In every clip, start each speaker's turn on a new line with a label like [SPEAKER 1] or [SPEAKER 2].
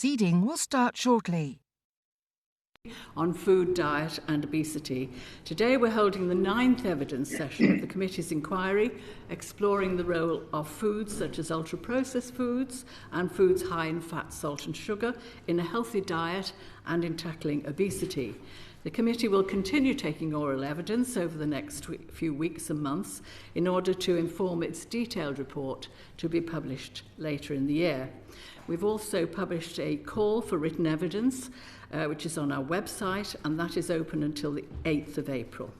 [SPEAKER 1] proceeding will start shortly.
[SPEAKER 2] On food, diet and obesity. Today we're holding the 9th evidence session of the committee's inquiry, exploring the role of foods such as ultra-processed foods and foods high in fat, salt and sugar in a healthy diet and in tackling obesity. The committee will continue taking oral evidence over the next few weeks and months in order to inform its detailed report to be published later in the year. We've also published a call for written evidence, which is on our website, and that is open until the 8th of April.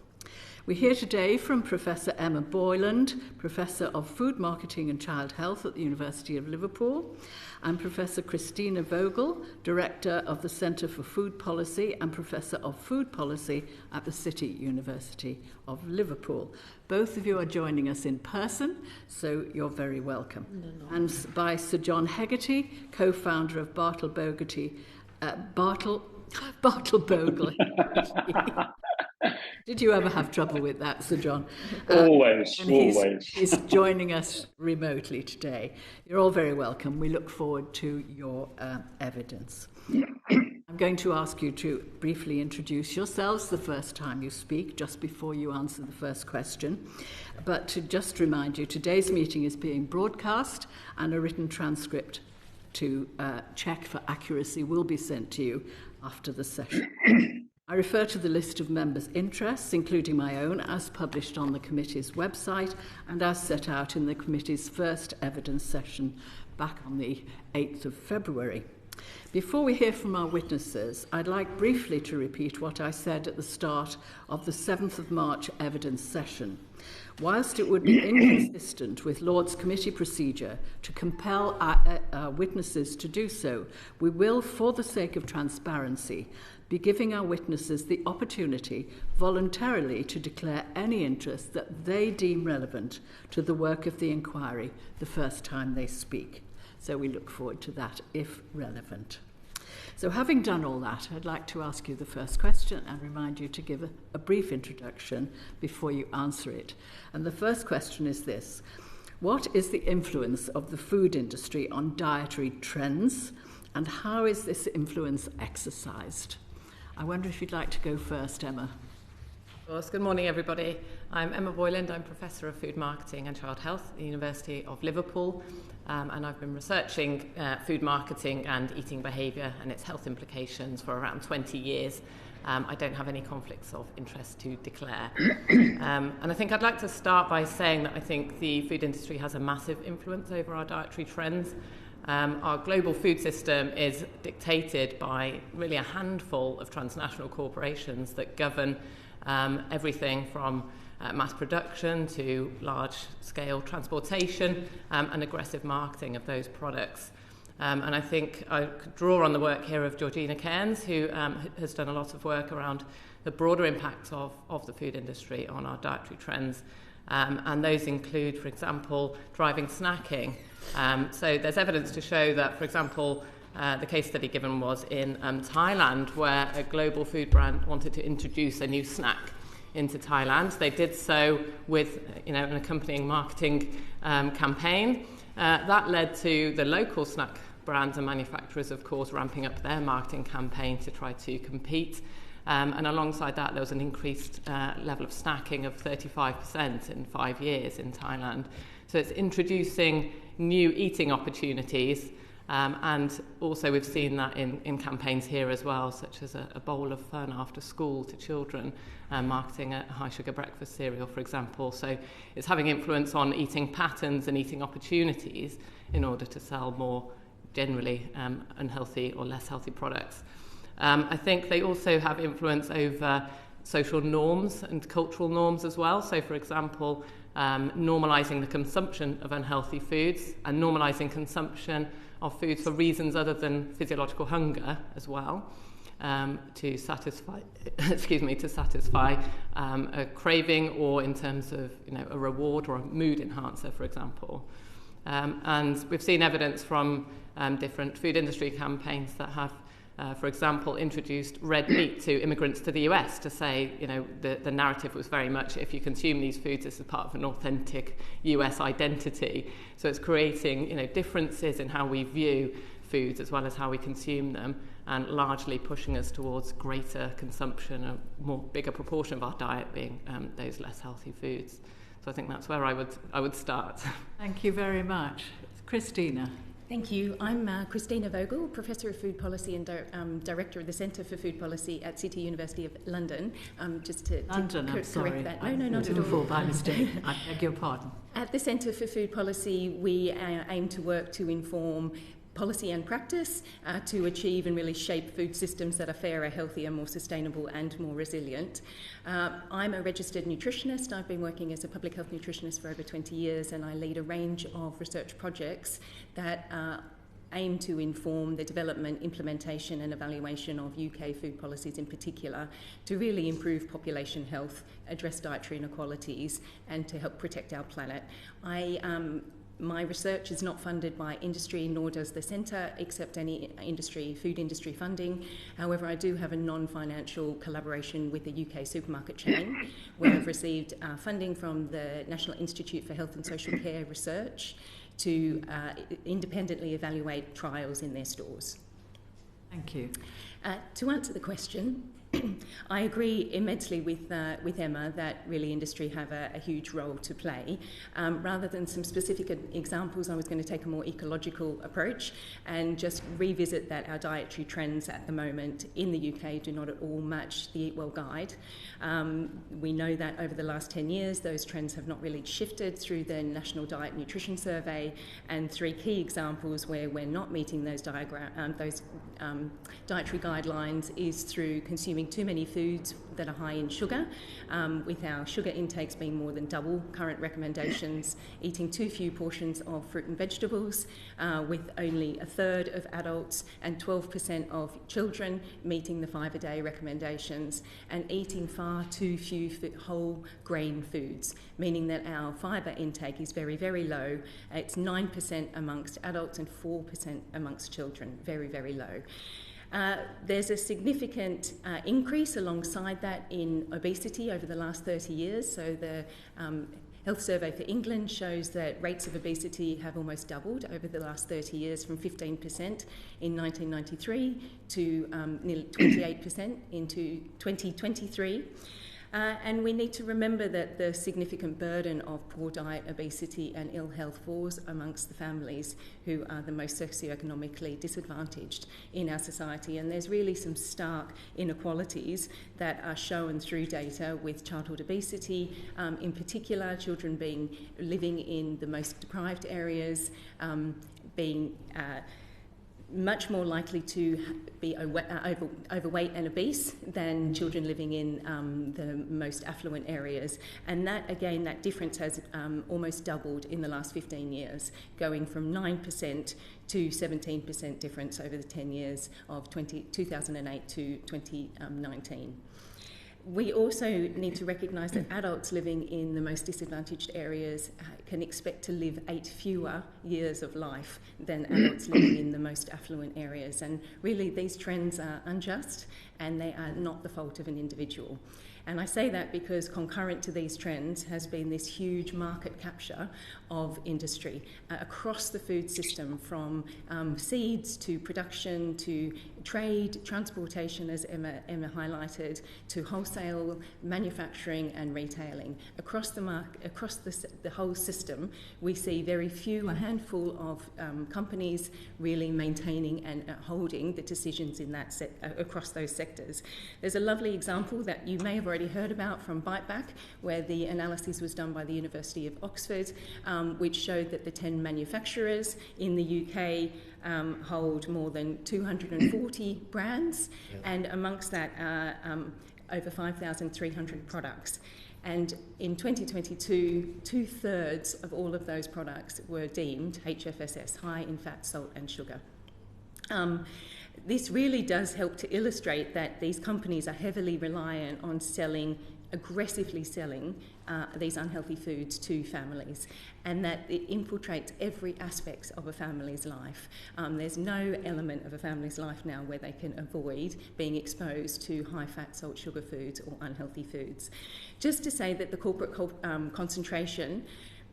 [SPEAKER 2] We're here today from Professor Emma Boyland, Professor of Food Marketing and Child Health at the University of Liverpool, and Professor Christina Vogel, Director of the Centre for Food Policy and Professor of Food Policy at the City University of Liverpool. Both of you are joining us in person, so you're very welcome. And by Sir John Hegarty, co-founder of Bartle Bogle. Did you ever have trouble with that, Sir John?
[SPEAKER 3] Always.
[SPEAKER 2] He's joining us remotely today. You're all very welcome. We look forward to your evidence. I'm going to ask you to briefly introduce yourselves the first time you speak, just before you answer the first question. But to just remind you, today's meeting is being broadcast and a written transcript to check for accuracy will be sent to you after the session. I refer to the list of members' interests, including my own, as published on the committee's website and as set out in the committee's first evidence session back on the 8th of February. Before we hear from our witnesses, I'd like briefly to repeat what I said at the start of the 7th of March evidence session. Whilst it would be inconsistent with Lord's committee procedure to compel our witnesses to do so, we will, for the sake of transparency, be giving our witnesses the opportunity voluntarily to declare any interest that they deem relevant to the work of the inquiry the first time they speak. So we look forward to that, if relevant. So having done all that, I'd like to ask you the first question and remind you to give a brief introduction before you answer it. And the first question is this: what is the influence of the food industry on dietary trends, and how is this influence exercised? I wonder if you'd like to go first, Emma.
[SPEAKER 4] Of course. Good morning, everybody. I'm Emma Boyland. I'm Professor of Food Marketing and Child Health at the University of Liverpool, and I've been researching food marketing and eating behaviour and its health implications for around 20 years. I don't have any conflicts of interest to declare. And I think I'd like to start by saying that I think the food industry has a massive influence over our dietary trends. Our global food system is dictated by really a handful of transnational corporations that govern everything from mass production to large-scale transportation and aggressive marketing of those products. And I think I could draw on the work here of Georgina Cairns, who has done a lot of work around the broader impacts of the food industry on our dietary trends. And those include, for example, driving snacking. So there's evidence to show that, for example, the case study given was in Thailand, where a global food brand wanted to introduce a new snack into Thailand. They did so with an accompanying marketing campaign. That led to the local snack brands and manufacturers, of course, ramping up their marketing campaign to try to compete. And alongside that, there was an increased level of snacking of 35% in 5 years in Thailand. So it's introducing new eating opportunities. And also we've seen that in campaigns here as well, such as a bowl of fun after school to children, marketing a high-sugar breakfast cereal, for example. So it's having influence on eating patterns and eating opportunities in order to sell more generally unhealthy or less healthy products. I think they also have influence over social norms and cultural norms as well. So, for example, normalising the consumption of unhealthy foods and normalising consumption of foods for reasons other than physiological hunger as well, to satisfy a craving, or in terms of a reward or a mood enhancer, for example. And we've seen evidence from different food industry campaigns that have, for example, introduced red meat to immigrants to the US to say, the narrative was very much, if you consume these foods, this is part of an authentic US identity. So it's creating, differences in how we view foods as well as how we consume them, and largely pushing us towards greater consumption, a bigger proportion of our diet being those less healthy foods. So I think that's where I would start.
[SPEAKER 2] Thank you very much. Christina.
[SPEAKER 3] Thank you. I'm Christina Vogel, Professor of Food Policy and Director of the Centre for Food Policy at City University of London. Just to
[SPEAKER 2] London, I'm sorry.
[SPEAKER 3] Correct that. No, not at all.
[SPEAKER 2] Liverpool by mistake. I beg your pardon.
[SPEAKER 3] At the Centre for Food Policy, we aim to work to inform policy and practice to achieve and really shape food systems that are fairer, healthier, more sustainable and more resilient. I'm a registered nutritionist. I've been working as a public health nutritionist for over 20 years, and I lead a range of research projects that aim to inform the development, implementation and evaluation of UK food policies in particular to really improve population health, address dietary inequalities and to help protect our planet. My research is not funded by industry, nor does the Centre accept any food industry funding. However, I do have a non-financial collaboration with a UK supermarket chain where I've received funding from the National Institute for Health and Social Care Research to independently evaluate trials in their stores.
[SPEAKER 2] Thank you.
[SPEAKER 3] To answer the question, I agree immensely with Emma that really industry have a huge role to play. Rather than some specific examples, I was going to take a more ecological approach and just revisit that our dietary trends at the moment in the UK do not at all match the Eat Well Guide. We know that over the last 10 years, those trends have not really shifted through the National Diet Nutrition Survey, and three key examples where we're not meeting those dietary guidelines is through consuming too many foods that are high in sugar, with our sugar intakes being more than double current recommendations, eating too few portions of fruit and vegetables, with only a third of adults and 12% of children meeting the 5-a-day recommendations, and eating far too few whole grain foods, meaning that our fibre intake is very, very low. It's 9% amongst adults and 4% amongst children, very, very low. There's a significant increase alongside that in obesity over the last 30 years. So the Health Survey for England shows that rates of obesity have almost doubled over the last 30 years, from 15% in 1993 to nearly 28% into 2023. And we need to remember that the significant burden of poor diet, obesity and ill health falls amongst the families who are the most socioeconomically disadvantaged in our society. And there's really some stark inequalities that are shown through data with childhood obesity, in particular children living in the most deprived areas, being much more likely to be overweight and obese than children living in the most affluent areas. And that, again, that difference has almost doubled in the last 15 years, going from 9% to 17% difference over the 10 years of 2008 to 2019. We also need to recognise that adults living in the most disadvantaged areas can expect to live 8 fewer years of life than adults living in the most affluent areas. And really these trends are unjust and they are not the fault of an individual. And I say that because concurrent to these trends has been this huge market capture of industry across the food system, from seeds to production to trade, transportation, as Emma highlighted, to wholesale, manufacturing and retailing. Across the whole system, we see very few, a handful of companies really maintaining and holding the decisions in that across those sectors. There's a lovely example that you may have already heard about from Biteback, where the analysis was done by the University of Oxford, which showed that the 10 manufacturers in the UK hold more than 240 brands, and amongst that are over 5,300 products. And in 2022, 2/3 of all of those products were deemed HFSS, high in fat, salt and sugar. This really does help to illustrate that these companies are heavily reliant on aggressively selling these unhealthy foods to families, and that it infiltrates every aspect of a family's life. There's no element of a family's life now where they can avoid being exposed to high fat, salt, sugar foods or unhealthy foods. Just to say that the corporate concentration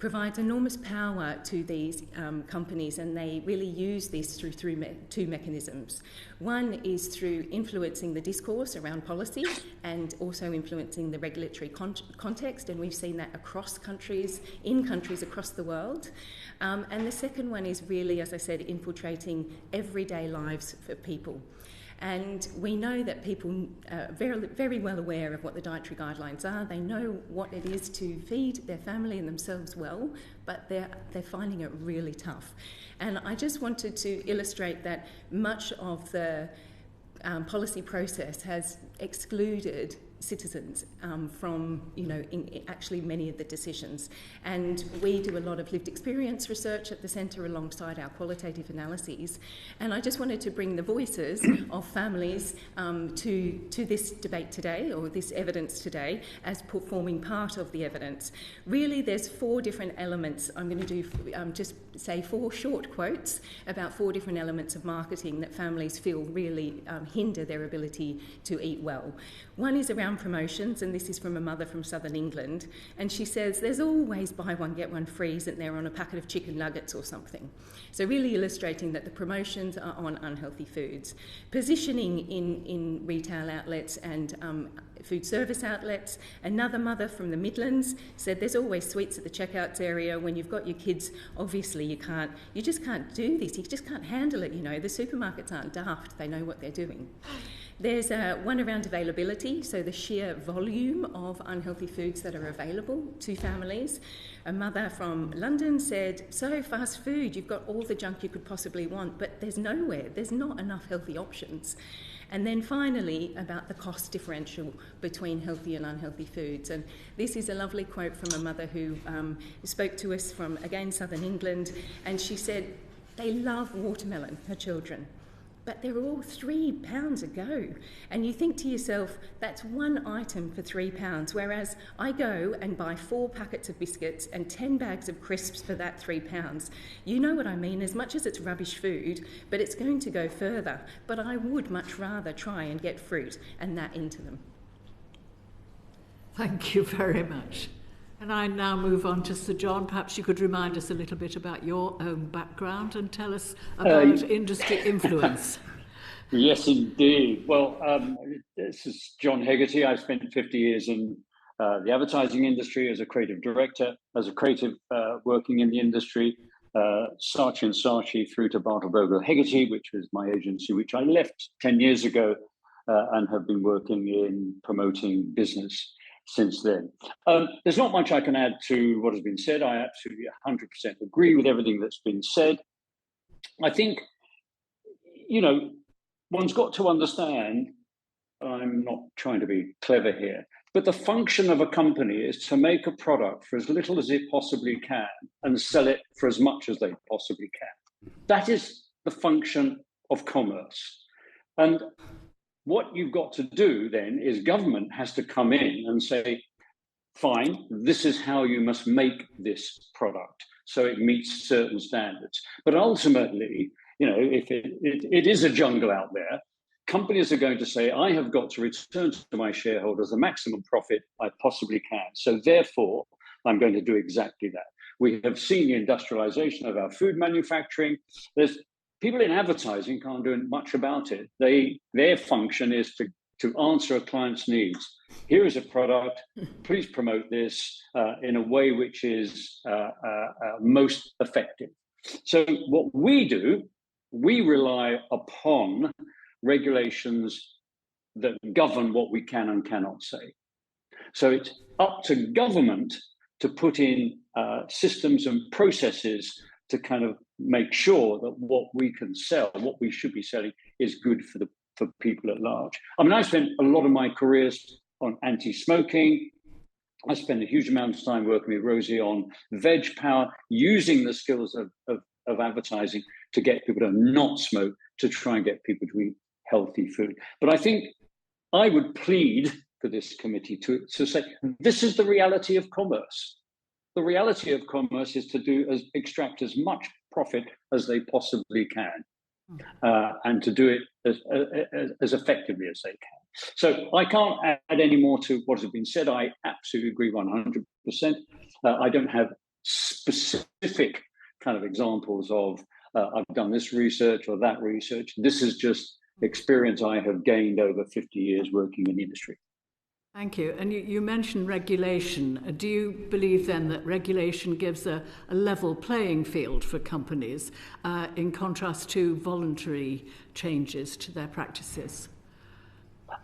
[SPEAKER 3] provides enormous power to these companies, and they really use this through two mechanisms. One is through influencing the discourse around policy and also influencing the regulatory context, and we've seen that across countries, in countries across the world. And the second one is really, as I said, infiltrating everyday lives for people. And we know that people are very, very well aware of what the dietary guidelines are. They know what it is to feed their family and themselves well, but they're finding it really tough. And I just wanted to illustrate that much of the policy process has excluded citizens from, in actually many of the decisions. And we do a lot of lived experience research at the centre alongside our qualitative analyses. And I just wanted to bring the voices of families to this debate today, or this evidence today, as forming part of the evidence. Really, there's 4 different elements. I'm going to do just say 4 short quotes about 4 different elements of marketing that families feel really hinder their ability to eat well. One is around promotions, and this is from a mother from southern England, and she says there's always buy one get one free, isn't there, on a packet of chicken nuggets or something. So really illustrating that the promotions are on unhealthy foods. Positioning in retail outlets and food service outlets. Another mother from the Midlands said there's always sweets at the checkouts area. When you've got your kids, obviously you just can't do this, you just can't handle it, the supermarkets aren't daft, they know what they're doing. There's one around availability, so the sheer volume of unhealthy foods that are available to families. A mother from London said, so fast food, you've got all the junk you could possibly want, but there's not enough healthy options. And then finally, about the cost differential between healthy and unhealthy foods. And this is a lovely quote from a mother who spoke to us from, again, southern England, and she said they love watermelon, her children, but they're all £3 a go. And you think to yourself, that's one item for £3, whereas I go and buy 4 packets of biscuits and 10 bags of crisps for that £3. You know what I mean, as much as it's rubbish food, but it's going to go further. But I would much rather try and get fruit and that into them.
[SPEAKER 2] Thank you very much. And I now move on to Sir John. Perhaps you could remind us a little bit about your own background and tell us about industry influence.
[SPEAKER 5] Yes, indeed. Well, this is John Hegarty. I've spent 50 years in the advertising industry as a creative director, as a creative working in the industry, Sassi and Sassi through to Bartle, Bogle, Hegarty, which was my agency, which I left 10 years ago and have been working in promoting business since then. There's not much I can add to what has been said. I absolutely 100% agree with everything that's been said. I think, one's got to understand, I'm not trying to be clever here, but the function of a company is to make a product for as little as it possibly can and sell it for as much as they possibly can. That is the function of commerce. And what you've got to do then is government has to come in and say, fine, this is how you must make this product so it meets certain standards. But ultimately, if it is a jungle out there, companies are going to say, I have got to return to my shareholders the maximum profit I possibly can. So therefore, I'm going to do exactly that. We have seen the industrialization of our food manufacturing. People in advertising can't do much about it. Their function is to answer a client's needs. Here is a product, please promote this in a way which is most effective. So what we do, we rely upon regulations that govern what we can and cannot say. So it's up to government to put in systems and processes to kind of make sure that what we can sell, what we should be selling, is good for people at large. I mean, I spent a lot of my careers on anti-smoking. I spent a huge amount of time working with Rosie on veg power, using the skills of advertising to get people to not smoke, to try and get people to eat healthy food. But I think I would plead for this committee to say, this is the reality of commerce. The reality of commerce is to extract as much profit as they possibly can, and to do it as effectively as they can. So I can't add any more to what has been said. I absolutely agree 100%. I don't have specific kind of examples of I've done this research or that research. This is just experience I have gained over 50 years working in the industry.
[SPEAKER 2] Thank you. And you mentioned regulation. Do you believe then that regulation gives a level playing field for companies in contrast to voluntary changes to their practices?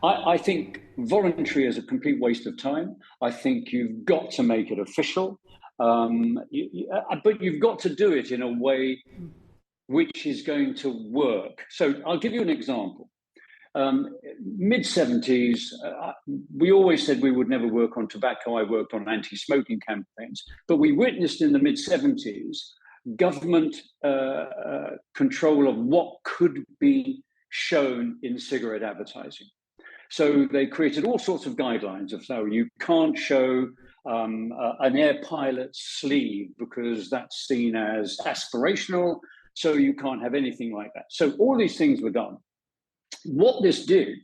[SPEAKER 5] I think voluntary is a complete waste of time. I think you've got to make it official, but you've got to do it in a way which is going to work. So I'll give you an example. Mid-70s, we always said we would never work on tobacco. I worked on anti-smoking campaigns. But we witnessed in the mid-70s government control of what could be shown in cigarette advertising. So they created all sorts of guidelines of so you can't show an air pilot's sleeve because that's seen as aspirational, so you can't have anything like that. So all these things were done. What this did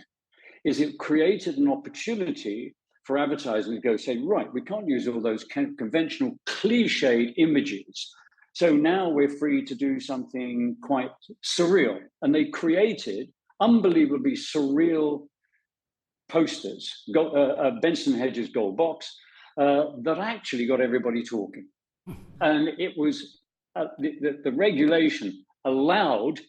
[SPEAKER 5] is it created an opportunity for advertising to go say, right, we can't use all those conventional cliched images. So now we're free to do something quite surreal. And they created unbelievably surreal posters, Benson Hedges Gold Box, that actually got everybody talking. And it was the regulation allowed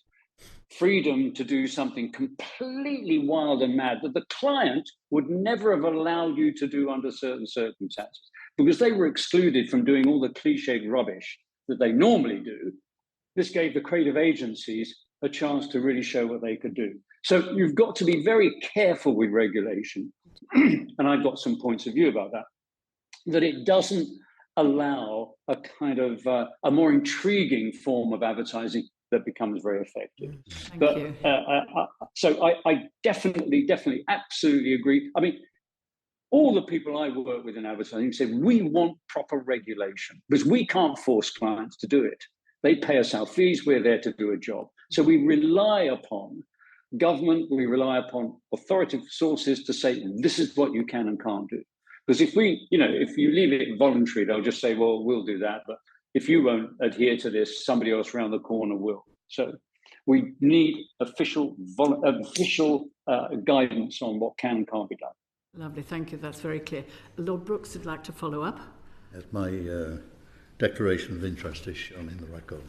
[SPEAKER 5] freedom to do something completely wild and mad that the client would never have allowed you to do under certain circumstances because they were excluded from doing all the cliched rubbish that they normally do. This gave the creative agencies a chance to really show what they could do. So you've got to be very careful with regulation. And I've got some points of view about that it doesn't allow a kind of a more intriguing form of advertising that becomes very effective.
[SPEAKER 2] Thank you.
[SPEAKER 5] So I definitely, absolutely agree. I mean, all the people I work with in advertising say, we want proper regulation because we can't force clients to do it. They pay us our fees, we're there to do a job. So we rely upon government, we rely upon authoritative sources to say, this is what you can and can't do. Because if you leave it voluntary, they'll just say, well, we'll do that. But if you won't adhere to this, somebody else around the corner will. So we need official guidance on what can and can't be done.
[SPEAKER 2] Lovely, thank you. That's very clear. Lord Brooks would like to follow up.
[SPEAKER 6] Yes, my declaration of interest is shown in the record.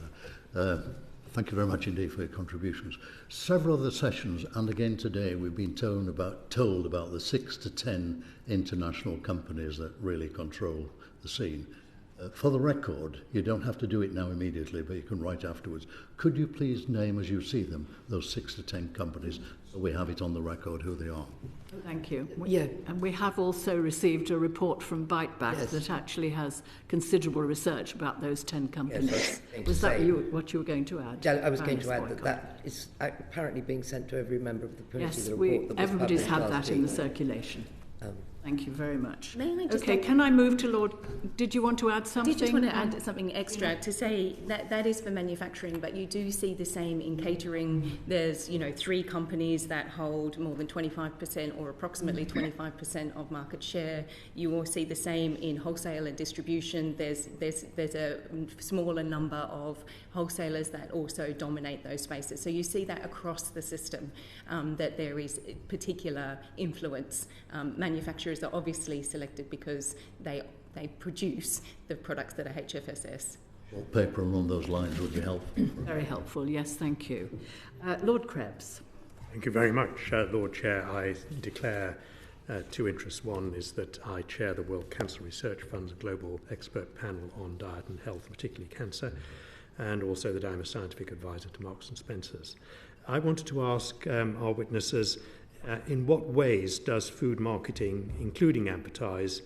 [SPEAKER 6] Thank you very much indeed for your contributions. Several other sessions, and again today, we've been told about the 6 to 10 international companies that really control the scene. For the record, you don't have to do it now immediately, but you can write afterwards. Could you please name, as you see them, those 6 to 10 companies, so we have it on the record who they are?
[SPEAKER 2] Thank you.
[SPEAKER 7] Yeah.
[SPEAKER 2] And we have also received a report from Biteback
[SPEAKER 7] Yes.
[SPEAKER 2] that actually has considerable research about those 10 companies.
[SPEAKER 7] Yes,
[SPEAKER 2] Was that what you were going to add?
[SPEAKER 7] Yeah, I was going to
[SPEAKER 2] Baroness
[SPEAKER 7] add
[SPEAKER 2] Boycott?
[SPEAKER 7] that is apparently being sent to every member of the committee.
[SPEAKER 2] Yes,
[SPEAKER 7] the report that was
[SPEAKER 2] everybody's
[SPEAKER 7] published
[SPEAKER 2] had
[SPEAKER 7] last
[SPEAKER 2] that in the
[SPEAKER 7] week.
[SPEAKER 2] circulation. Thank you very much.
[SPEAKER 3] May I just
[SPEAKER 2] okay, can I move to Lord... Did you want to add something?
[SPEAKER 3] I just want to add something extra to say that is for manufacturing, but you do see the same in catering. There's 3 companies that hold more than 25% or approximately 25% of market share. You will see the same in wholesale and distribution. There's a smaller number of wholesalers that also dominate those spaces. So you see that across the system, that there is particular influence. Manufacturers are obviously selected because they produce the products that are HFSS.
[SPEAKER 6] Short paper along those lines would be helpful.
[SPEAKER 2] Very helpful, yes, thank you. Lord Krebs.
[SPEAKER 8] Thank you very much, Lord Chair. I declare 2 interests. One is that I chair the World Cancer Research Fund's global expert panel on diet and health, particularly cancer, and also that I'm a scientific advisor to Marks and Spencer's. I wanted to ask our witnesses, in what ways does food marketing, including advertising,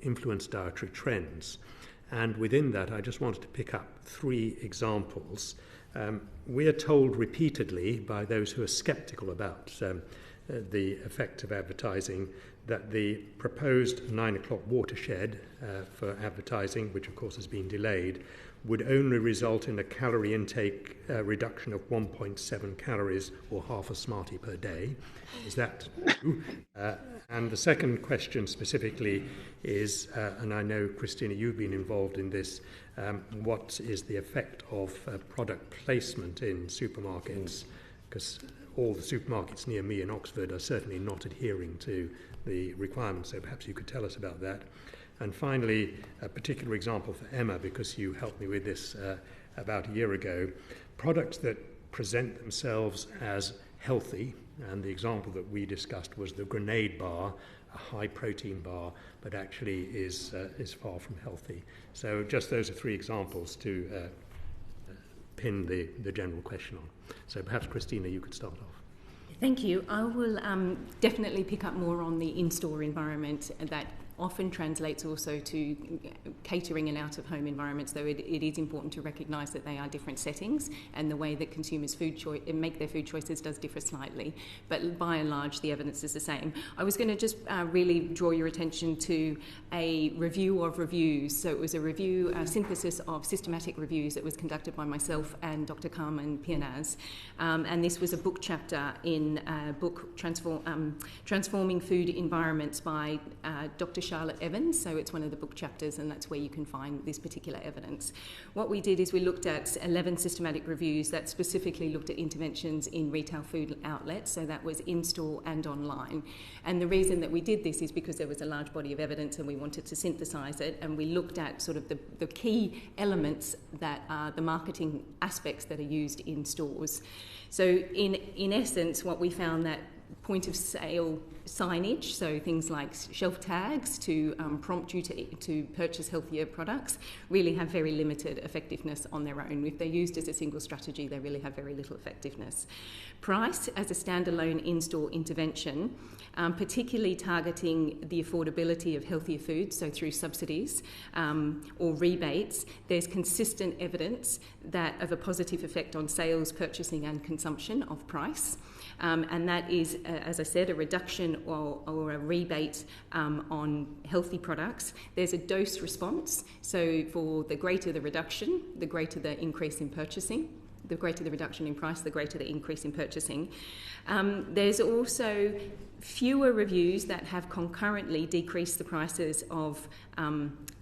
[SPEAKER 8] influence dietary trends? And within that, I just wanted to pick up 3 examples. We are told repeatedly by those who are sceptical about the effect of advertising, that the proposed 9 o'clock watershed for advertising, which of course has been delayed, would only result in a calorie intake reduction of 1.7 calories or half a Smartie per day. Is that true? And the second question specifically is, and I know, Christina, you've been involved in this, what is the effect of product placement in supermarkets? Because all the supermarkets near me in Oxford are certainly not adhering to the requirements, so perhaps you could tell us about that. And finally, a particular example for Emma, because you helped me with this about a year ago, products that present themselves as healthy, and the example that we discussed was the grenade bar, a high-protein bar, but actually is far from healthy. So just those are three examples to pin the general question on. So perhaps, Christina, you could start off.
[SPEAKER 3] Thank you. I will definitely pick up more on the in-store environment that often translates also to catering and out-of-home environments, though it is important to recognise that they are different settings, and the way that consumers make their food choices does differ slightly. But by and large, the evidence is the same. I was going to just really draw your attention to a review of reviews. So it was a synthesis of systematic reviews that was conducted by myself and Dr. Carmen Pianaz. And this was a book chapter in a book, Transforming Food Environments by Dr. Charlotte Evans, so it's one of the book chapters, and that's where you can find this particular evidence. What we did is we looked at 11 systematic reviews that specifically looked at interventions in retail food outlets, so that was in-store and online. And the reason that we did this is because there was a large body of evidence and we wanted to synthesise it, and we looked at sort of the key elements that are the marketing aspects that are used in stores. So in essence, what we found that point of sale signage, so things like shelf tags to prompt you to purchase healthier products, really have very limited effectiveness on their own. If they're used as a single strategy, they really have very little effectiveness. Price as a standalone in-store intervention, particularly targeting the affordability of healthier foods, so through subsidies or rebates, there's consistent evidence that of a positive effect on sales, purchasing and consumption of price. And that is, as I said, a reduction or a rebate on healthy products. There's a dose response, so for the greater the reduction, the greater the increase in purchasing. The greater the reduction in price, the greater the increase in purchasing. There's also fewer reviews that have concurrently decreased the prices of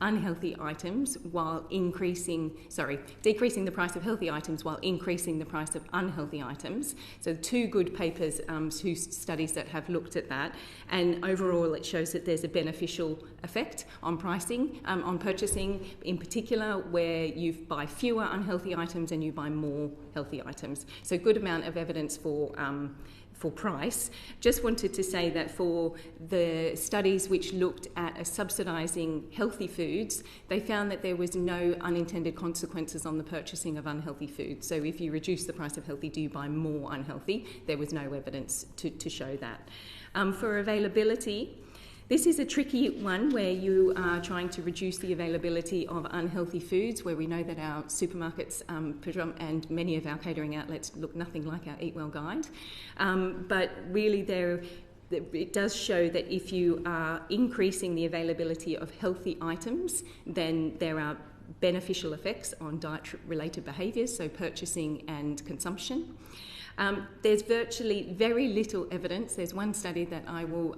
[SPEAKER 3] unhealthy items while decreasing the price of healthy items while increasing the price of unhealthy items. So 2 good papers, 2 studies that have looked at that, and overall it shows that there's a beneficial effect on pricing, on purchasing in particular, where you buy fewer unhealthy items and you buy more healthy items. So good amount of evidence for price. Just wanted to say that for the studies which looked at subsidising healthy foods, they found that there was no unintended consequences on the purchasing of unhealthy foods. So if you reduce the price of healthy, do you buy more unhealthy? There was no evidence to show that. For availability, this is a tricky one where you are trying to reduce the availability of unhealthy foods, where we know that our supermarkets and many of our catering outlets look nothing like our Eat Well guide. But really it does show that if you are increasing the availability of healthy items, then there are beneficial effects on diet-related behaviours, so purchasing and consumption. There's virtually very little evidence. There's one study that I will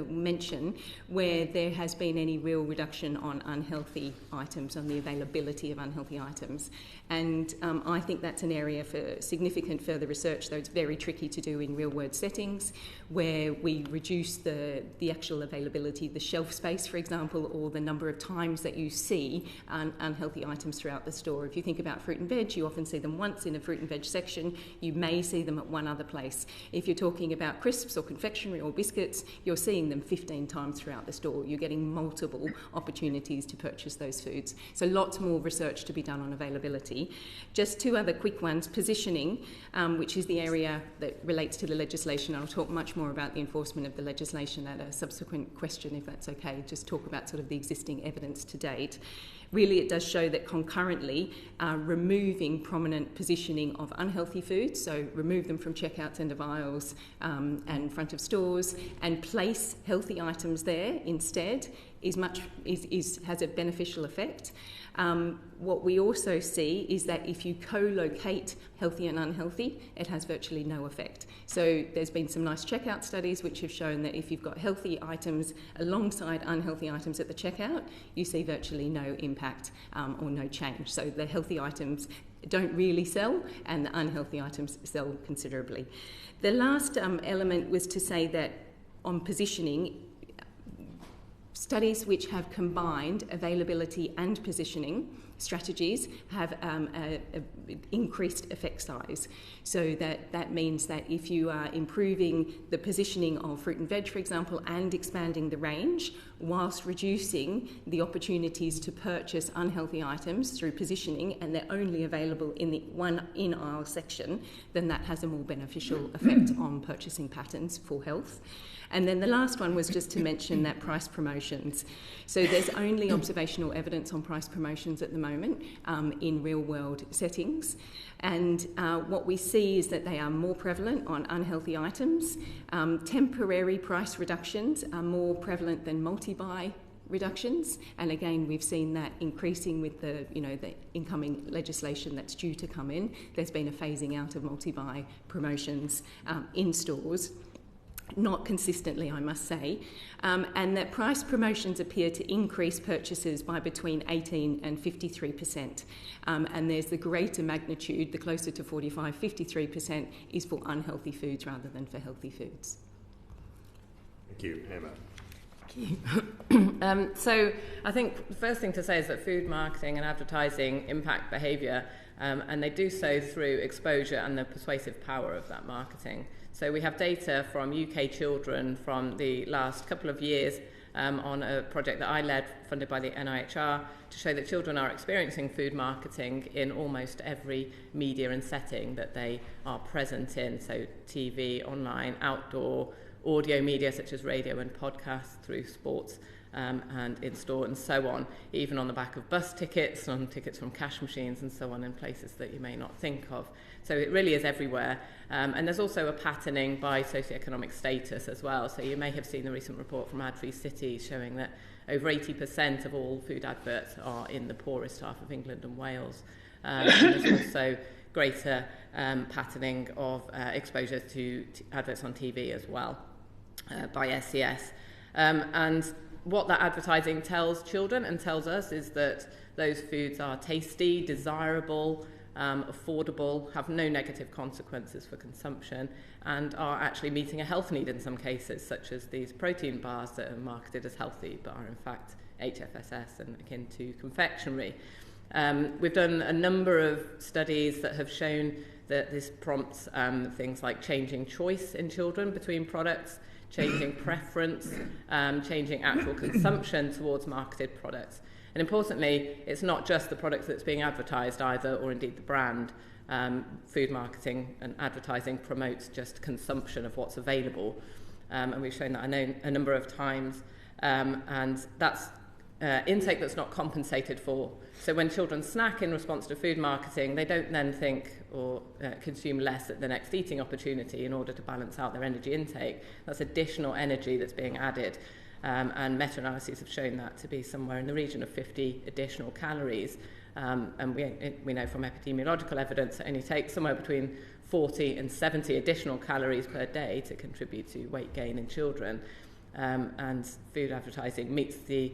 [SPEAKER 3] mention where there has been any real reduction on unhealthy items, on the availability of unhealthy items. And I think that's an area for significant further research, though it's very tricky to do in real-world settings, where we reduce the actual availability, the shelf space, for example, or the number of times that you see unhealthy items throughout the store. If you think about fruit and veg, you often see them once in a fruit and veg section. You may see them at one other place. If you're talking about crisps or confectionery or biscuits, you're seeing them 15 times throughout the store. You're getting multiple opportunities to purchase those foods. So lots more research to be done on availability. Just 2 other quick ones. Positioning, which is the area that relates to the legislation. I'll talk much more about the enforcement of the legislation at a subsequent question, if that's okay. Just talk about sort of the existing evidence to date. really it does show that concurrently removing prominent positioning of unhealthy foods, so remove them from checkouts, end of aisles and front of stores, and place healthy items there instead has a beneficial effect. What we also see is that if you co-locate healthy and unhealthy, it has virtually no effect. So there's been some nice checkout studies which have shown that if you've got healthy items alongside unhealthy items at the checkout, you see virtually no impact or no change. So the healthy items don't really sell and the unhealthy items sell considerably. The last element was to say that on positioning, studies which have combined availability and positioning strategies have increased effect size. So that means that if you are improving the positioning of fruit and veg, for example, and expanding the range, whilst reducing the opportunities to purchase unhealthy items through positioning, and they're only available in the one in-aisle section, then that has a more beneficial effect on purchasing patterns for health. And then the last one was just to mention that price promotions. So there's only observational evidence on price promotions at the moment in real-world settings. And what we see is that they are more prevalent on unhealthy items. Temporary price reductions are more prevalent than multi-buy reductions, and again we've seen that increasing with the incoming legislation that's due to come in. There's been a phasing out of multi-buy promotions in stores. Not consistently, I must say, and that price promotions appear to increase purchases by between 18 and 53%. And there's the greater magnitude, the closer to 45, 53% is for unhealthy foods rather than for healthy foods.
[SPEAKER 8] Thank you, Emma.
[SPEAKER 4] Thank you. So I think the first thing to say is that food marketing and advertising impact behaviour, and they do so through exposure and the persuasive power of that marketing. So we have data from UK children from the last couple of years on a project that I led, funded by the NIHR, to show that children are experiencing food marketing in almost every media and setting that they are present in. So TV, online, outdoor, audio media such as radio and podcasts, through sports and in-store and so on, even on the back of bus tickets, on tickets from cash machines and so on, in places that you may not think of. So it really is everywhere. And there's also a patterning by socioeconomic status as well. So you may have seen the recent report from Ad-Free Cities showing that over 80% of all food adverts are in the poorest half of England and Wales. And there's also greater patterning of exposure to adverts on TV as well by SES. And what that advertising tells children and tells us is that those foods are tasty, desirable, affordable, have no negative consequences for consumption, and are actually meeting a health need in some cases, such as these protein bars that are marketed as healthy but are in fact HFSS and akin to confectionery. We've done a number of studies that have shown that this prompts things like changing choice in children between products, changing preference, changing actual consumption towards marketed products. And importantly, it's not just the product that's being advertised either, or indeed the brand. Food marketing and advertising promotes just consumption of what's available. And we've shown that a number of times. And that's intake that's not compensated for. So when children snack in response to food marketing, they don't then think or consume less at the next eating opportunity in order to balance out their energy intake. That's additional energy that's being added. And meta-analyses have shown that to be somewhere in the region of 50 additional calories. And we know from epidemiological evidence that it only takes somewhere between 40 and 70 additional calories per day to contribute to weight gain in children. And food advertising meets the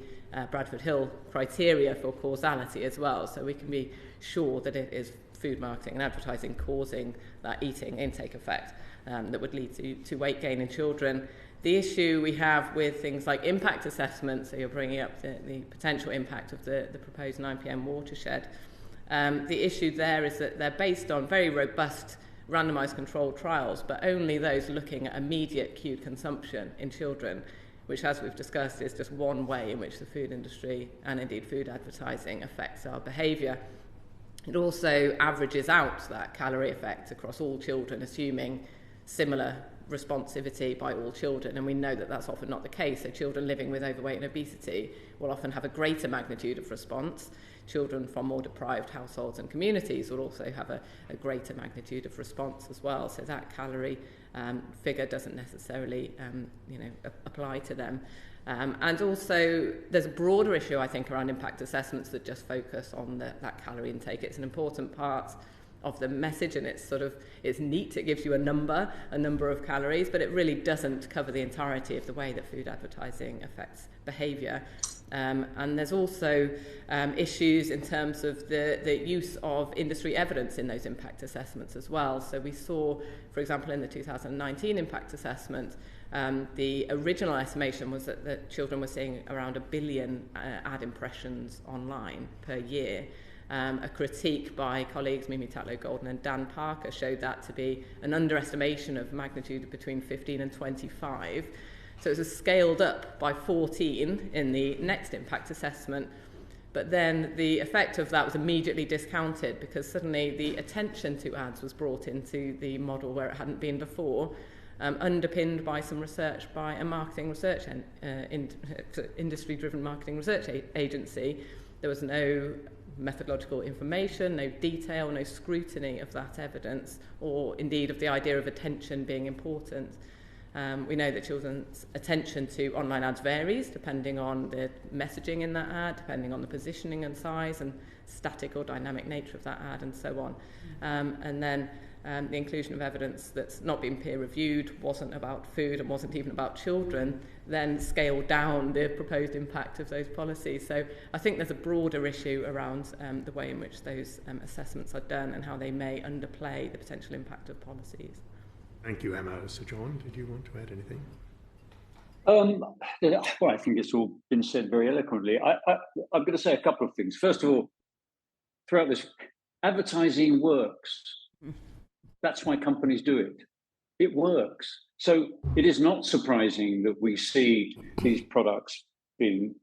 [SPEAKER 4] Bradford Hill criteria for causality as well. So we can be sure that it is food marketing and advertising causing that eating intake effect that would lead to weight gain in children. The issue we have with things like impact assessments, so you're bringing up the potential impact of the proposed 9pm watershed. The issue there is that they're based on very robust randomised controlled trials, but only those looking at immediate cued consumption in children, which, as we've discussed, is just one way in which the food industry and indeed food advertising affects our behaviour. It also averages out that calorie effect across all children, assuming similar responsivity by all children, and we know that that's often not the case. So children living with overweight and obesity will often have a greater magnitude of response. Children from more deprived households and communities will also have a greater magnitude of response as well. So that calorie figure doesn't necessarily apply to them. And also there's a broader issue, I think, around impact assessments that just focus on that calorie intake. It's an important part of the message, and it's neat. It gives you a number of calories, but it really doesn't cover the entirety of the way that food advertising affects behaviour. And there's also issues in terms of the use of industry evidence in those impact assessments as well. So we saw, for example, in the 2019 impact assessment, the original estimation was that children were seeing around 1 billion ad impressions online per year. A critique by colleagues Mimi Tatlow-Golden and Dan Parker showed that to be an underestimation of magnitude between 15 and 25. So it was scaled up by 14 in the next impact assessment, but then the effect of that was immediately discounted because suddenly the attention to ads was brought into the model where it hadn't been before, underpinned by some research by a marketing research industry-driven marketing research agency. There was no methodological information, no detail, no scrutiny of that evidence, or indeed of the idea of attention being important. We know that children's attention to online ads varies depending on the messaging in that ad, depending on the positioning and size and static or dynamic nature of that ad, and so on. And then the inclusion of evidence that's not been peer-reviewed, wasn't about food and wasn't even about children, then scaled down the proposed impact of those policies. So I think there's a broader issue around the way in which those assessments are done and how they may underplay the potential impact of policies.
[SPEAKER 8] Thank you, Emma. Sir John, did you want to add anything?
[SPEAKER 5] Well, I think it's all been said very eloquently. I'm going to say a couple of things. First of all, throughout this, advertising works. That's why companies do it. It works. So it is not surprising that we see these products being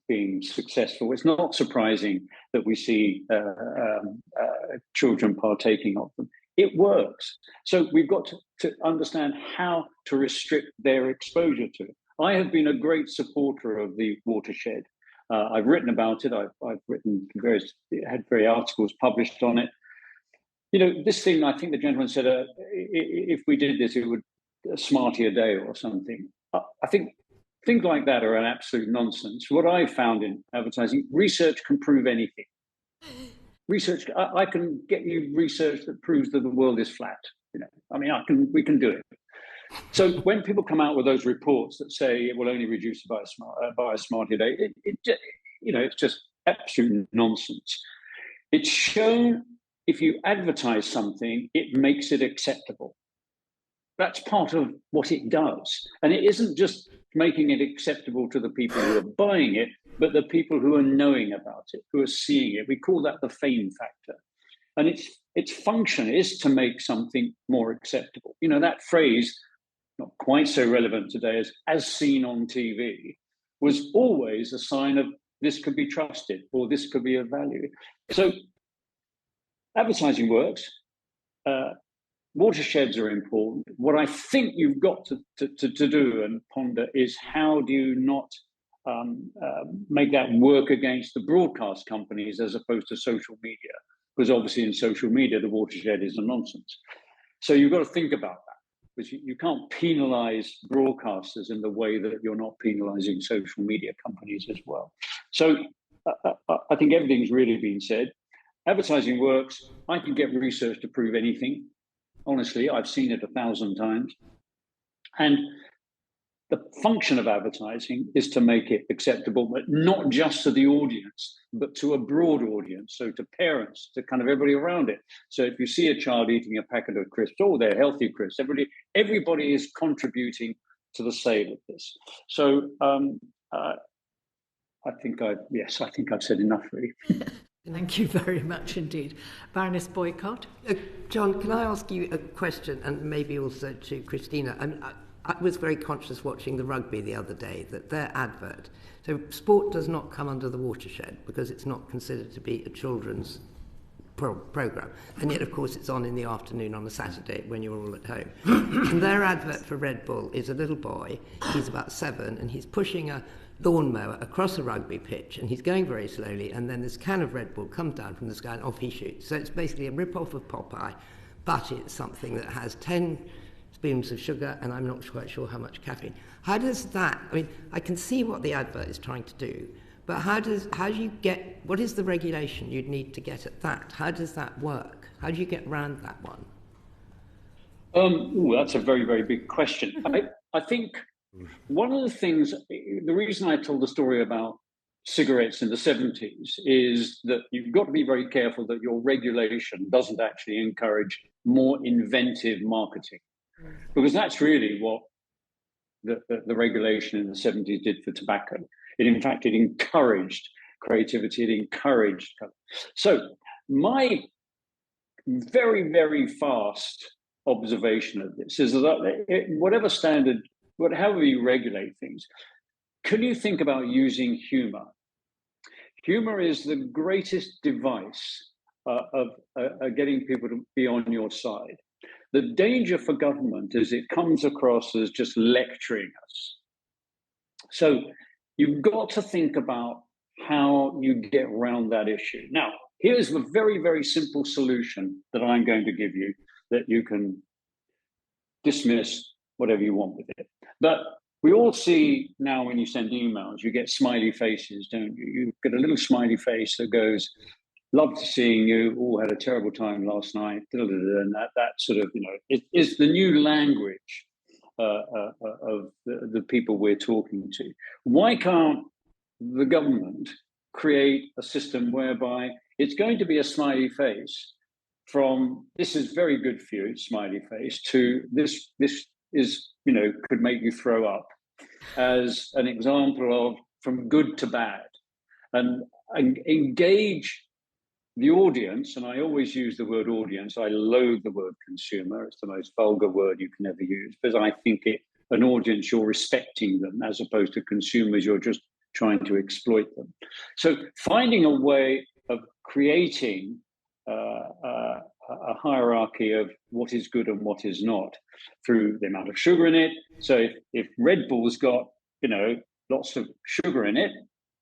[SPEAKER 5] successful. It's not surprising that we see children partaking of them. It works. So we've got to understand how to restrict their exposure to it. I have been a great supporter of the watershed. I've written about it. I've written had various articles published on it. You know, this thing, I think the gentleman said, if we did this, it would a Smartie a day or something. I think things like that are an absolute nonsense. What I've found in advertising, research can prove anything. Research, I can get you research that proves that the world is flat. You know, I mean, we can do it. So when people come out with those reports that say it will only reduce by a Smartie a day, it's just absolute nonsense. It's shown if you advertise something, it makes it acceptable. That's part of what it does. And it isn't just making it acceptable to the people who are buying it, but the people who are knowing about it, who are seeing it. We call that the fame factor. And its function is to make something more acceptable. You know, that phrase, not quite so relevant today as seen on TV, was always a sign of this could be trusted or this could be of value. So advertising works. Watersheds are important. What I think you've got to do and ponder is how do you not make that work against the broadcast companies as opposed to social media? Because obviously in social media, the watershed is a nonsense. So you've got to think about that. Because you can't penalise broadcasters in the way that you're not penalising social media companies as well. So I think everything's really been said. Advertising works. I can get research to prove anything. Honestly, I've seen it 1,000 times. And the function of advertising is to make it acceptable, but not just to the audience, but to a broad audience. So to parents, to kind of everybody around it. So if you see a child eating a packet of crisps, oh, they're healthy crisps. Everybody is contributing to the sale of this. So I think I've said enough, really.
[SPEAKER 2] Thank you very much indeed. Baroness Boycott?
[SPEAKER 7] John, can I ask you a question, and maybe also to Christina? I was very conscious watching the rugby the other day that their advert, so sport does not come under the watershed because it's not considered to be a children's programme. And yet, of course, it's on in the afternoon on a Saturday when you're all at home. And their advert for Red Bull is a little boy, he's about 7, and he's pushing a lawnmower across a rugby pitch, and he's going very slowly, and then this can of Red Bull comes down from the sky and off he shoots. So it's basically a rip-off of Popeye, but it's something that has 10 spoons of sugar, and I'm not quite sure how much caffeine. How does that, I mean, I can see what the advert is trying to do, but how do you get, what is the regulation you'd need to get at that? How does that work? How do you get around that one?
[SPEAKER 5] That's a very, very big question. I think one of the things, the reason I told the story about cigarettes in the 70s is that you've got to be very careful that your regulation doesn't actually encourage more inventive marketing, because that's really what the regulation in the 70s did for tobacco. It encouraged creativity, it encouraged. So my very, very fast observation of this is that whatever standard, however you regulate things, can you think about using humour? Humour is the greatest device of getting people to be on your side. The danger for government is it comes across as just lecturing us. So you've got to think about how you get around that issue. Now, here's a very, very simple solution that I'm going to give you that you can dismiss whatever you want with it. But we all see now when you send emails, you get smiley faces, don't you? You get a little smiley face that goes, "Loved seeing you, all had a terrible time last night," and that sort of, it is the new language of the people we're talking to. Why can't the government create a system whereby it's going to be a smiley face from "this is very good for you," smiley face, to this is, could make you throw up, as an example of from good to bad, and engage the audience. And I always use the word audience. I loathe the word consumer. It's the most vulgar word you can ever use, because I think an audience, you're respecting them, as opposed to consumers, you're just trying to exploit them. So finding a way of creating a hierarchy of what is good and what is not through the amount of sugar in it. So if Red Bull's got, lots of sugar in it,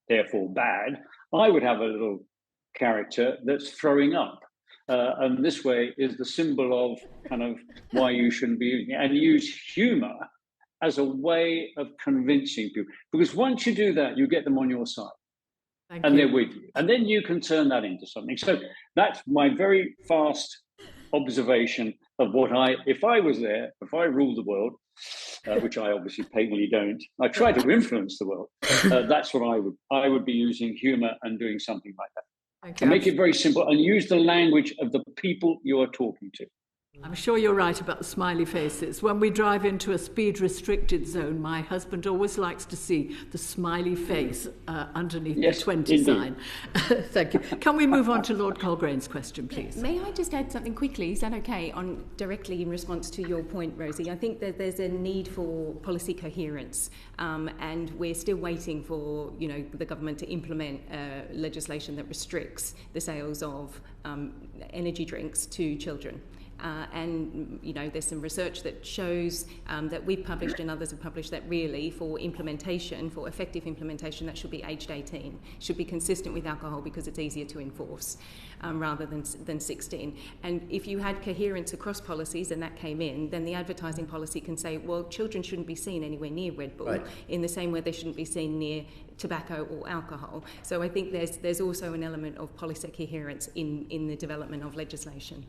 [SPEAKER 5] therefore bad, I would have a little character that's throwing up. And this way is the symbol of kind of why you shouldn't be using it, and use humor as a way of convincing people. Because once you do that, you get them on your side. And they're with you. And then you can turn that into something. So that's my very fast observation of if I was there, if I ruled the world, which I obviously patently don't, I try to influence the world. That's what I would be using humor and doing something like that. And make it very simple and use the language of the people you are talking to.
[SPEAKER 2] I'm sure you're right about the smiley faces. When we drive into a speed-restricted zone, my husband always likes to see the smiley face underneath the 20 indeed. Sign. Thank you. Can we move on to Lord Colgrane's question, please?
[SPEAKER 3] May I just add something quickly? Is that okay? Directly in response to your point, Rosie, I think that there's a need for policy coherence, and we're still waiting for the government to implement legislation that restricts the sales of energy drinks to children. And there's some research that shows that we've published and others have published that really for effective implementation, that should be aged 18, should be consistent with alcohol because it's easier to enforce rather than 16. And if you had coherence across policies and that came in, then the advertising policy can say, well, children shouldn't be seen anywhere near Red Bull, right, in the same way they shouldn't be seen near tobacco or alcohol. So I think there's also an element of policy coherence in the development of legislation.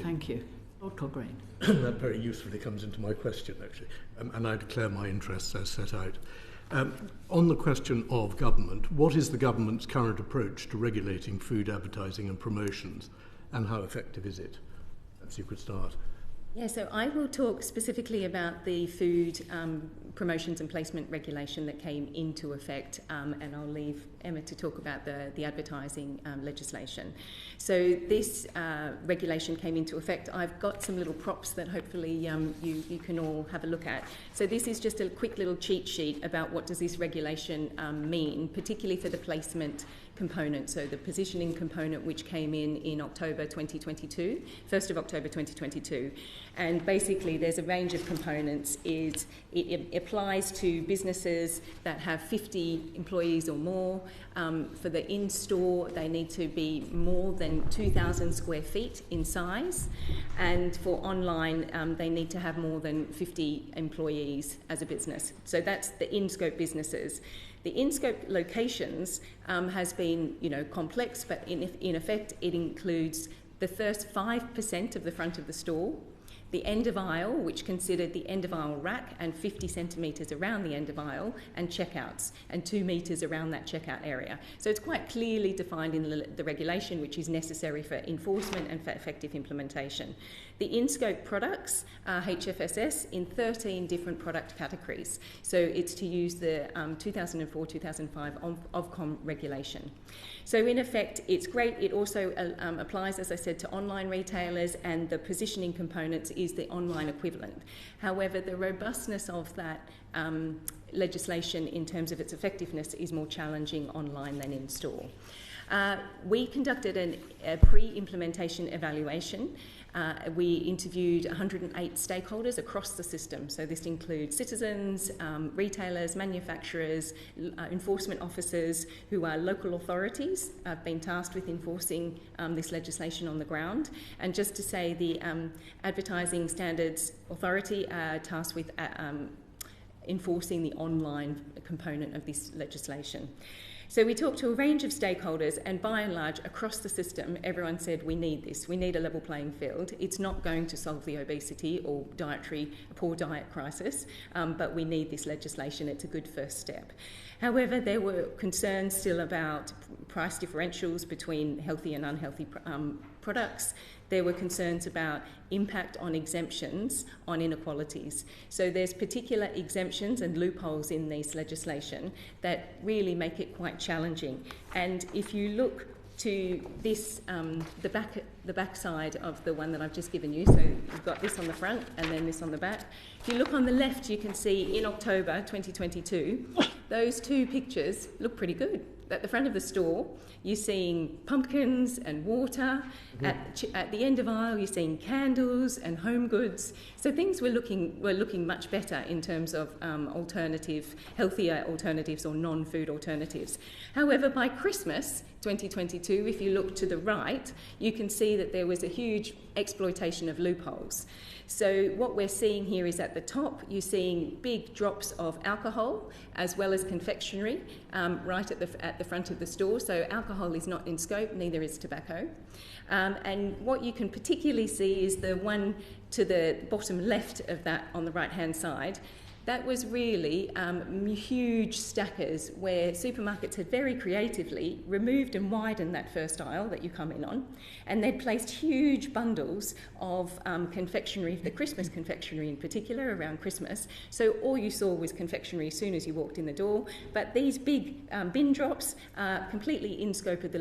[SPEAKER 2] Thank you. Lord Colgrane.
[SPEAKER 8] That very usefully comes into my question, actually, and I declare my interests as set out. On the question of government, what is the government's current approach to regulating food advertising and promotions, and how effective is it? Perhaps you could start.
[SPEAKER 3] Yeah, so I will talk specifically about the food promotions and placement regulation that came into effect, and I'll leave Emma to talk about the advertising legislation. So this regulation came into effect. I've got some little props that hopefully you can all have a look at. So this is just a quick little cheat sheet about what does this regulation mean, particularly for the placement component, so the positioning component, which came in October 2022, 1st of October 2022. And basically there's a range of components. It applies to businesses that have 50 employees or more. For the in-store, they need to be more than 2,000 square feet in size. And for online, they need to have more than 50 employees as a business. So that's the in-scope businesses. The in-scope locations has been, complex, but in effect, it includes the first 5% of the front of the store, the end of aisle, which considered the end of aisle rack and 50 centimetres around the end of aisle, and checkouts, and 2 metres around that checkout area. So it's quite clearly defined in the regulation, which is necessary for enforcement and for effective implementation. The in-scope products are HFSS in 13 different product categories. So it's to use the 2004-2005 Ofcom regulation. So in effect, it's great. It also applies, as I said, to online retailers, and the positioning components is the online equivalent. However, the robustness of that legislation in terms of its effectiveness is more challenging online than in store. We conducted a pre-implementation evaluation. We interviewed 108 stakeholders across the system. So this includes citizens, retailers, manufacturers, enforcement officers who are local authorities, have been tasked with enforcing this legislation on the ground. And just to say, the Advertising Standards Authority are tasked with enforcing the online component of this legislation. So we talked to a range of stakeholders, and by and large, across the system, everyone said, we need this. We need a level playing field. It's not going to solve the obesity or poor diet crisis, but we need this legislation. It's a good first step. However, there were concerns still about price differentials between healthy and unhealthy products. There were concerns about impact on exemptions on inequalities. So there's particular exemptions and loopholes in this legislation that really make it quite challenging. And if you look to this, the back side of the one that I've just given you, so you've got this on the front and then this on the back. If you look on the left, you can see in October 2022, those two pictures look pretty good. At the front of the store, you're seeing pumpkins and water. Mm-hmm. At the end of aisle, you're seeing candles and home goods. So things were looking much better in terms of healthier alternatives or non-food alternatives. However, by Christmas 2022, if you look to the right, you can see that there was a huge exploitation of loopholes. So what we're seeing here is at the top, you're seeing big drops of alcohol as well as confectionery right at the front of the store. So alcohol is not in scope, neither is tobacco. And what you can particularly see is the one to the bottom left of that on the right-hand side. That was really huge stackers where supermarkets had very creatively removed and widened that first aisle that you come in on, and they'd placed huge bundles of confectionery, the Christmas confectionery in particular, around Christmas. So all you saw was confectionery as soon as you walked in the door, but these big bin drops are completely in scope of the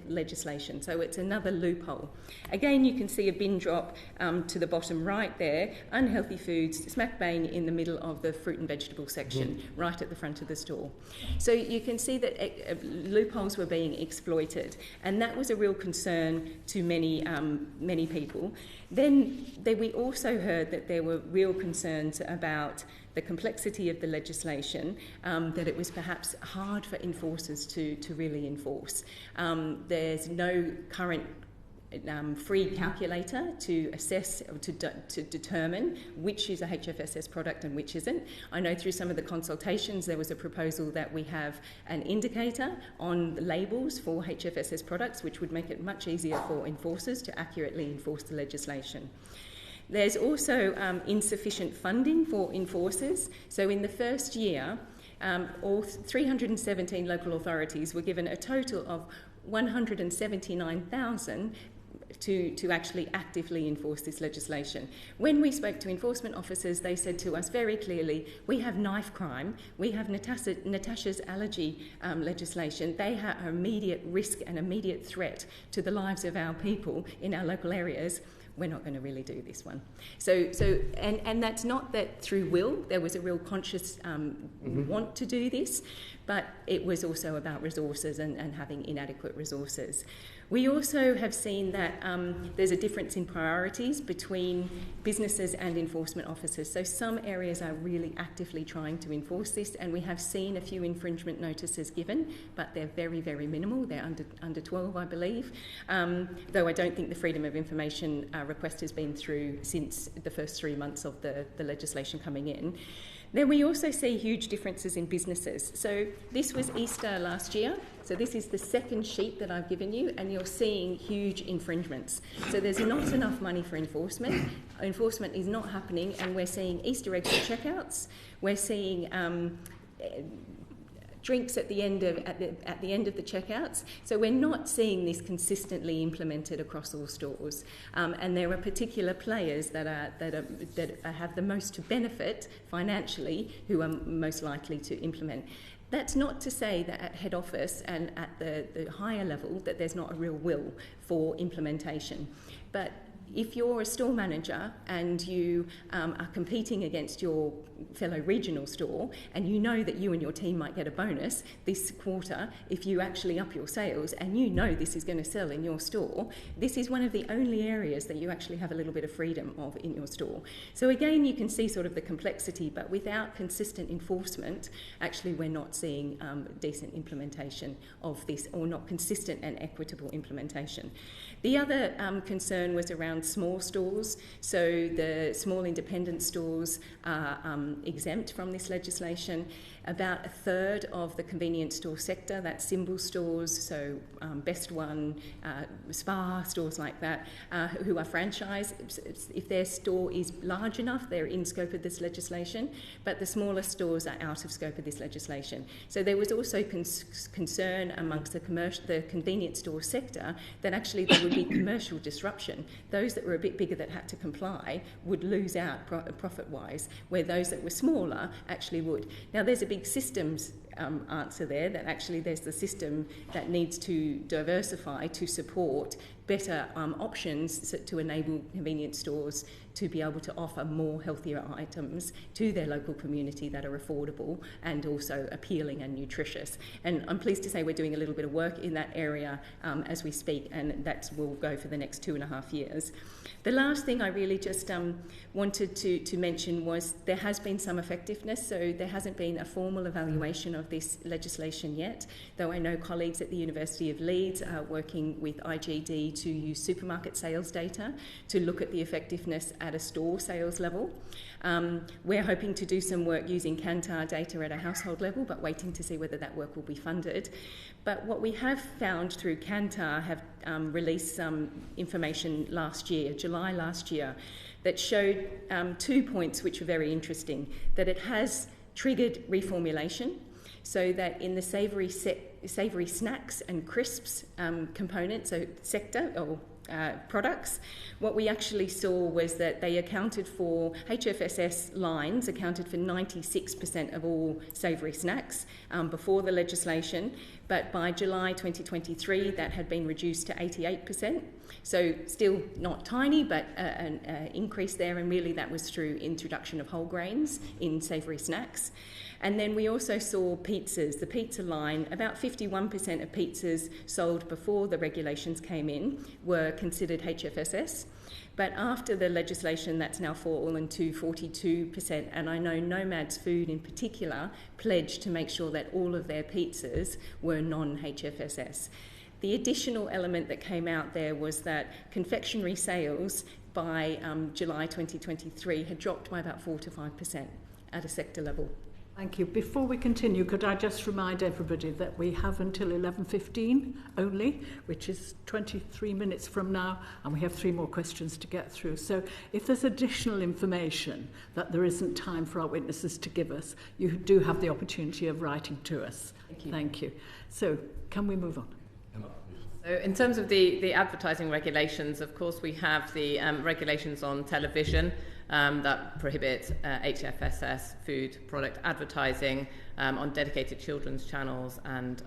[SPEAKER 3] legislation, so it's another loophole. Again, you can see a bin drop to the bottom right there, unhealthy foods, smack bang in the middle of the fruit and vegetable section, right at the front of the store. So you can see that loopholes were being exploited, and that was a real concern to many people. Then we also heard that there were real concerns about the complexity of the legislation, that it was perhaps hard for enforcers to really enforce. There's no current free calculator to assess or to determine which is a HFSS product and which isn't. I know through some of the consultations there was a proposal that we have an indicator on the labels for HFSS products, which would make it much easier for enforcers to accurately enforce the legislation. There's also insufficient funding for enforcers. So in the first year, all 317 local authorities were given a total of $179,000 to actually actively enforce this legislation. When we spoke to enforcement officers, they said to us very clearly, we have knife crime, we have Natasha's allergy legislation. They have immediate risk and immediate threat to the lives of our people in our local areas. we're not going to really do this one. And that's not that through will. There was a real conscious want to do this, but it was also about resources and having inadequate resources. We also have seen that there's a difference in priorities between businesses and enforcement officers. So some areas are really actively trying to enforce this, and we have seen a few infringement notices given, but they're very, very minimal. They're under 12, I believe, though I don't think the Freedom of Information request has been through since the first 3 months of the legislation coming in. Then we also see huge differences in businesses. So this was Easter last year. So this is the second sheet that I've given you, and you're seeing huge infringements. So there's not enough money for enforcement. Enforcement is not happening, and we're seeing Easter eggs at checkouts. We're seeing drinks at the end of the checkouts. So we're not seeing this consistently implemented across all stores. And there are particular players that have the most to benefit financially who are most likely to implement. That's not to say that at head office and at the higher level that there's not a real will for implementation. But if you're a store manager and you are competing against your fellow regional store, and you know that you and your team might get a bonus this quarter if you actually up your sales, and you know this is going to sell in your store, this is one of the only areas that you actually have a little bit of freedom of in your store. So again, you can see sort of the complexity, but without consistent enforcement, actually we're not seeing decent implementation of this, or not consistent and equitable implementation. The other concern was around small stores. So the small independent stores are exempt from this legislation. About a third of the convenience store sector, that's symbol stores, so Best One, Spa, stores like that, who are franchised. If their store is large enough, they're in scope of this legislation, but the smaller stores are out of scope of this legislation. So there was also concern amongst the convenience store sector that actually there would be commercial disruption. Those that were a bit bigger that had to comply would lose out profit-wise, where those that were smaller actually would. Now, there's a big systems answer there, that actually there's the system that needs to diversify to support better options to enable convenience stores to be able to offer more healthier items to their local community that are affordable and also appealing and nutritious. And I'm pleased to say we're doing a little bit of work in that area as we speak, and that will go for the next 2.5 years. The last thing I really just wanted to mention was there has been some effectiveness, so there hasn't been a formal evaluation of this legislation yet, though I know colleagues at the University of Leeds are working with IGD to use supermarket sales data to look at the effectiveness at a store sales level. We're hoping to do some work using Kantar data at a household level, but waiting to see whether that work will be funded. But what we have found through Kantar have released some information last year, July last year, that showed 2 points which were very interesting, that it has triggered reformulation, so that in the savoury snacks and crisps component, so sector or products, what we actually saw was that they accounted for, HFSS lines accounted for 96% of all savoury snacks before the legislation, but by July 2023 that had been reduced to 88%. So still not tiny, but an increase there, and really that was through introduction of whole grains in savoury snacks. And then we also saw pizzas, the pizza line. About 51% of pizzas sold before the regulations came in were considered HFSS. But after the legislation, that's now fallen to 42%. And I know Nomad's Food in particular pledged to make sure that all of their pizzas were non-HFSS. The additional element that came out there was that confectionery sales by July 2023 had dropped by about 4 to 5% at a sector level.
[SPEAKER 2] Thank you. Before we continue, could I just remind everybody that we have until 11:15 only, which is 23 minutes from now, and we have 3 more questions to get through. So if there's additional information that there isn't time for our witnesses to give us, you do have the opportunity of writing to us.
[SPEAKER 3] Thank you.
[SPEAKER 2] Thank you. So can we move on?
[SPEAKER 4] So in terms of the advertising regulations, of course, we have the regulations on television that prohibit HFSS food product advertising on dedicated children's channels and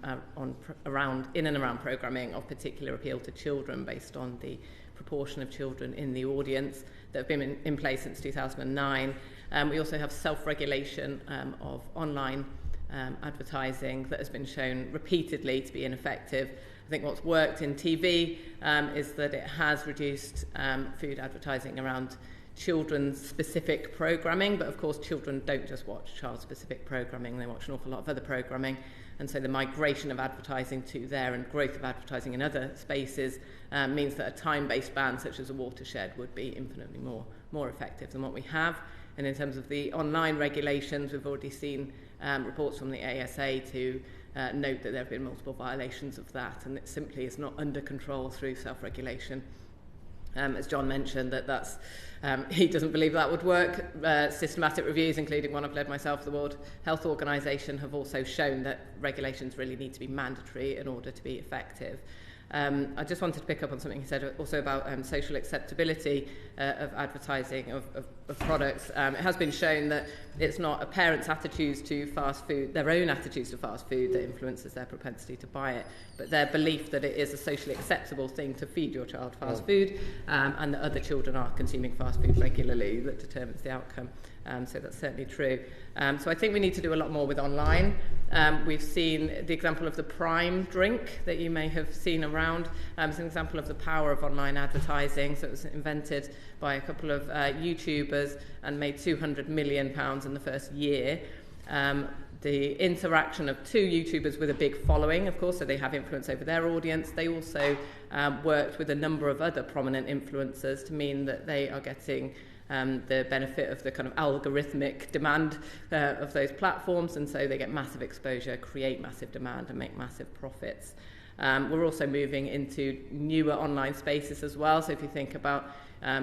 [SPEAKER 4] in and around programming of particular appeal to children based on the proportion of children in the audience that have been in place since 2009. We also have self-regulation of online advertising that has been shown repeatedly to be ineffective. I think what's worked in TV is that it has reduced food advertising around children's specific programming, but of course children don't just watch child-specific programming, they watch an awful lot of other programming, and so the migration of advertising to there and growth of advertising in other spaces means that a time-based ban such as a watershed would be infinitely more effective than what we have. And in terms of the online regulations, we've already seen reports from the ASA to note that there have been multiple violations of that, and it simply is not under control through self-regulation. As John mentioned, that's he doesn't believe that would work. Systematic reviews, including one I've led myself, the World Health Organization, have also shown that regulations really need to be mandatory in order to be effective. I just wanted to pick up on something he said also about social acceptability of advertising of products. It has been shown that it's not a parent's attitudes to fast food, their own attitudes to fast food, that influences their propensity to buy it, but their belief that it is a socially acceptable thing to feed your child fast food, and that other children are consuming fast food regularly that determines the outcome. So that's certainly true. So I think we need to do a lot more with online. We've seen the example of the Prime drink that you may have seen around. It's an example of the power of online advertising. So it was invented by a couple of YouTubers and made £200 million in the first year. The interaction of two YouTubers with a big following, of course, so they have influence over their audience. They also worked with a number of other prominent influencers to mean that they are getting the benefit of the kind of algorithmic demand of those platforms, and so they get massive exposure, create massive demand and make massive profits. We're also moving into newer online spaces as well. So if you think about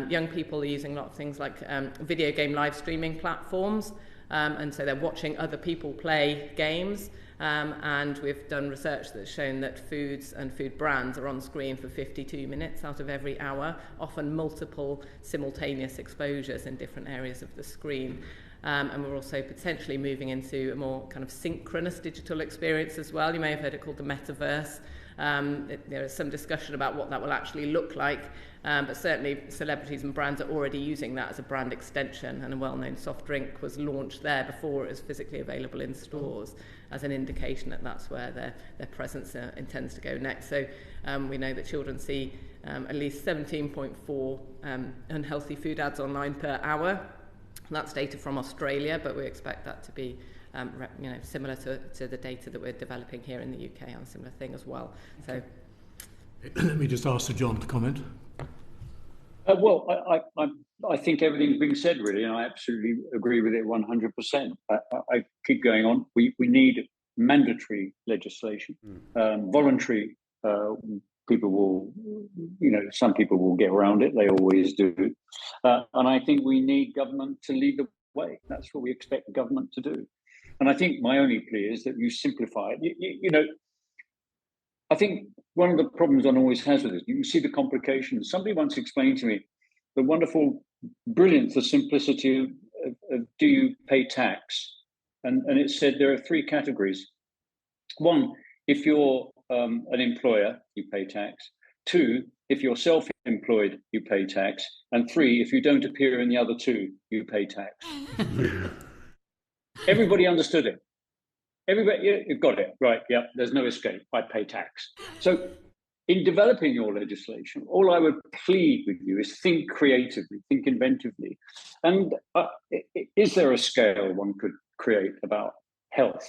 [SPEAKER 4] young people are using a lot of things like video game live streaming platforms, and so they're watching other people play games. And we've done research that's shown that foods and food brands are on screen for 52 minutes out of every hour, often multiple simultaneous exposures in different areas of the screen. And we're also potentially moving into a more kind of synchronous digital experience as well. You may have heard it called the metaverse. There is some discussion about what that will actually look like, but certainly celebrities and brands are already using that as a brand extension, and a well-known soft drink was launched there before it was physically available in stores, as an indication that that's where their presence intends to go next. So we know that children see at least 17.4 unhealthy food ads online per hour. That's data from Australia, but we expect that to be similar to the data that we're developing here in the UK on a similar thing as well. So,
[SPEAKER 9] let me just ask Sir John to comment.
[SPEAKER 5] Well, I think everything's been said, really, and I absolutely agree with it 100%. I keep going on. We need mandatory legislation. Voluntary, people will, some people will get around it. They always do. And I think we need government to lead the way. That's what we expect government to do. And I think my only plea is that you simplify it. I think one of the problems one always has with this, you can see the complications. Somebody once explained to me the wonderful brilliance, the simplicity of do you pay tax? And it said there are three categories. One, if you're an employer, you pay tax. Two, if you're self-employed, you pay tax. And three, if you don't appear in the other two, you pay tax. Everybody understood it. Everybody, you've got it, right? Yeah, there's no escape. I pay tax. So in developing your legislation, all I would plead with you is think creatively, think inventively. And is there a scale one could create about health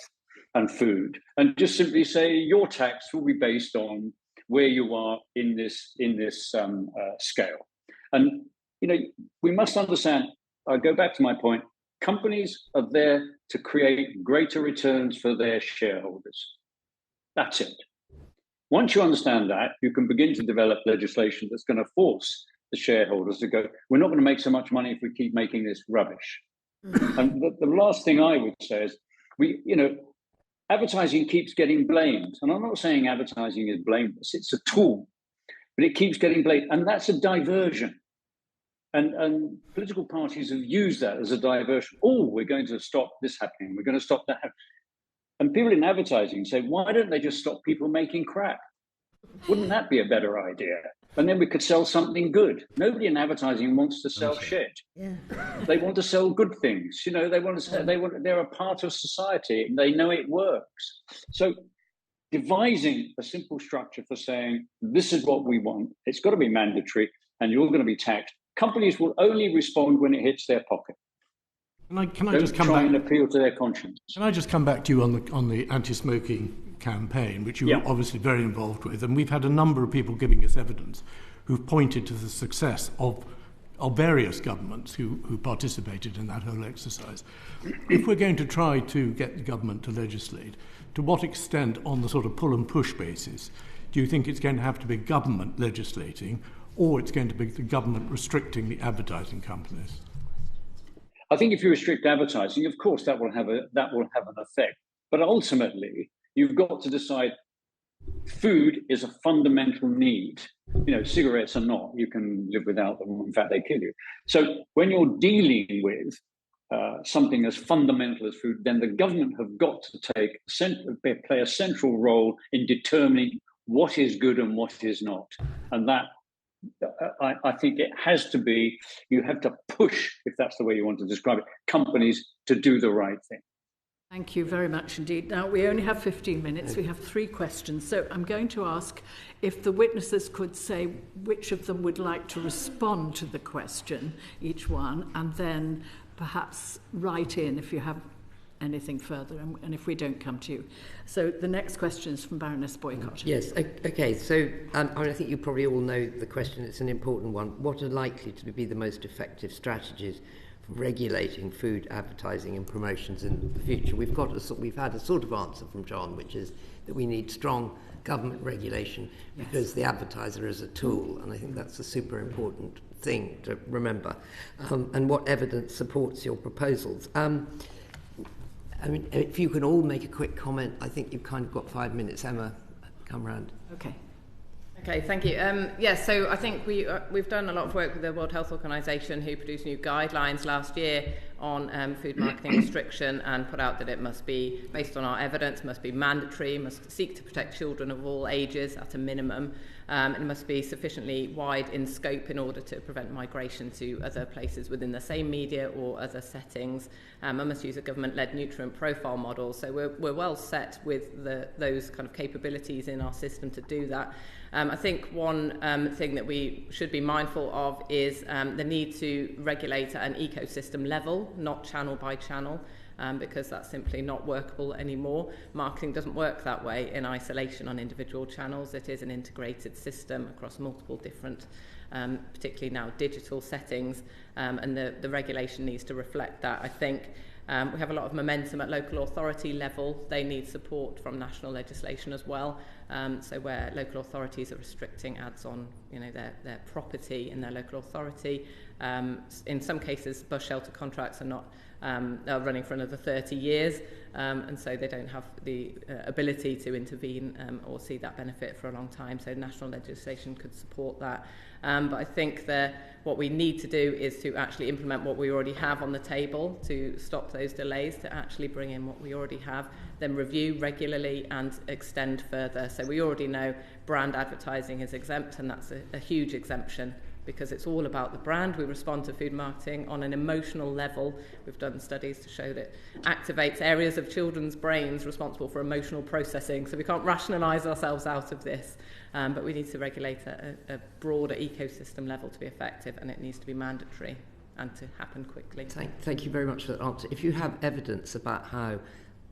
[SPEAKER 5] and food? And just simply say your tax will be based on where you are in this scale. And, we must understand, I go back to my point, companies are there to create greater returns for their shareholders. That's it. Once you understand that, you can begin to develop legislation that's going to force the shareholders to go, we're not going to make so much money if we keep making this rubbish. And the last thing I would say is, advertising keeps getting blamed. And I'm not saying advertising is blameless. It's a tool, but it keeps getting blamed. And that's a diversion. And political parties have used that as a diversion. Oh, we're going to stop this happening. We're going to stop that happening. And people in advertising say, why don't they just stop people making crap? Wouldn't that be a better idea? and then we could sell something good. Nobody in advertising wants to sell shit.
[SPEAKER 2] Yeah.
[SPEAKER 5] They want to sell good things. You know, they're a part of society and they know it works. So devising a simple structure for saying, this is what we want, it's got to be mandatory and you're going to be taxed. Companies will only respond when it hits their pocket.
[SPEAKER 9] Can I just come back
[SPEAKER 5] and appeal to their conscience?
[SPEAKER 9] Can I just come back to you on the anti-smoking campaign, which you were obviously very involved with, and we've had a number of people giving us evidence who've pointed to the success of various governments who participated in that whole exercise. If we're going to try to get the government to legislate, to what extent, on the sort of pull and push basis, do you think it's going to have to be government legislating, or it's going to be the government restricting the advertising companies?
[SPEAKER 5] I think if you restrict advertising, of course, that will have an effect. But ultimately, you've got to decide food is a fundamental need. You know, cigarettes are not. You can live without them. In fact, they kill you. So when you're dealing with something as fundamental as food, then the government have got to play a central role in determining what is good and what is not. And that, I think it has to be, you have to push, if that's the way you want to describe it, companies to do the right thing.
[SPEAKER 2] Thank you very much indeed. Now, we only have 15 minutes. We have 3 questions. So I'm going to ask if the witnesses could say which of them would like to respond to the question, each one, and then perhaps write in if you have anything further, and if we don't come to you. So the next question is from Baroness Boycott.
[SPEAKER 7] Yes, okay, so I think you probably all know the question. It's an important one. What are likely to be the most effective strategies for regulating food advertising and promotions in the future? We've had a sort of answer from John, which is that we need strong government regulation because the advertiser is a tool, and I think that's a super important thing to remember. And what evidence supports your proposals? I mean, if you can all make a quick comment, I think you've kind of got 5 minutes. Emma, come round.
[SPEAKER 4] Okay, thank you. So I think we've done a lot of work with the World Health Organization, who produced new guidelines last year on food marketing restriction, and put out that it must be based on our evidence, must be mandatory, must seek to protect children of all ages at a minimum. It must be sufficiently wide in scope in order to prevent migration to other places within the same media or other settings. And must use a government-led nutrient profile model. So we're well set with those kind of capabilities in our system to do that. I think one thing that we should be mindful of is the need to regulate at an ecosystem level, not channel by channel. Because that's simply not workable anymore. Marketing doesn't work that way in isolation on individual channels. It is an integrated system across multiple different, particularly now digital settings, and the regulation needs to reflect that. I think we have a lot of momentum at local authority level. They need support from national legislation as well. So where local authorities are restricting ads on, their property in their local authority. In some cases, bus shelter contracts are not are running for another 30 years, and so they don't have the ability to intervene or see that benefit for a long time. So national legislation could support that. But I think what we need to do is to actually implement what we already have on the table to stop those delays, to actually bring in what we already have, then review regularly and extend further. So we already know brand advertising is exempt, and that's a huge exemption, because it's all about the brand. We respond to food marketing on an emotional level. We've done studies to show that it activates areas of children's brains responsible for emotional processing. So we can't rationalise ourselves out of this. But we need to regulate at a broader ecosystem level to be effective, and it needs to be mandatory and to happen quickly.
[SPEAKER 7] Thank you very much for that answer. If you have evidence about how,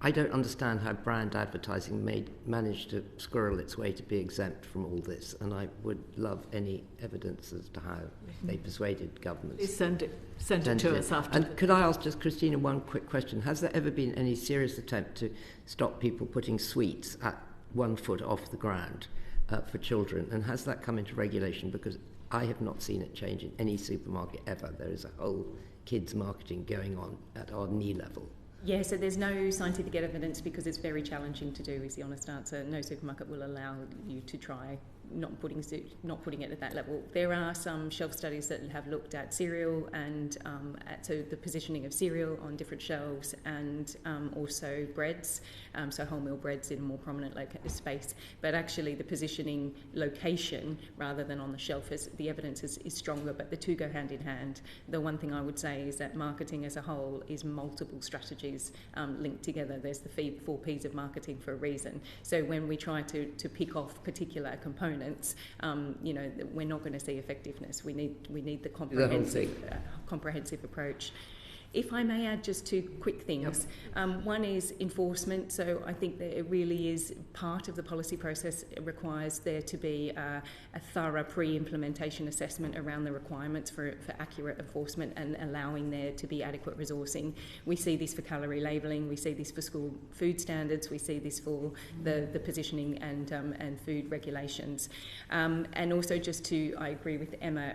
[SPEAKER 7] I don't understand how brand advertising managed to squirrel its way to be exempt from all this, and I would love any evidence as to how they persuaded governments.
[SPEAKER 2] Please send it to us after.
[SPEAKER 7] And could I ask just Christina one quick question? Has there ever been any serious attempt to stop people putting sweets at 1 foot off the ground for children, and has that come into regulation? Because I have not seen it change in any supermarket ever. There is a whole kids marketing going on at our knee level.
[SPEAKER 3] Yeah, so there's no scientific evidence because it's very challenging to do, is the honest answer. No supermarket will allow you to try not putting it at that level. There are some shelf studies that have looked at cereal and so the positioning of cereal on different shelves, and also breads, so wholemeal breads in a more prominent space. But actually the positioning location rather than on the shelf, the evidence is stronger, but the two go hand in hand. The one thing I would say is that marketing as a whole is multiple strategies linked together. There's the 4 Ps of marketing for a reason. So when we try to pick off particular components, we're not going to see effectiveness. We need the comprehensive approach. If I may add just 2 quick things. One is enforcement. So I think that it really is part of the policy process. It requires there to be a thorough pre-implementation assessment around the requirements for accurate enforcement and allowing there to be adequate resourcing. We see this for calorie labelling. We see this for school food standards. We see this for the positioning and food regulations. And also I agree with Emma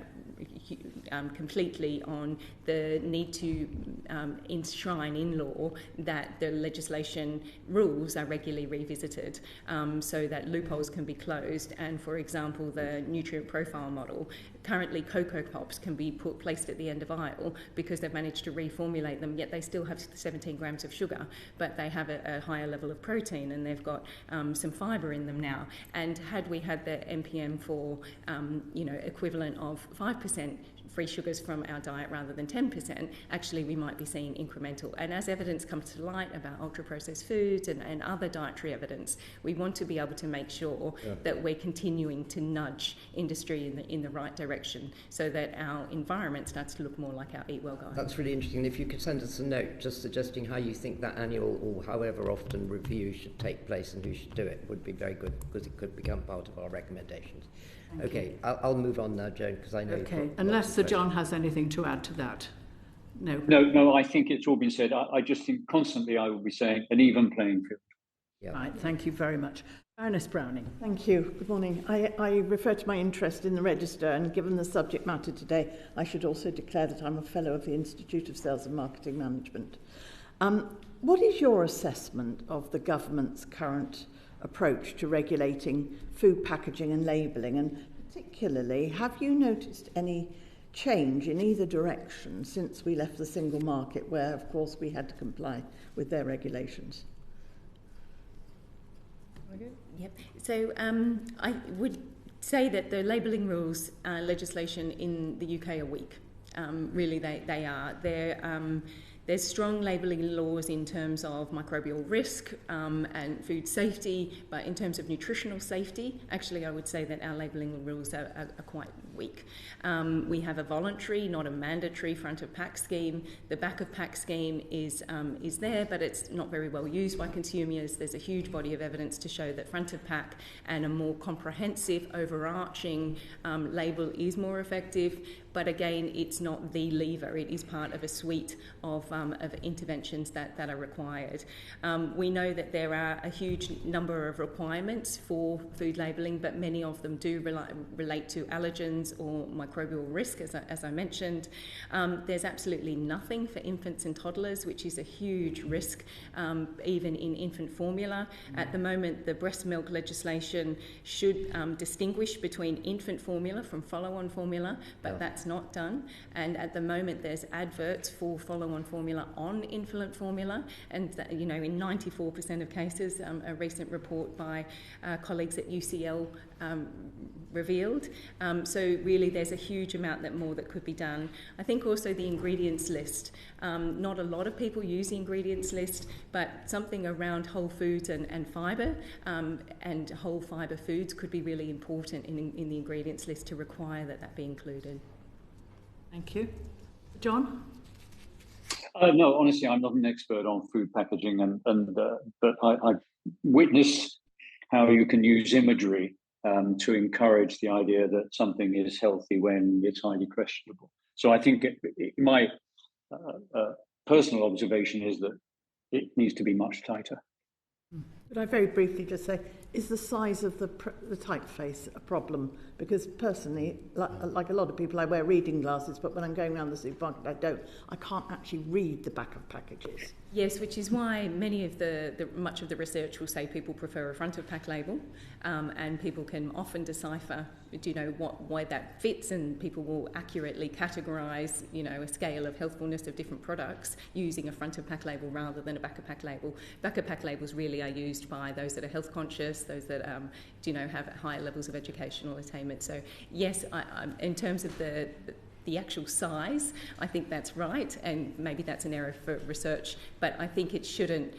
[SPEAKER 3] completely on the need to enshrine in law that the legislation rules are regularly revisited so that loopholes can be closed. And for example, the nutrient profile model, currently Cocoa Pops can be placed at the end of aisle because they've managed to reformulate them, yet they still have 17 grams of sugar, but they have a higher level of protein and they've got some fibre in them now. And had we had the NPM for equivalent of 5% free sugars from our diet rather than 10%, actually we might be seeing incremental. And as evidence comes to light about ultra-processed foods and other dietary evidence, we want to be able to make sure that we're continuing to nudge industry in the right direction so that our environment starts to look more like our Eat Well guide.
[SPEAKER 7] That's really interesting. If you could send us a note just suggesting how you think that annual or however often review should take place and who should do it, would be very good, because it could become part of our recommendations. Okay, I'll move on now, Joan, because I know... Okay,
[SPEAKER 2] unless Sir John has anything to add to that.
[SPEAKER 5] No, I think it's all been said. I just think constantly I will be saying an even playing field.
[SPEAKER 2] Yeah. Right, thank you very much. Baroness Browning.
[SPEAKER 10] Thank you. Good morning. I refer to my interest in the register, and given the subject matter today, I should also declare that I'm a fellow of the Institute of Sales and Marketing Management. What is your assessment of the government's current approach to regulating food packaging and labelling, and particularly, have you noticed any change in either direction since we left the single market, where of course we had to comply with their regulations?
[SPEAKER 3] Yep. So I would say that the labelling rules legislation in the UK are weak. Really, they are. There's strong labelling laws in terms of microbial risk and food safety, but in terms of nutritional safety, actually I would say that our labelling rules are quite weak. We have a voluntary, not a mandatory front of pack scheme. The back of pack scheme is there, but it's not very well used by consumers. There's a huge body of evidence to show that front of pack and a more comprehensive, overarching label is more effective. But again, it's not the lever. It is part of a suite of interventions that are required. We know that there are a huge number of requirements for food labelling, but many of them do relate to allergens or microbial risk, as I mentioned. There's absolutely nothing for infants and toddlers, which is a huge risk, even in infant formula. At the moment, the breast milk legislation should distinguish between infant formula from follow-on formula, but that's not done. And at the moment, there's adverts for follow-on formula on infant formula, and in 94% of cases, a recent report by colleagues at UCL revealed. So really, there's a huge amount more that could be done. I think also the ingredients list. Not a lot of people use the ingredients list, but something around whole foods and fibre and whole fibre foods could be really important in the ingredients list to require that be included.
[SPEAKER 2] Thank you. John?
[SPEAKER 5] No, honestly, I'm not an expert on food packaging, but I witness how you can use imagery to encourage the idea that something is healthy when it's highly questionable. So I think my personal observation is that it needs to be much tighter.
[SPEAKER 10] Could I very briefly just say, is the size of the typeface a problem? Because personally, like a lot of people, I wear reading glasses, but when I'm going around the supermarket, I can't actually read the back of packages.
[SPEAKER 3] Yes, which is why much of the research will say people prefer a front of pack label, and people can often decipher, why that fits, and people will accurately categorise, a scale of healthfulness of different products using a front of pack label rather than a back of pack label. Back of pack labels really are used by those that are health conscious, those that have higher levels of educational attainment. So yes, in terms of the actual size, I think that's right, and maybe that's an area for research, but I think it shouldn't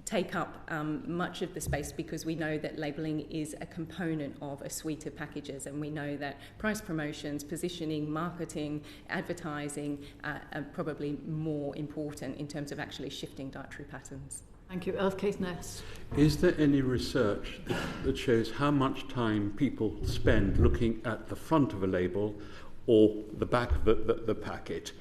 [SPEAKER 3] take up much of the space, because we know that labelling is a component of a suite of packages, and we know that price promotions, positioning, marketing, advertising are probably more important in terms of actually shifting dietary patterns.
[SPEAKER 2] Thank you. Earth Case Ness.
[SPEAKER 11] Is there any research that shows how much time people spend looking at the front of a label or the back of the packet?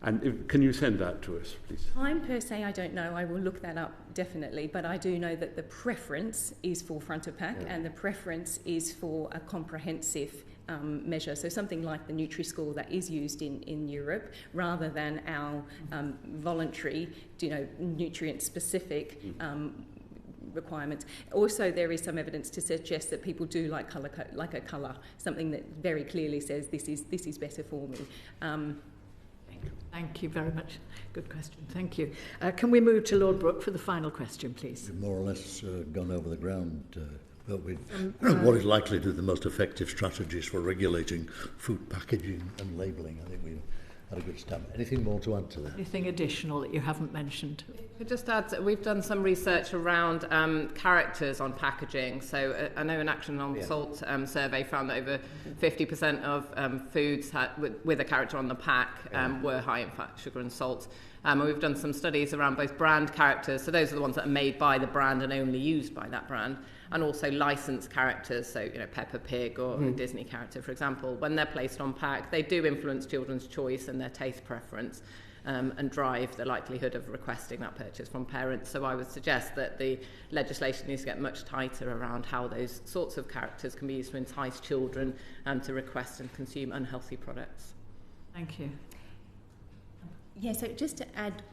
[SPEAKER 11] And can you send that to us, please?
[SPEAKER 3] Time per se, I don't know. I will look that up definitely, but I do know that the preference is for front of pack, and the preference is for a comprehensive measure. So something like the Nutri-Score that is used in Europe, rather than our voluntary, nutrient-specific requirements. Also, there is some evidence to suggest that people do like a colour, something that very clearly says this is better for me.
[SPEAKER 2] Thank you very much. Good question. Thank you. Can we move to Lord Brooke for the final question, please?
[SPEAKER 6] We've more or less gone over the ground, but what is likely to be the most effective strategies for regulating food packaging and labelling? I think we've had a good stab. Anything more to add to that?
[SPEAKER 2] Anything additional that you haven't mentioned?
[SPEAKER 4] I just add, we've done some research around characters on packaging. So I know an Action on Salt survey found that over 50% of foods with a character on the pack were high in fat, sugar and salt. And we've done some studies around both brand characters, so those are the ones that are made by the brand and only used by that brand, and also licensed characters, so Peppa Pig or a Disney character, for example. When they're placed on pack, they do influence children's choice and their taste preference, and drive the likelihood of requesting that purchase from parents. So I would suggest that the legislation needs to get much tighter around how those sorts of characters can be used to entice children to request and consume unhealthy products.
[SPEAKER 2] Thank you.
[SPEAKER 3] Yeah, so just to add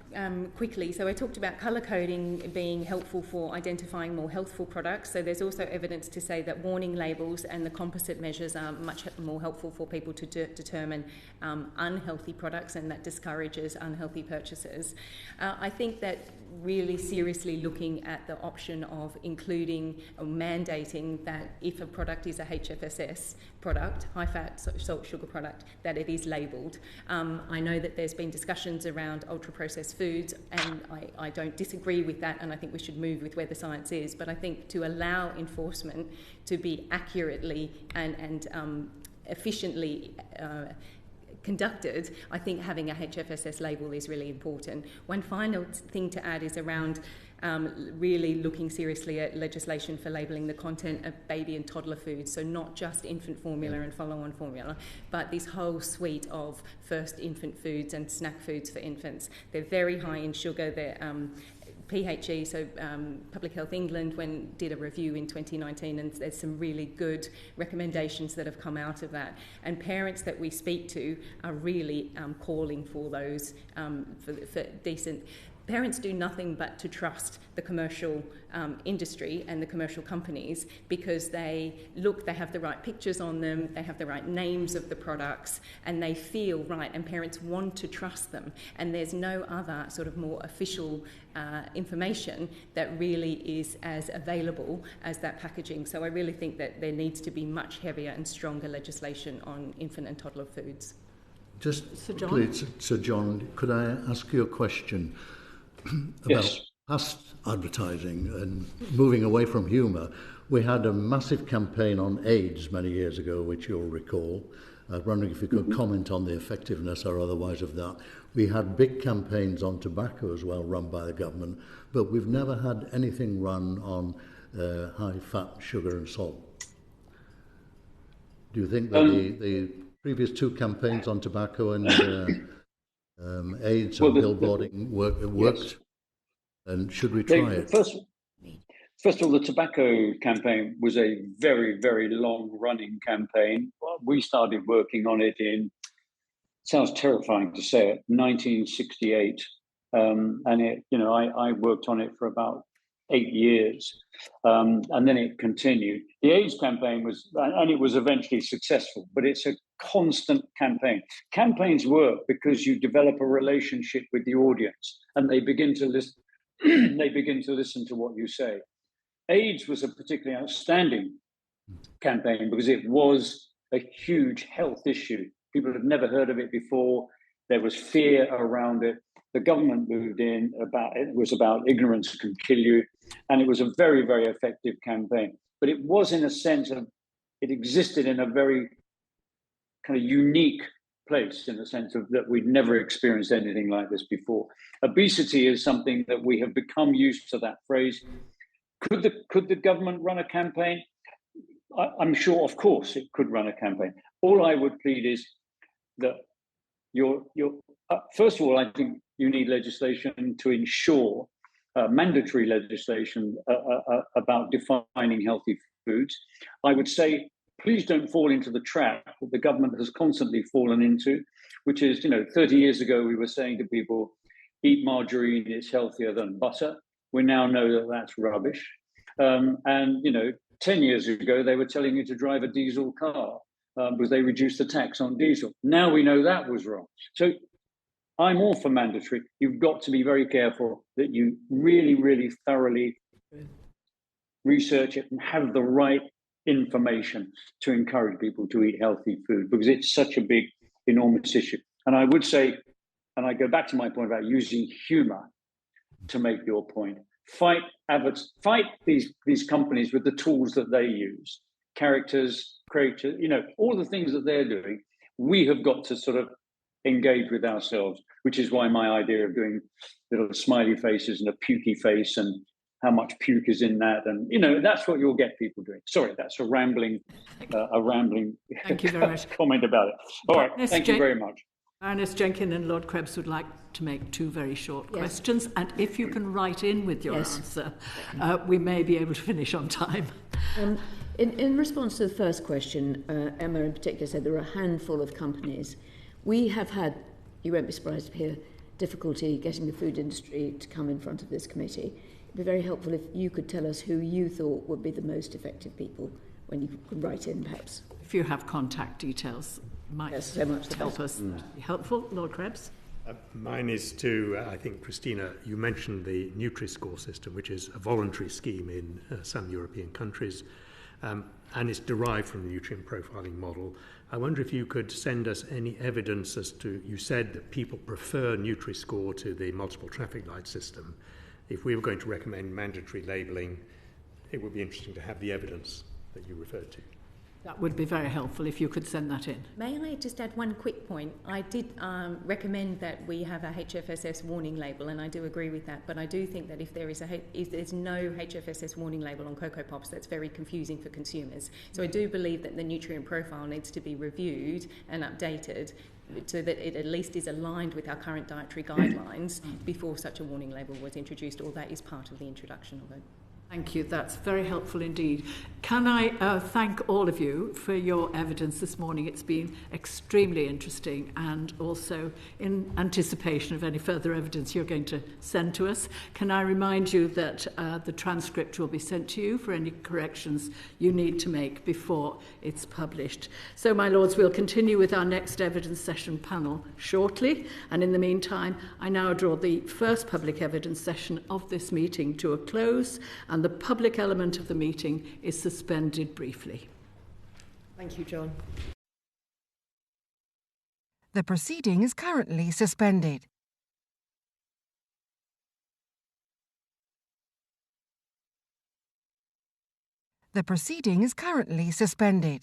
[SPEAKER 3] quickly, so I talked about colour coding being helpful for identifying more healthful products. So there's also evidence to say that warning labels and the composite measures are much more helpful for people to determine unhealthy products, and that discourages unhealthy purchases. I think that really seriously looking at the option of including or mandating that if a product is a HFSS product, high fat, salt, sugar product, that it is labelled. I know that there's been discussions around ultra processed foods, and I don't disagree with that, and I think we should move with where the science is, but I think to allow enforcement to be accurately and efficiently conducted, I think having a HFSS label is really important. One final thing to add is around really looking seriously at legislation for labelling the content of baby and toddler foods, so not just infant formula and follow-on formula, but this whole suite of first infant foods and snack foods for infants. They're very high in sugar. They're PHE, so Public Health England, did a review in 2019, and there's some really good recommendations that have come out of that. And parents that we speak to are really calling for those for decent. Parents do nothing but to trust the commercial industry and the commercial companies, because they have the right pictures on them, they have the right names of the products, and they feel right, and parents want to trust them. And there's no other sort of more official information that really is as available as that packaging. So I really think that there needs to be much heavier and stronger legislation on infant and toddler foods.
[SPEAKER 6] Just
[SPEAKER 2] Sir John?
[SPEAKER 6] please, Sir John, could I ask you a question about past advertising and moving away from humour? We had a massive campaign on AIDS many years ago, which you'll recall. I was wondering if you could comment on the effectiveness or otherwise of that. We had big campaigns on tobacco as well, run by the government, but we've never had anything run on high fat, sugar and salt. Do you think that the previous two campaigns on tobacco and AIDS and billboarding worked?
[SPEAKER 5] Yes.
[SPEAKER 6] And should we try it?
[SPEAKER 5] First of all, the tobacco campaign was a very, very long-running campaign. We started working on it in, sounds terrifying to say it, 1968. And it, I worked on it for about 8 years, and then it continued. The AIDS campaign was, and it was eventually successful, but it's a constant campaign. Campaigns work because you develop a relationship with the audience, and they begin to listen. They begin to listen to what you say. AIDS was a particularly outstanding campaign because it was a huge health issue. People had never heard of it before. There was fear around it. The government moved in about it. It was about ignorance can kill you. And it was a very, very effective campaign. But it was in a sense of, it existed in a very kind of unique place in the sense of that we'd never experienced anything like this before. Obesity is something that we have become used to that phrase. Could the government run a campaign? I'm sure, of course, it could run a campaign. All I would plead is that first of all, I think you need legislation to ensure mandatory legislation about defining healthy foods. I would say, please don't fall into the trap that the government has constantly fallen into, which is, 30 years ago, we were saying to people, eat margarine, it's healthier than butter. We now know that that's rubbish. And 10 years ago, they were telling you to drive a diesel car because they reduced the tax on diesel. Now we know that was wrong. So I'm all for mandatory. You've got to be very careful that you really, really thoroughly research it and have the right information to encourage people to eat healthy food because it's such a big, enormous issue. And I would say, and I go back to my point about using humor to make your point, fight these companies with the tools that they use, characters, creators, all the things that they're doing. We have got to sort of engage with ourselves, which is why my idea of doing little smiley faces and a pukey face and how much puke is in that, and that's what you'll get people doing. Sorry, that's a rambling
[SPEAKER 2] Thank you very much.
[SPEAKER 5] comment about it. All right, thank you very much.
[SPEAKER 2] Baroness Jenkin and Lord Krebs would like to make 2 very short questions, and if you can write in with your answer, we may be able to finish on time.
[SPEAKER 12] In response to the first question, Emma in particular said there are a handful of companies. We have had, you won't be surprised to hear, difficulty getting the food industry to come in front of this committee. It'd be very helpful if you could tell us who you thought would be the most effective people when you could write in, perhaps.
[SPEAKER 2] If you have contact details, might
[SPEAKER 12] so much
[SPEAKER 2] help us. Be helpful. Lord Krebs?
[SPEAKER 8] Mine is to, I think, Christina, you mentioned the Nutri-Score system, which is a voluntary scheme in some European countries, and it's derived from the nutrient profiling model. I wonder if you could send us any evidence as to, you said that people prefer Nutri-Score to the multiple traffic light system. If we were going to recommend mandatory labelling, it would be interesting to have the evidence that you referred to.
[SPEAKER 2] That would be very helpful if you could send that in.
[SPEAKER 3] May I just add one quick point? I did recommend that we have a HFSS warning label, and I do agree with that, but I do think that if there's no HFSS warning label on Cocoa Pops, that's very confusing for consumers. So I do believe that the nutrient profile needs to be reviewed and updated so that it at least is aligned with our current dietary guidelines before such a warning label was introduced, or that is part of the introduction of it.
[SPEAKER 2] Thank you. That's very helpful indeed. Can I thank all of you for your evidence this morning? It's been extremely interesting, and also in anticipation of any further evidence you're going to send to us. Can I remind you that the transcript will be sent to you for any corrections you need to make before it's published. So, my lords, we'll continue with our next evidence session panel shortly, and in the meantime, I now draw the first public evidence session of this meeting to a close, and the public element of the meeting is suspended briefly.
[SPEAKER 12] Thank you, John.
[SPEAKER 1] The proceeding is currently suspended. The proceeding is currently suspended.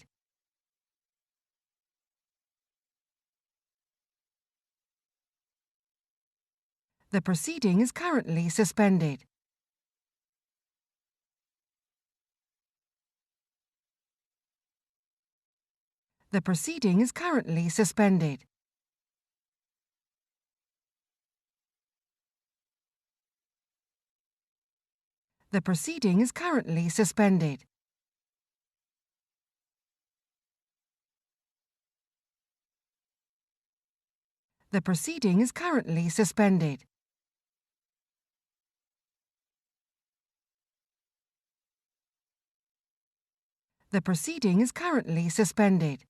[SPEAKER 1] The proceeding is currently suspended. The proceeding is currently suspended. The proceeding is currently suspended. The proceeding is currently suspended. The proceeding is currently suspended.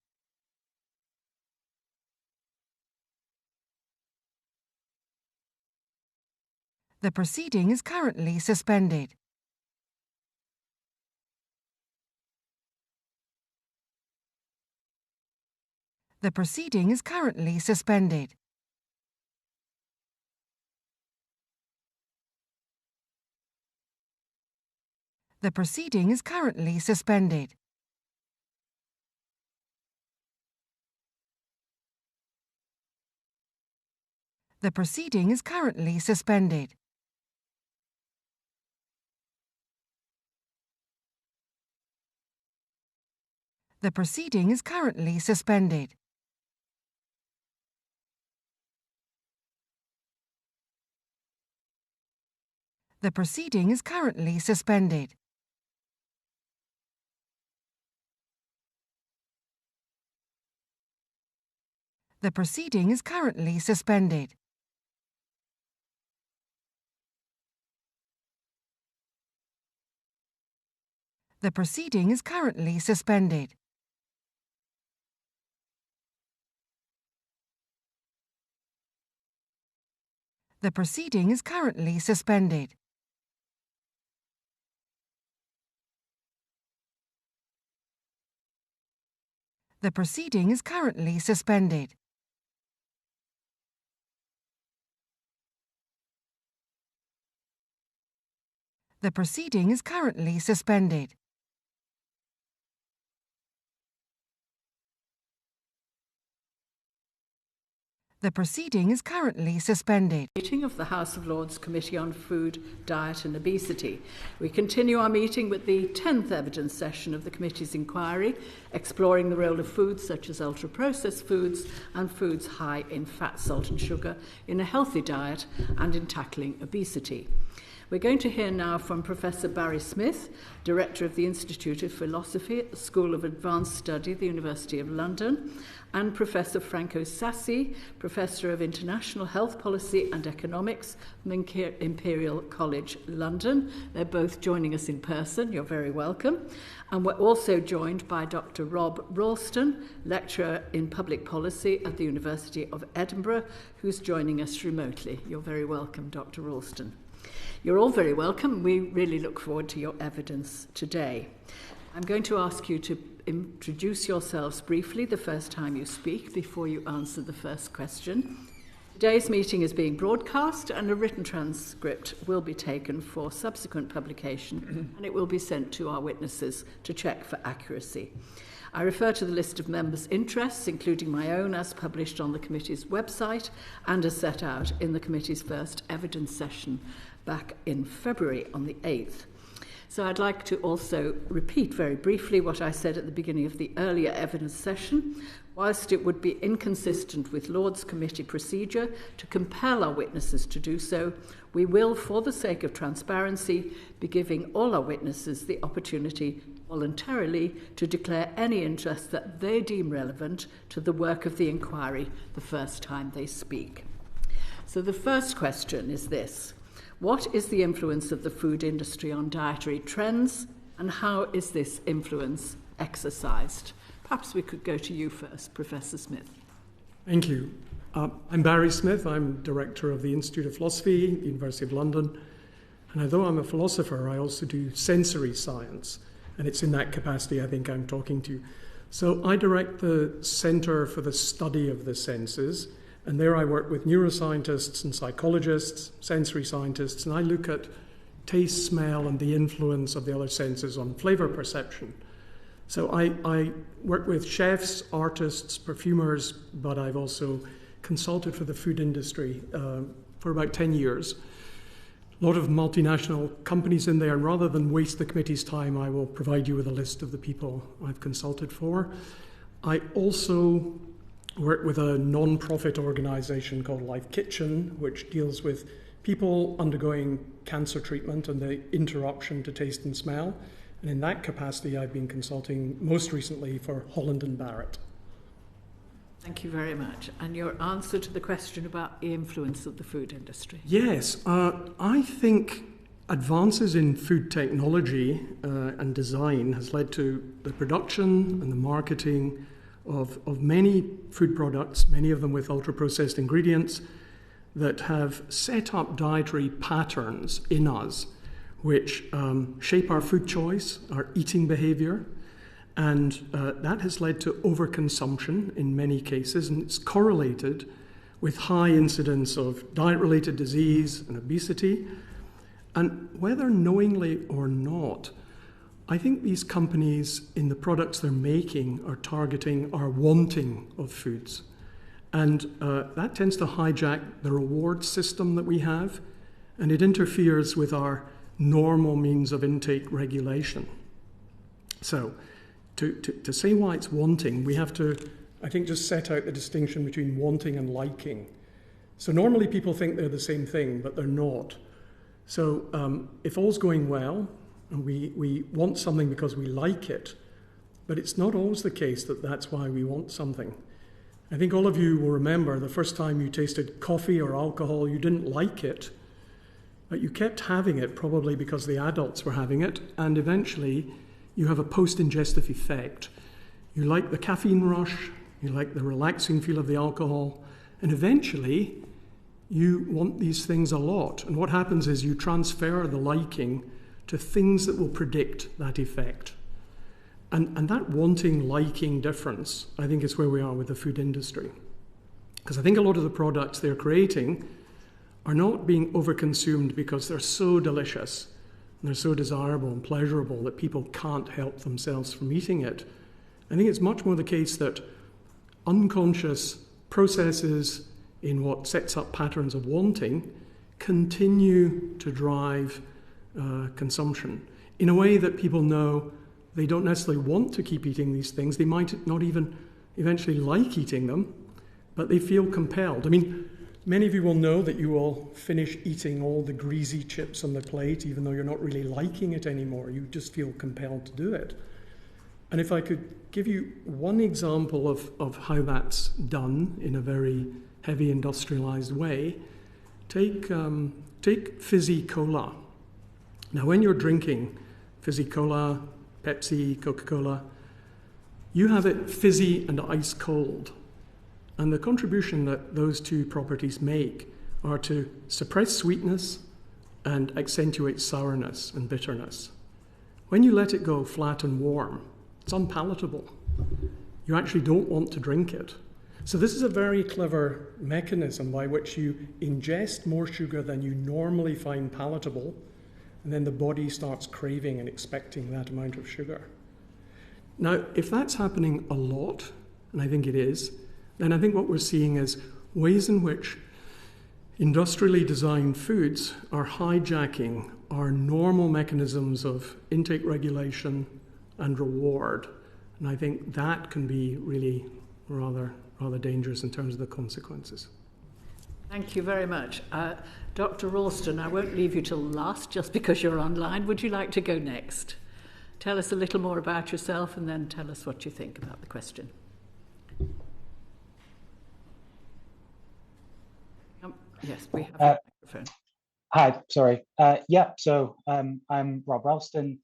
[SPEAKER 1] The proceeding is currently suspended. The proceeding is currently suspended. The proceeding is currently suspended. The proceeding is currently suspended. The proceeding is currently suspended. The proceeding is currently suspended. The proceeding is currently suspended. The proceeding is currently suspended. The proceeding is currently suspended. The proceeding is currently suspended. The proceeding is currently suspended. The proceeding is currently suspended.
[SPEAKER 2] Meeting of the House of Lords Committee on Food, Diet and Obesity. We continue our meeting with the 10th evidence session of the committee's inquiry, exploring the role of foods such as ultra-processed foods and foods high in fat, salt and sugar in a healthy diet and in tackling obesity. We're going to hear now from Professor Barry Smith, Director of the Institute of Philosophy at the School of Advanced Study, the University of London, and Professor Franco Sassi, Professor of International Health Policy and Economics from Imperial College, London. They're both joining us in person. You're very welcome. And we're also joined by Dr. Rob Ralston, Lecturer in Public Policy at the University of Edinburgh, who's joining us remotely. You're very welcome, Dr. Ralston. You're all very welcome. We really look forward to your evidence today. I'm going to ask you to introduce yourselves briefly the first time you speak before you answer the first question. Today's meeting is being broadcast and a written transcript will be taken for subsequent publication and it will be sent to our witnesses to check for accuracy. I refer to the list of members' interests, including my own, as published on the committee's website and as set out in the committee's first evidence session back in February on the 8th. So I'd like to also repeat very briefly what I said at the beginning of the earlier evidence session. Whilst it would be inconsistent with Lords Committee procedure to compel our witnesses to do so, we will, for the sake of transparency, be giving all our witnesses the opportunity voluntarily to declare any interest that they deem relevant to the work of the inquiry the first time they speak. So the first question is this: what is the influence of the food industry on dietary trends, and how is this influence exercised? Perhaps we could go to you first, Professor Smith.
[SPEAKER 13] Thank you. I'm Barry Smith. I'm Director of the Institute of Philosophy at the University of London. And although I'm a philosopher, I also do sensory science. And it's in that capacity I think I'm talking to you. So I direct the Centre for the Study of the Senses. And there I work with neuroscientists and psychologists, sensory scientists, and I look at taste, smell, and the influence of the other senses on flavour perception. So I work with chefs, artists, perfumers, but I've also consulted for the food industry for about 10 years. A lot of multinational companies in there, and rather than waste the committee's time, I will provide you with a list of the people I've consulted for. I also work with a non-profit organisation called Life Kitchen, which deals with people undergoing cancer treatment and the interruption to taste and smell. And in that capacity, I've been consulting most recently for Holland and Barrett.
[SPEAKER 2] Thank you very much. And your answer to the question about the influence of the food industry?
[SPEAKER 13] Yes, I think advances in food technology and design has led to the production and the marketing of many food products, many of them with ultra-processed ingredients, that have set up dietary patterns in us which shape our food choice, our eating behavior, and that has led to overconsumption in many cases, and it's correlated with high incidence of diet-related disease and obesity. And whether knowingly or not, I think these companies in the products they're making are targeting our wanting of foods. And that tends to hijack the reward system that we have, and it interferes with our normal means of intake regulation. So to say why it's wanting, we have to, I think, just set out the distinction between wanting and liking. So normally people think they're the same thing, but they're not. So if all's going well, and we want something because we like it, but it's not always the case that that's why we want something. I think all of you will remember the first time you tasted coffee or alcohol, you didn't like it, but you kept having it probably because the adults were having it, and eventually you have a post-ingestive effect. You like the caffeine rush, you like the relaxing feel of the alcohol, and eventually you want these things a lot. And what happens is you transfer the liking to things that will predict that effect. And that wanting, liking difference, I think, is where we are with the food industry. Because I think a lot of the products they're creating are not being overconsumed because they're so delicious and they're so desirable and pleasurable that people can't help themselves from eating it. I think it's much more the case that unconscious processes in what sets up patterns of wanting continue to drive consumption in a way that people know they don't necessarily want to keep eating these things. They might not even eventually like eating them, but they feel compelled. I mean, many of you will know that you will finish eating all the greasy chips on the plate, even though you're not really liking it anymore. You just feel compelled to do it. And if I could give you one example of how that's done in a very heavy industrialized way, take fizzy cola. Now, when you're drinking fizzy cola, Pepsi, Coca-Cola, you have it fizzy and ice cold. And the contribution that those two properties make are to suppress sweetness and accentuate sourness and bitterness. When you let it go flat and warm, it's unpalatable. You actually don't want to drink it. So this is a very clever mechanism by which you ingest more sugar than you normally find palatable, and then the body starts craving and expecting that amount of sugar. Now, if that's happening a lot, and I think it is, then I think what we're seeing is ways in which industrially designed foods are hijacking our normal mechanisms of intake regulation and reward. And I think that can be really rather dangerous in terms of the consequences.
[SPEAKER 2] Thank you very much. Dr. Ralston, I won't leave you till last just because you're online. Would you like to go next? Tell us a little more about yourself and then tell us what you think about the question. Yes, we have a microphone.
[SPEAKER 14] Hi, sorry. So I'm Rob Ralston.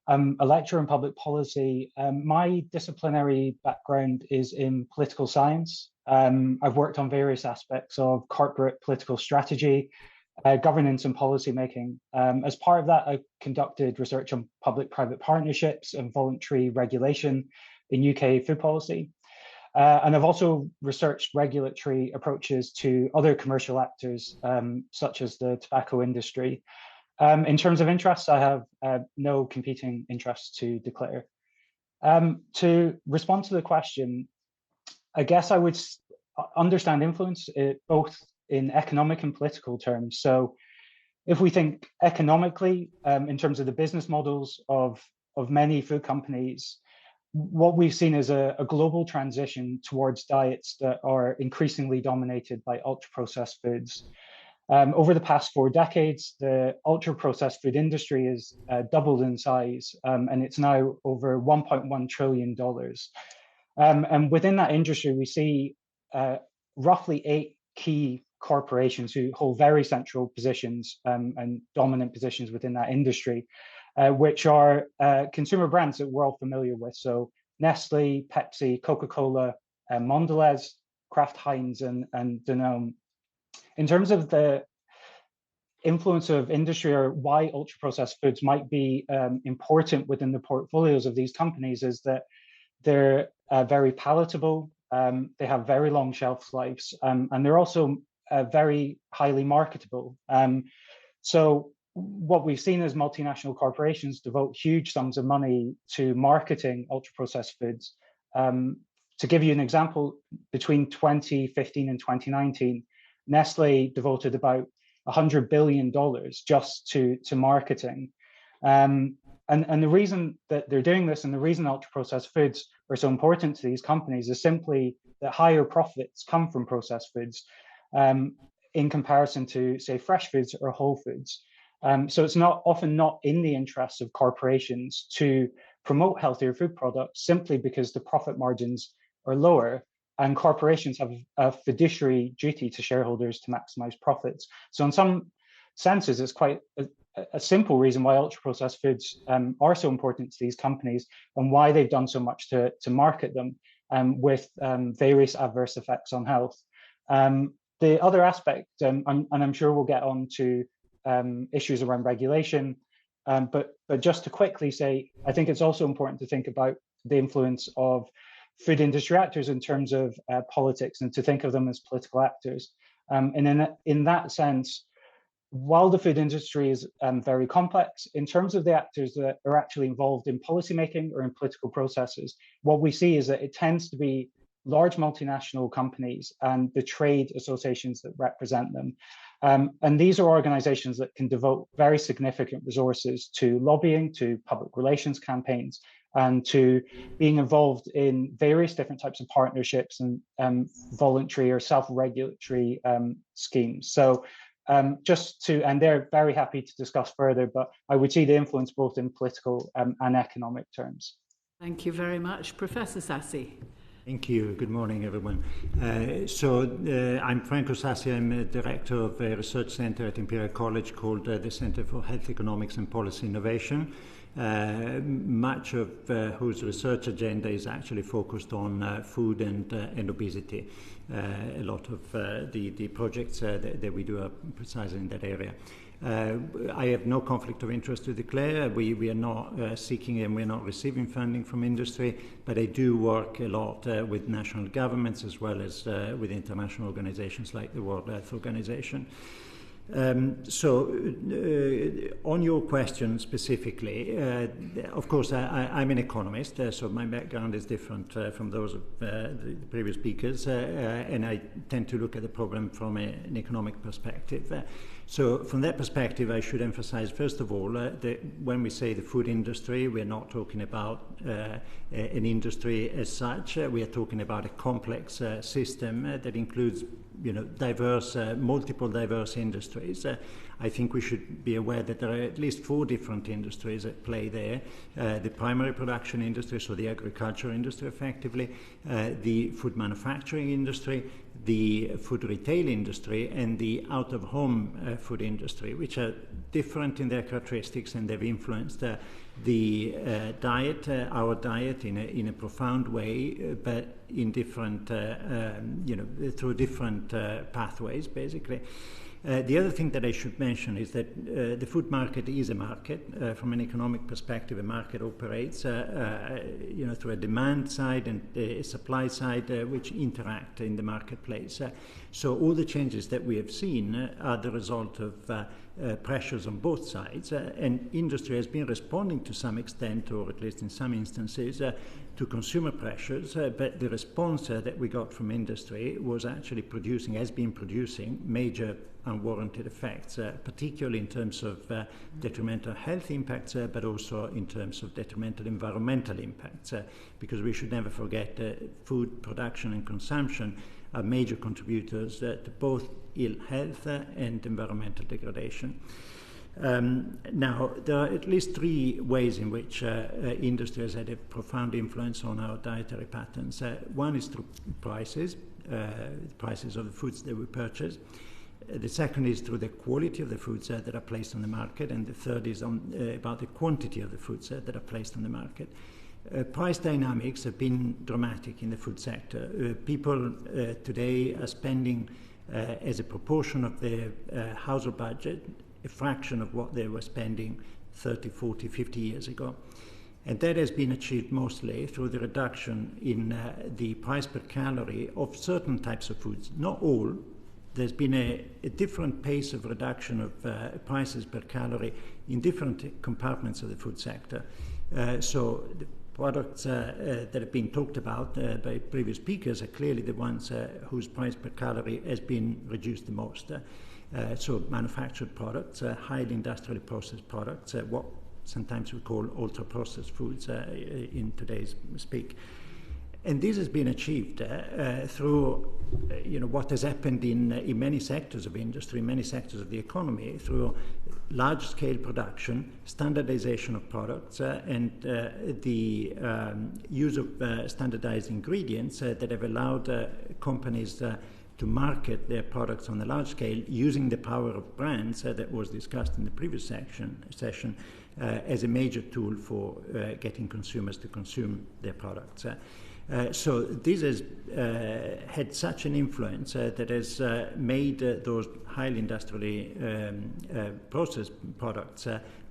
[SPEAKER 14] I'm a lecturer in public policy. My disciplinary background is in political science. I've worked on various aspects of corporate political strategy, governance and policy making. As part of that, I conducted research on public-private partnerships and voluntary regulation in UK food policy. And I've also researched regulatory approaches to other commercial actors, such as the tobacco industry. In terms of interests, I have no competing interests to declare. To respond to the question, I guess I would understand influence both in economic and political terms. So if we think economically, in terms of the business models of many food companies, what we've seen is a global transition towards diets that are increasingly dominated by ultra-processed foods. Over the past 4 decades, the ultra-processed food industry has doubled in size, and it's now over $1.1 trillion. And within that industry, we see roughly 8 key corporations who hold very central positions and dominant positions within that industry, which are consumer brands that we're all familiar with. So Nestle, Pepsi, Coca-Cola, Mondelez, Kraft Heinz, and Danone. In terms of the influence of industry or why ultra-processed foods might be important within the portfolios of these companies is that they're very palatable, they have very long shelf lives, and they're also very highly marketable. So what we've seen is multinational corporations devote huge sums of money to marketing ultra-processed foods. To give you an example, between 2015 and 2019, Nestle devoted about $100 billion just to marketing. And the reason that they're doing this and the reason ultra-processed foods are so important to these companies is simply that higher profits come from processed foods in comparison to, say, fresh foods or whole foods. So it's often not in the interests of corporations to promote healthier food products simply because the profit margins are lower, and corporations have a fiduciary duty to shareholders to maximize profits. So in some senses, it's quite a simple reason why ultra-processed foods are so important to these companies and why they've done so much to market them with various adverse effects on health. The other aspect, and I'm sure we'll get on to issues around regulation, but just to quickly say, I think it's also important to think about the influence of food industry actors in terms of politics and to think of them as political actors. And in that sense, while the food industry is very complex, in terms of the actors that are actually involved in policymaking or in political processes, what we see is that it tends to be large multinational companies and the trade associations that represent them. And these are organizations that can devote very significant resources to lobbying, to public relations campaigns, and to being involved in various different types of partnerships and voluntary or self-regulatory schemes. So and they're very happy to discuss further, but I would see the influence both in political and economic terms.
[SPEAKER 2] Thank you very much. Professor Sassi.
[SPEAKER 15] Thank you. Good morning, everyone. I'm Franco Sassi. I'm a director of a research center at Imperial College called the Center for Health Economics and Policy Innovation. Much of whose research agenda is actually focused on food and obesity. A lot of the projects that we do are precisely in that area. I have no conflict of interest to declare. We are not seeking and we're not receiving funding from industry, but I do work a lot with national governments as well as with international organizations like the World Health Organization. On your question specifically, of course, I'm an economist, so my background is different from those of the previous speakers, and I tend to look at the problem from an economic perspective. So from that perspective, I should emphasize, first of all, that when we say the food industry, we're not talking about an industry as such. We are talking about a complex system that includes, multiple diverse industries. I think we should be aware that there are at least 4 different industries at play there. The primary production industry, so the agriculture industry effectively, the food manufacturing industry, the food retail industry, and the out-of-home food industry, which are different in their characteristics, and they've influenced the diet, our diet, in a profound way, but in different, through different pathways, basically. The other thing that I should mention is that the food market is a market. From an economic perspective, a market operates through a demand side and a supply side which interact in the marketplace. So all the changes that we have seen are the result of pressures on both sides, and industry has been responding to some extent, or at least in some instances, to consumer pressures, but the response that we got from industry was actually has been producing major unwarranted effects, particularly in terms of detrimental health impacts, but also in terms of detrimental environmental impacts, because we should never forget that food production and consumption are major contributors to both ill health and environmental degradation. Now, there are at least three ways in which industry has had a profound influence on our dietary patterns. One is through prices, prices of the foods that we purchase. The second is through the quality of the foods that are placed on the market, and the third is about the quantity of the foods that are placed on the market. Price dynamics have been dramatic in the food sector. People today are spending, as a proportion of their household budget, a fraction of what they were spending 30, 40, 50 years ago. And that has been achieved mostly through the reduction in the price per calorie of certain types of foods, not all. There's been a different pace of reduction of prices per calorie in different compartments of the food sector. So the products that have been talked about by previous speakers are clearly the ones whose price per calorie has been reduced the most. So manufactured products, highly industrially processed products, what sometimes we call ultra-processed foods in today's speak. And this has been achieved through what has happened in many sectors of industry, many sectors of the economy, through large-scale production, standardization of products, and the use of standardized ingredients that have allowed companies to market their products on a large scale using the power of brands that was discussed in the previous session as a major tool for getting consumers to consume their products. So this has had such an influence that has made those highly industrially processed products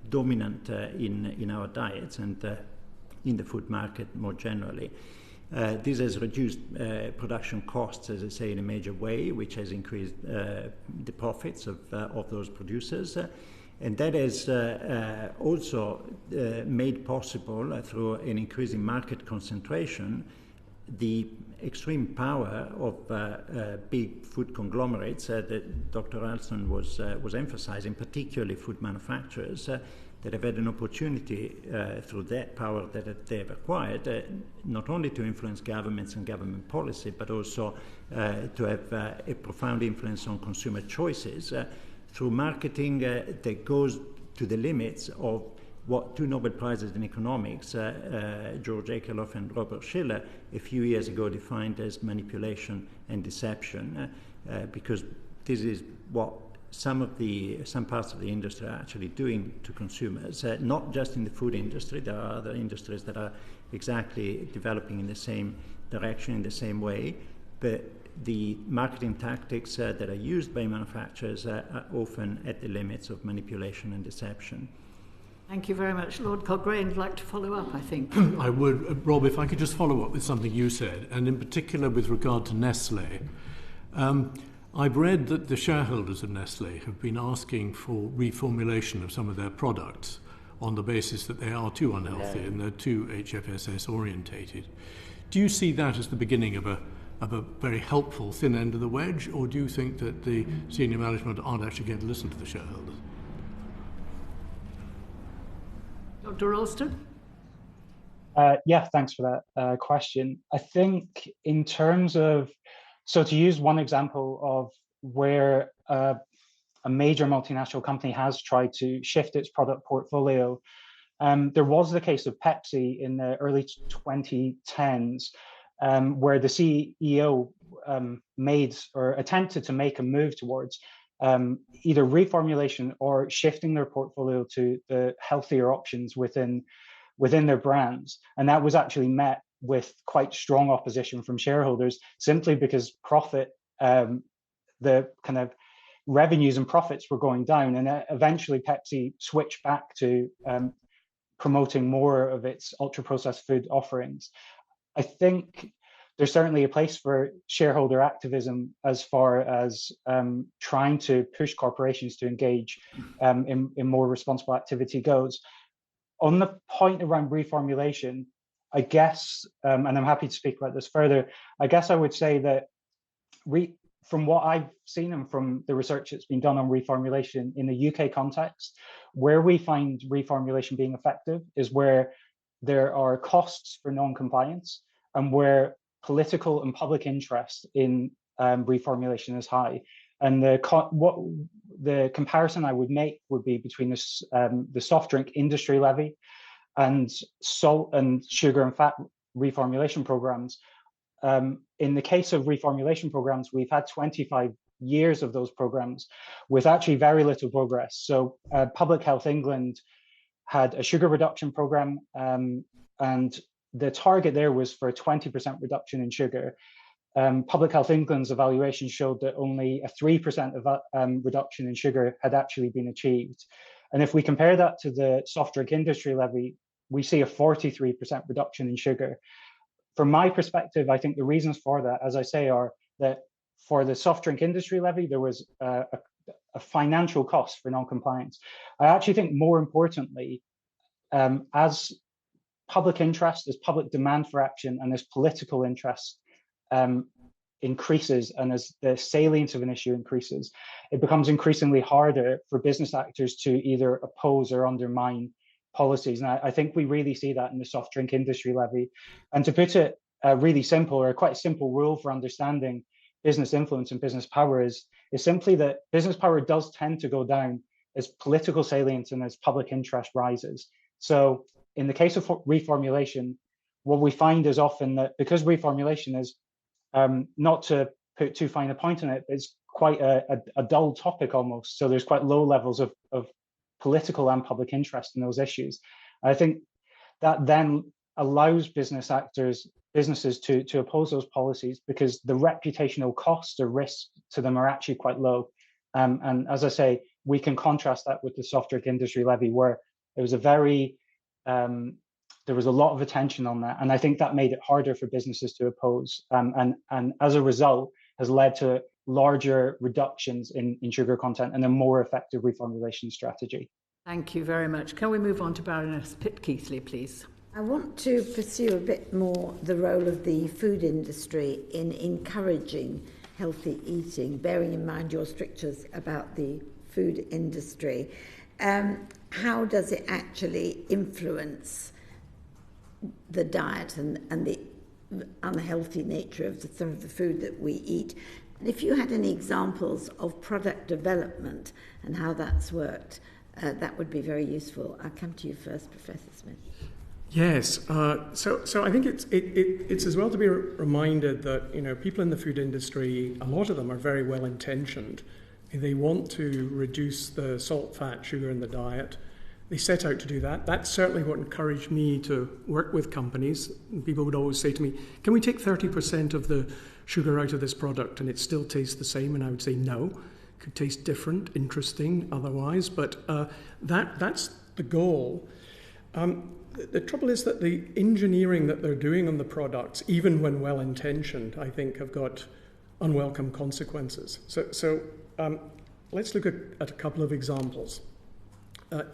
[SPEAKER 15] dominant in our diets and in the food market more generally. This has reduced production costs, as I say, in a major way, which has increased the profits of those producers. And that has also made possible, through an increasing market concentration, the extreme power of big food conglomerates that Dr. Ralston was emphasizing, particularly food manufacturers, that have had an opportunity through that power that they've acquired, not only to influence governments and government policy, but also to have a profound influence on consumer choices through marketing that goes to the limits of what two Nobel Prizes in economics, George Akerlof and Robert Shiller, a few years ago defined as manipulation and deception, because this is what some parts of the industry are actually doing to consumers, not just in the food industry. There are other industries that are exactly developing in the same direction, in the same way, but the marketing tactics that are used by manufacturers are often at the limits of manipulation and deception.
[SPEAKER 2] Thank you very much. Lord Cochrane would like to follow up, I think.
[SPEAKER 9] I would. Rob, if I could just follow up with something you said, and in particular with regard to Nestlé. I've read that the shareholders of Nestlé have been asking for reformulation of some of their products on the basis that they are too unhealthy and they're too HFSS orientated. Do you see that as the beginning of a very helpful thin end of the wedge, or do you think that the senior management aren't actually going to listen to the shareholders?
[SPEAKER 2] Dr. Ralston?
[SPEAKER 14] Yeah, thanks for that question. I think in terms of, so to use one example of where a major multinational company has tried to shift its product portfolio, there was the case of Pepsi in the early 2010s, where the CEO made or attempted to make a move towards either reformulation or shifting their portfolio to the healthier options within their brands. And that was actually met with quite strong opposition from shareholders, simply because profit, the kind of revenues and profits were going down. And eventually Pepsi switched back to promoting more of its ultra-processed food offerings. I think there's certainly a place for shareholder activism as far as trying to push corporations to engage in more responsible activity goes. On the point around reformulation, I guess, and I'm happy to speak about this further, I guess I would say that from what I've seen and from the research that's been done on reformulation in the UK context, where we find reformulation being effective is where there are costs for non-compliance and where political and public interest in reformulation is high. And the comparison I would make would be between the soft drink industry levy and salt and sugar and fat reformulation programs. In the case of reformulation programs, we've had 25 years of those programs with actually very little progress. So Public Health England had a sugar reduction program, and the target there was for a 20% reduction in sugar. Public Health England's evaluation showed that only a 3% reduction in sugar had actually been achieved. And if we compare that to the soft drink industry levy, we see a 43% reduction in sugar. From my perspective, I think the reasons for that, as I say, are that for the soft drink industry levy, there was a financial cost for non-compliance. I actually think more importantly, as public interest, as public demand for action, and as political interest increases, and as the salience of an issue increases, it becomes increasingly harder for business actors to either oppose or undermine policies. And I think we really see that in the soft drink industry levy. And to put it really simple, or quite a simple rule for understanding business influence and business power is simply that business power does tend to go down as political salience and as public interest rises. So in the case of reformulation, what we find is often that because reformulation is, not to put too fine a point on it, it's quite a dull topic almost. So there's quite low levels of political and public interest in those issues. I think that then allows businesses to oppose those policies because the reputational cost or risk to them are actually quite low. And as I say, we can contrast that with the soft drink industry levy, where it was there was a lot of attention on that. And I think that made it harder for businesses to oppose. And as a result, has led to larger reductions in sugar content and a more effective reformulation strategy.
[SPEAKER 2] Thank you very much. Can we move on to Baroness Pitt-Keithley, please?
[SPEAKER 16] I want to pursue a bit more the role of the food industry in encouraging healthy eating, bearing in mind your strictures about the food industry. How does it actually influence the diet and the unhealthy nature of some of the food that we eat? And if you had any examples of product development and how that's worked, that would be very useful. I'll come to you first, Professor Smith.
[SPEAKER 13] Yes, so I think it's as well to be reminded that people in the food industry, a lot of them are very well intentioned. They want to reduce the salt, fat, sugar in the diet. They set out to do that. That's certainly what encouraged me to work with companies. People would always say to me, "Can we take 30% of the sugar out of this product and it still tastes the same?" And I would say no. It could taste different, interesting, otherwise, but that's the goal. The trouble is that the engineering that they're doing on the products, even when well-intentioned, I think have got unwelcome consequences. So let's look at a couple of examples.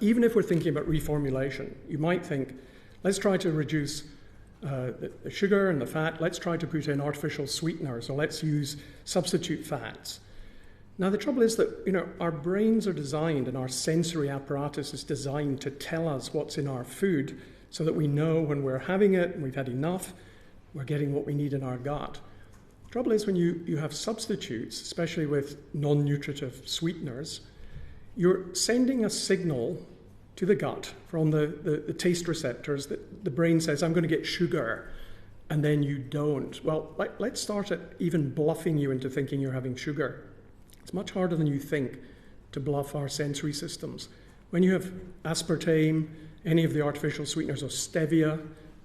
[SPEAKER 13] Even if we're thinking about reformulation, you might think, let's try to reduce the sugar and the fat. Let's try to put in artificial sweeteners, or let's use substitute fats. Now, the trouble is that our brains are designed, and our sensory apparatus is designed to tell us what's in our food, so that we know when we're having it and we've had enough, we're getting what we need in our gut. The trouble is when you have substitutes, especially with non-nutritive sweeteners, you're sending a signal to the gut from the taste receptors that the brain says, I'm going to get sugar, and then you don't. Well, let's start at even bluffing you into thinking you're having sugar. It's much harder than you think to bluff our sensory systems. When you have aspartame, any of the artificial sweeteners, or stevia,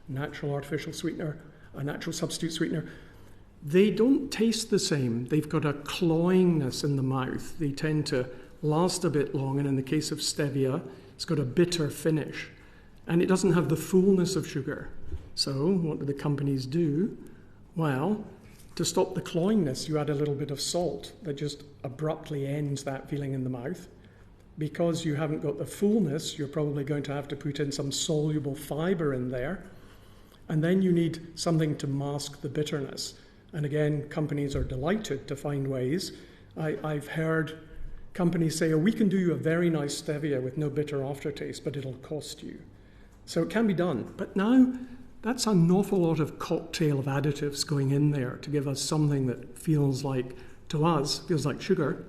[SPEAKER 13] natural artificial sweetener, a natural substitute sweetener, they don't taste the same. They've got a cloyingness in the mouth. They tend to last a bit long, and in the case of stevia, it's got a bitter finish, and it doesn't have the fullness of sugar. So what do the companies do? Well, to stop the cloyingness, you add a little bit of salt that just abruptly ends that feeling in the mouth. Because you haven't got the fullness, you're probably going to have to put in some soluble fiber in there, and then you need something to mask the bitterness. And again, companies are delighted to find ways. I've heard companies say, we can do you a very nice stevia with no bitter aftertaste, but it'll cost you. So it can be done. But now that's an awful lot of cocktail of additives going in there to give us something that feels like, to us, feels like sugar.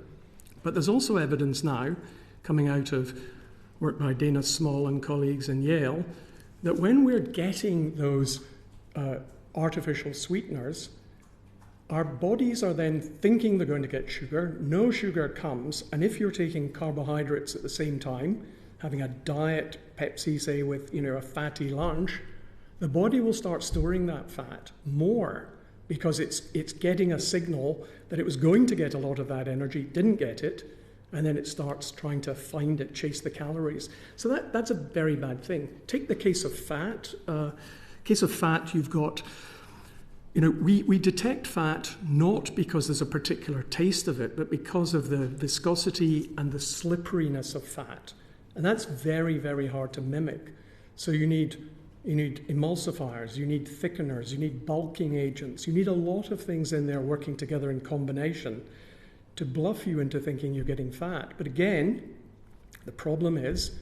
[SPEAKER 13] But there's also evidence now coming out of work by Dana Small and colleagues in Yale that when we're getting those artificial sweeteners, our bodies are then thinking they're going to get sugar, no sugar comes, and if you're taking carbohydrates at the same time, having a diet Pepsi, say, with a fatty lunch, the body will start storing that fat more because it's getting a signal that it was going to get a lot of that energy, didn't get it, and then it starts trying to find it, chase the calories. So that's a very bad thing. Take the case of fat. You've got, we detect fat not because there's a particular taste of it, but because of the viscosity and the slipperiness of fat. And that's very, very hard to mimic. So you need emulsifiers, you need thickeners, you need bulking agents, you need a lot of things in there working together in combination to bluff you into thinking you're getting fat. But again, the problem is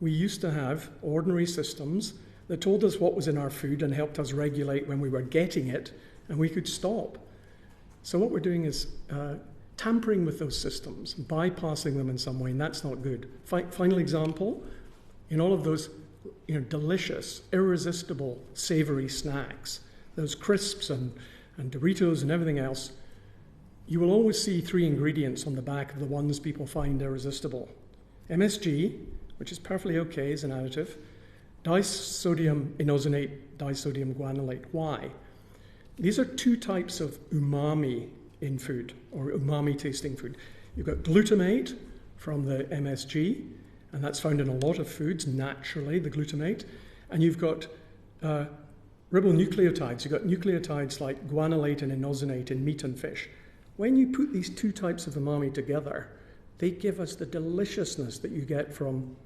[SPEAKER 13] we used to have ordinary systems that told us what was in our food and helped us regulate when we were getting it, and we could stop. So what we're doing is tampering with those systems, bypassing them in some way, and that's not good. Final example, in all of those delicious, irresistible, savory snacks, those crisps and Doritos and everything else, you will always see 3 ingredients on the back of the ones people find irresistible. MSG, which is perfectly okay as an additive, disodium inosinate, disodium guanylate. Why? These are 2 types of umami in food, or umami tasting food. You've got glutamate from the MSG, and that's found in a lot of foods, naturally, the glutamate. And you've got ribonucleotides. You've got nucleotides like guanylate and inosinate in meat and fish. When you put these 2 types of umami together, they give us the deliciousness that you get from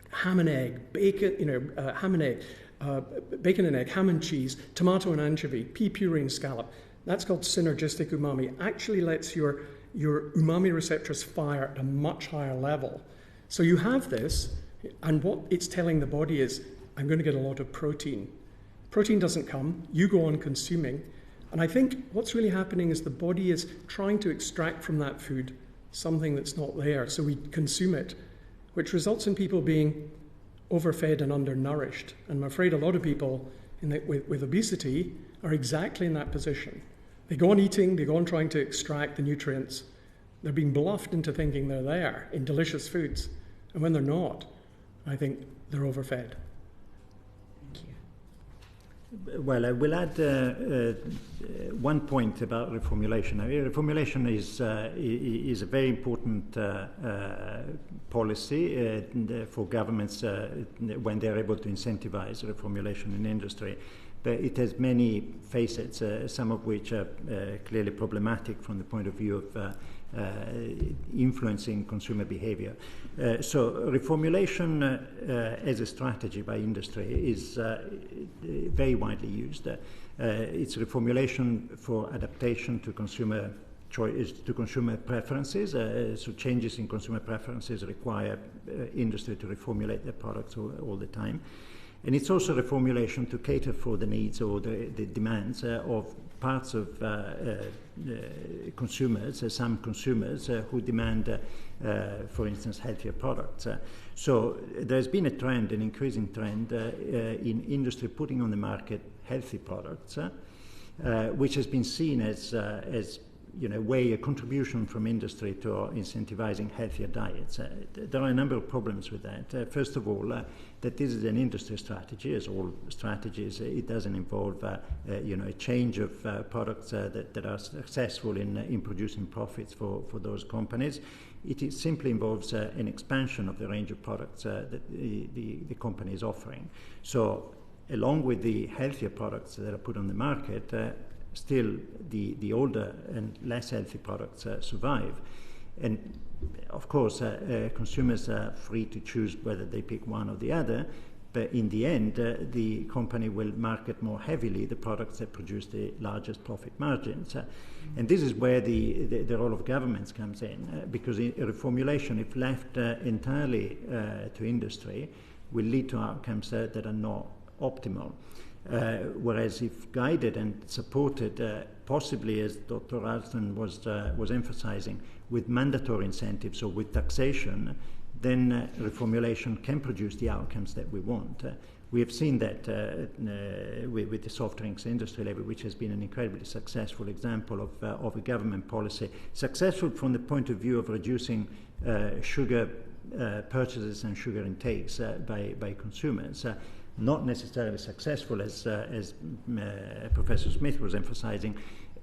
[SPEAKER 13] ham and egg, bacon, bacon and egg, ham and cheese, tomato and anchovy, pea puree and scallop. That's called synergistic umami. Actually lets your umami receptors fire at a much higher level. So you have this, and what it's telling the body is, I'm going to get a lot of protein. Protein doesn't come, you go on consuming. And I think what's really happening is the body is trying to extract from that food something that's not there, so we consume it, which results in people being overfed and undernourished. And I'm afraid a lot of people with obesity are exactly in that position. They go on eating, they go on trying to extract the nutrients. They're being bluffed into thinking they're there in delicious foods. And when they're not, I think they're overfed.
[SPEAKER 15] Well, I will add one point about reformulation. Reformulation is a very important policy for governments when they're able to incentivize reformulation in industry. But it has many facets, some of which are clearly problematic from the point of view of influencing consumer behavior. So reformulation as a strategy by industry is very widely used. It's reformulation for adaptation to consumer choice, to consumer preferences. So changes in consumer preferences require industry to reformulate their products all the time. And it's also reformulation to cater for the needs or the demands of parts of consumers, some consumers who demand, for instance, healthier products. So there's been a trend, an increasing trend in industry putting on the market healthy products, which has been seen as a contribution from industry to incentivizing healthier diets. There are a number of problems with that. First of all, that this is an industry strategy. As all strategies, it doesn't involve a change of products that are successful in producing profits for those companies. It simply involves an expansion of the range of products that the company is offering. So along with the healthier products that are put on the market, still the older and less healthy products survive. And of course, consumers are free to choose whether they pick one or the other, but in the end, the company will market more heavily the products that produce the largest profit margins. And this is where the role of governments comes in, because reformulation, if left entirely to industry, will lead to outcomes that are not optimal. Whereas if guided and supported, possibly as Dr. Ralston was emphasizing, with mandatory incentives or with taxation, then reformulation can produce the outcomes that we want. We have seen that with the soft drinks industry levy, which has been an incredibly successful example of a government policy, successful from the point of view of reducing sugar purchases and sugar intakes by consumers. Not necessarily successful, as Professor Smith was emphasizing,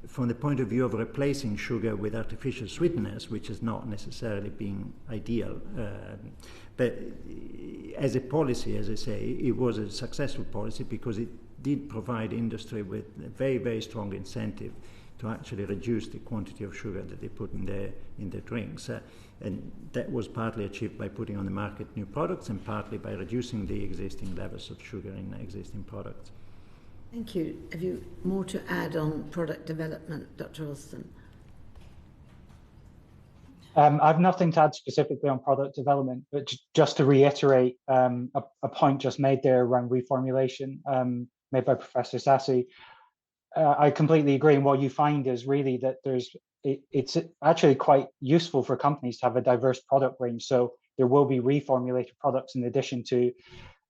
[SPEAKER 15] from the point of view of replacing sugar with artificial sweeteners, which has not necessarily been ideal. But as a policy, as I say, it was a successful policy because it did provide industry with a very, very strong incentive to actually reduce the quantity of sugar that they put in their drinks. And that was partly achieved by putting on the market new products and partly by reducing the existing levels of sugar in existing products.
[SPEAKER 16] Thank you. Have you more to add on product development, Dr. Ralston?
[SPEAKER 14] I've nothing to add specifically on product development, but just to reiterate a point just made there around reformulation made by Professor Sassi. I completely agree. And what you find is really that it's actually quite useful for companies to have a diverse product range. So there will be reformulated products in addition to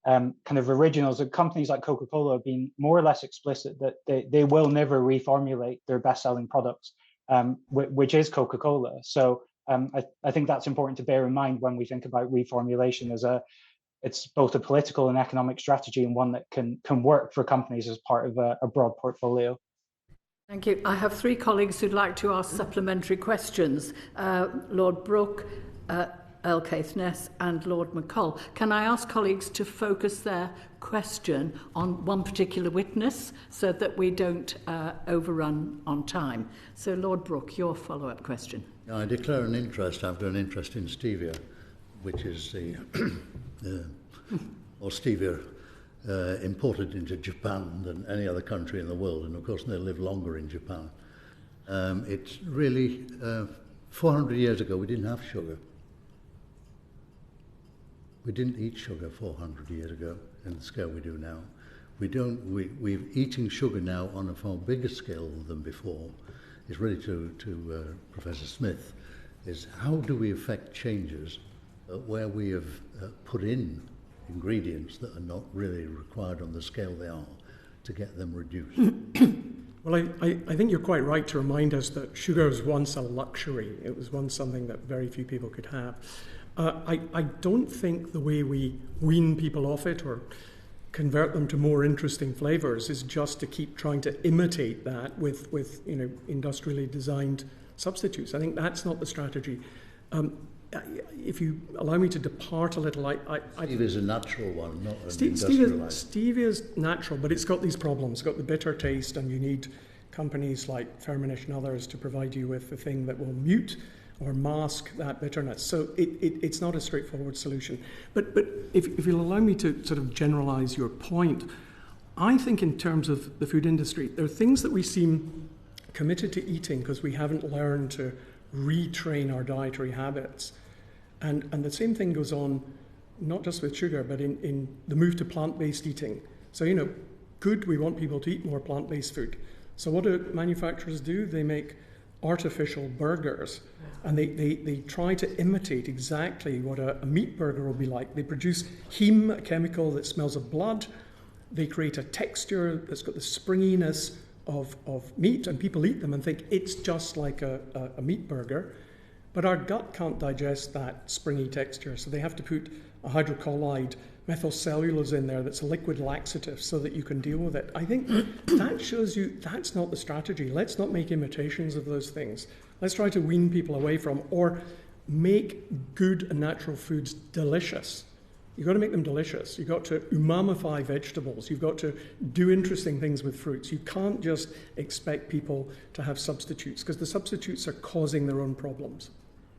[SPEAKER 14] kind of originals. And companies like Coca-Cola have been more or less explicit that they will never reformulate their best-selling products, which is Coca-Cola. So I think that's important to bear in mind when we think about reformulation it's both a political and economic strategy and one that can work for companies as part of a broad portfolio.
[SPEAKER 2] Thank you. I have three colleagues who'd like to ask supplementary questions. Lord Brooke, Earl Caithness and Lord McColl. Can I ask colleagues to focus their question on one particular witness so that we don't overrun on time? So Lord Brooke, your follow-up question.
[SPEAKER 6] I declare an interest. I've got an interest in stevia, which is or stevia imported into Japan than any other country in the world, and of course they live longer in Japan. It's really 400 years ago we didn't have sugar. We didn't eat sugar 400 years ago in the scale we do now. We're eating sugar now on a far bigger scale than before. It's really to Professor Smith, is how do we affect changes where we have put in ingredients that are not really required on the scale they are to get them reduced?
[SPEAKER 13] Well, I think you're quite right to remind us that sugar was once a luxury. It was once something that very few people could have. I don't think the way we wean people off it or convert them to more interesting flavours is just to keep trying to imitate that with industrially designed substitutes. I think that's not the strategy. If you allow me to depart a little,
[SPEAKER 6] Stevia is a natural one, not an industrialized.
[SPEAKER 13] Stevia is natural, but it's got these problems. It's got the bitter taste, and you need companies like Firmenich and others to provide you with the thing that will mute or mask that bitterness. So it's not a straightforward solution. But if you'll allow me to sort of generalize your point, I think in terms of the food industry, there are things that we seem committed to eating because we haven't learned to retrain our dietary habits. And the same thing goes on, not just with sugar, but in the move to plant-based eating. So, good, we want people to eat more plant-based food. So what do manufacturers do? They make artificial burgers, and they try to imitate exactly what a meat burger will be like. They produce heme, a chemical that smells of blood. They create a texture that's got the springiness of meat, and people eat them and think it's just like a meat burger. But our gut can't digest that springy texture, so they have to put a hydrocolloid methylcellulose in there that's a liquid laxative so that you can deal with it. I think that shows you that's not the strategy. Let's not make imitations of those things. Let's try to wean people away from or make good and natural foods delicious. You've got to make them delicious. You've got to umamify vegetables. You've got to do interesting things with fruits. You can't just expect people to have substitutes because the substitutes are causing their own problems.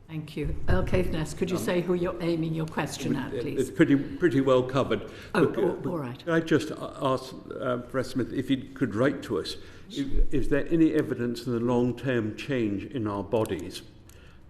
[SPEAKER 2] Thank you. Earl Caithness, could you say who you're aiming your question at, please?
[SPEAKER 11] It's pretty well covered.
[SPEAKER 2] All right.
[SPEAKER 11] Can I just ask Professor Smith if he could write to us, is there any evidence of the long-term change in our bodies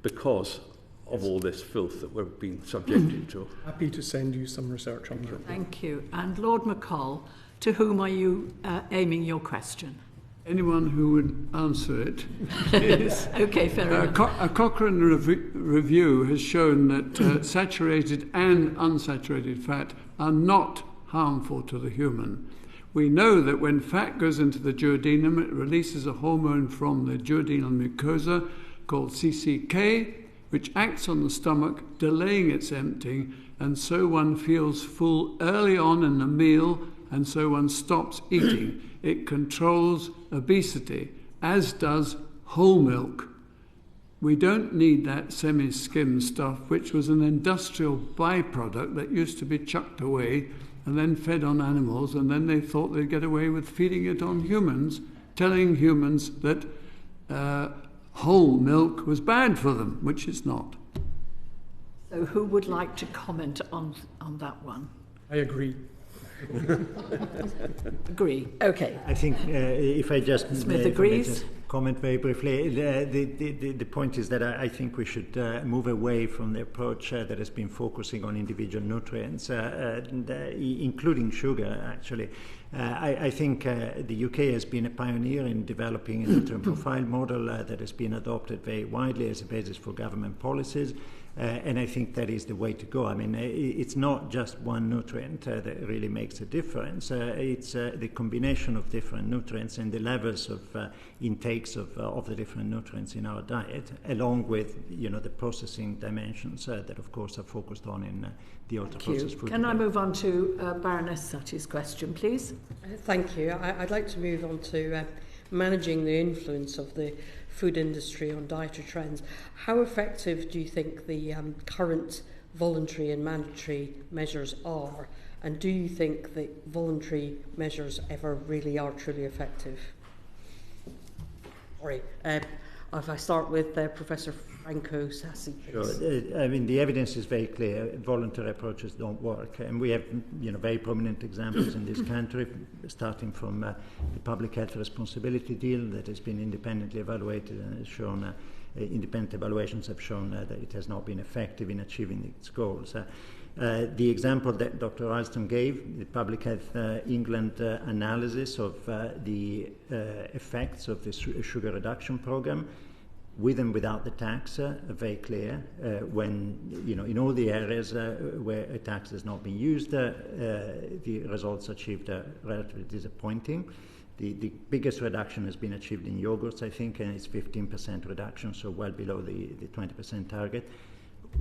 [SPEAKER 11] because of all this filth that we're being subjected to?
[SPEAKER 13] Happy to send you some research on that.
[SPEAKER 2] Thank you. And Lord McColl, To whom are you aiming your question?
[SPEAKER 17] Anyone who would answer it. Yes.
[SPEAKER 2] Okay, fair enough.
[SPEAKER 17] A Cochrane review has shown that saturated and unsaturated fat are not harmful to the human. We know that when fat goes into the duodenum, it releases a hormone from the duodenal mucosa called CCK, which acts on the stomach, delaying its emptying, and so one feels full early on in the meal, and so one stops eating. It controls obesity, as does whole milk. We don't need that semi-skim stuff, which was an industrial byproduct that used to be chucked away and then fed on animals, and then they thought they'd get away with feeding it on humans, telling humans that whole milk was bad for them, which it's not.
[SPEAKER 2] So who would like to comment on that one?
[SPEAKER 13] I agree.
[SPEAKER 2] Agree. Okay.
[SPEAKER 15] I think if I just
[SPEAKER 2] Smith agrees.
[SPEAKER 15] Comment very briefly, the point is that I think we should move away from the approach that has been focusing on individual nutrients, including sugar, actually. I think the UK has been a pioneer in developing a nutrient profile model that has been adopted very widely as a basis for government policies. And I think that is the way to go. I mean, it's not just one nutrient that really makes a difference. It's the combination of different nutrients and the levels of intakes of the different nutrients in our diet, along with, you know, the processing dimensions that, of course, are focused on in the ultra-processed food.
[SPEAKER 2] Can I move on to Baroness Satti's question, please?
[SPEAKER 18] Thank you. I'd like to move on to managing the influence of the food industry on dietary trends. How effective do you think the current voluntary and mandatory measures are? And do you think that voluntary measures ever really are truly effective? Sorry, if I start with Professor Franco, Sassi.
[SPEAKER 15] Sure. I mean, the evidence is very clear. Voluntary approaches don't work, and we have, you know, very prominent examples in this country, starting from the public health responsibility deal that has been independently evaluated and has shown. Independent evaluations have shown that it has not been effective in achieving its goals. The example that Dr. Ralston gave, the Public Health England analysis of the effects of the sugar reduction program, with and without the tax, are very clear. When, you know, in all the areas where a tax has not been used, the results achieved are relatively disappointing. The biggest reduction has been achieved in yogurts, I think, and it's 15% reduction, so well below the 20% target.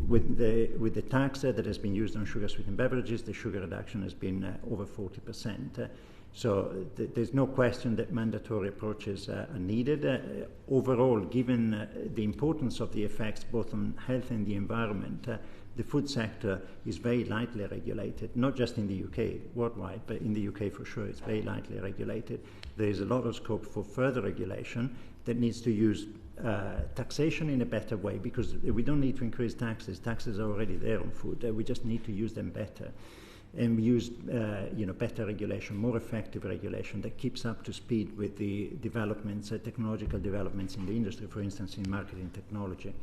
[SPEAKER 15] With the tax that has been used on sugar-sweetened beverages, the sugar reduction has been over 40%. So there's no question that mandatory approaches are needed. Overall, given the importance of the effects both on health and the environment, the food sector is very lightly regulated, not just in the UK, worldwide, but in the UK for sure, it's very lightly regulated. There is a lot of scope for further regulation that needs to use taxation in a better way, because we don't need to increase taxes. Taxes are already there on food. We just need to use them better. And we use better regulation, more effective regulation that keeps up to speed with the developments, technological developments in the industry, for instance, in marketing technology.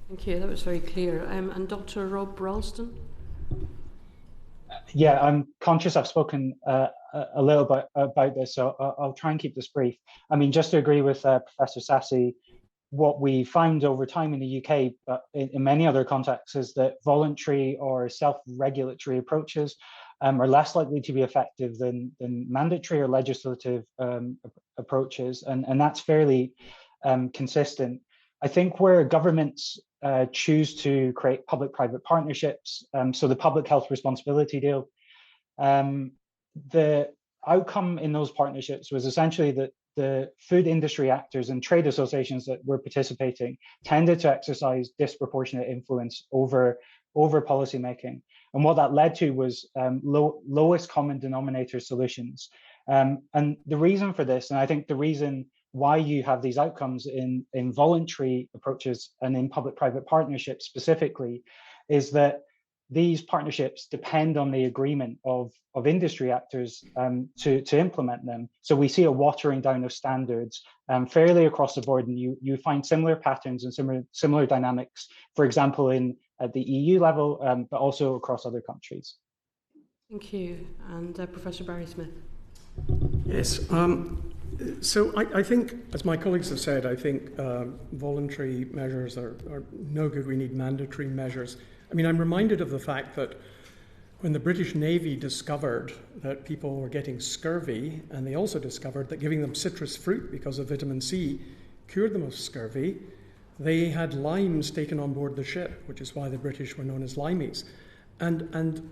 [SPEAKER 18] Thank you, that was very clear. And Dr. Rob Ralston?
[SPEAKER 14] Yeah, I'm conscious I've spoken a little bit about this, so I'll try and keep this brief. I mean, just to agree with Professor Sassi, what we find over time in the UK, but in many other contexts, is that voluntary or self-regulatory approaches are less likely to be effective than mandatory or legislative approaches, and that's fairly consistent. I think where governments choose to create public-private partnerships, so the public health responsibility deal, the outcome in those partnerships was essentially that the food industry actors and trade associations that were participating tended to exercise disproportionate influence over policy making. And what that led to was lowest common denominator solutions. And the reason for this, and I think the reason why you have these outcomes in voluntary approaches and in public-private partnerships specifically, is that these partnerships depend on the agreement of industry actors to implement them. So we see a watering down of standards fairly across the board, and you find similar patterns and similar dynamics, for example, at the EU level, but also across other countries.
[SPEAKER 18] Thank you. And Professor Barry Smith.
[SPEAKER 13] Yes. So I think, as my colleagues have said, I think voluntary measures are no good. We need mandatory measures. I mean, I'm reminded of the fact that when the British Navy discovered that people were getting scurvy, and they also discovered that giving them citrus fruit because of vitamin C cured them of scurvy, they had limes taken on board the ship, which is why the British were known as limeys. And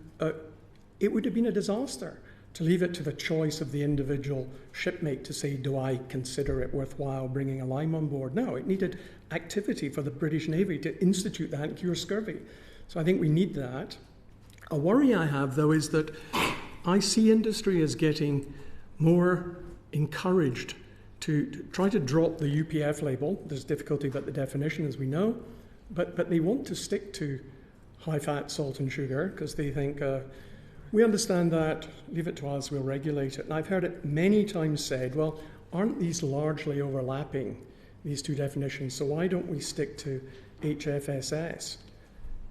[SPEAKER 13] it would have been a disaster to leave it to the choice of the individual shipmate to say, do I consider it worthwhile bringing a lime on board? No, it needed activity for the British Navy to institute that and cure scurvy. So I think we need that. A worry I have, though, is that I see industry as getting more encouraged to try to drop the UPF label. There's difficulty about the definition, as we know, but they want to stick to high fat, salt and sugar because they think, we understand that, leave it to us, we'll regulate it. And I've heard it many times said, well, aren't these largely overlapping, these two definitions, so why don't we stick to HFSS?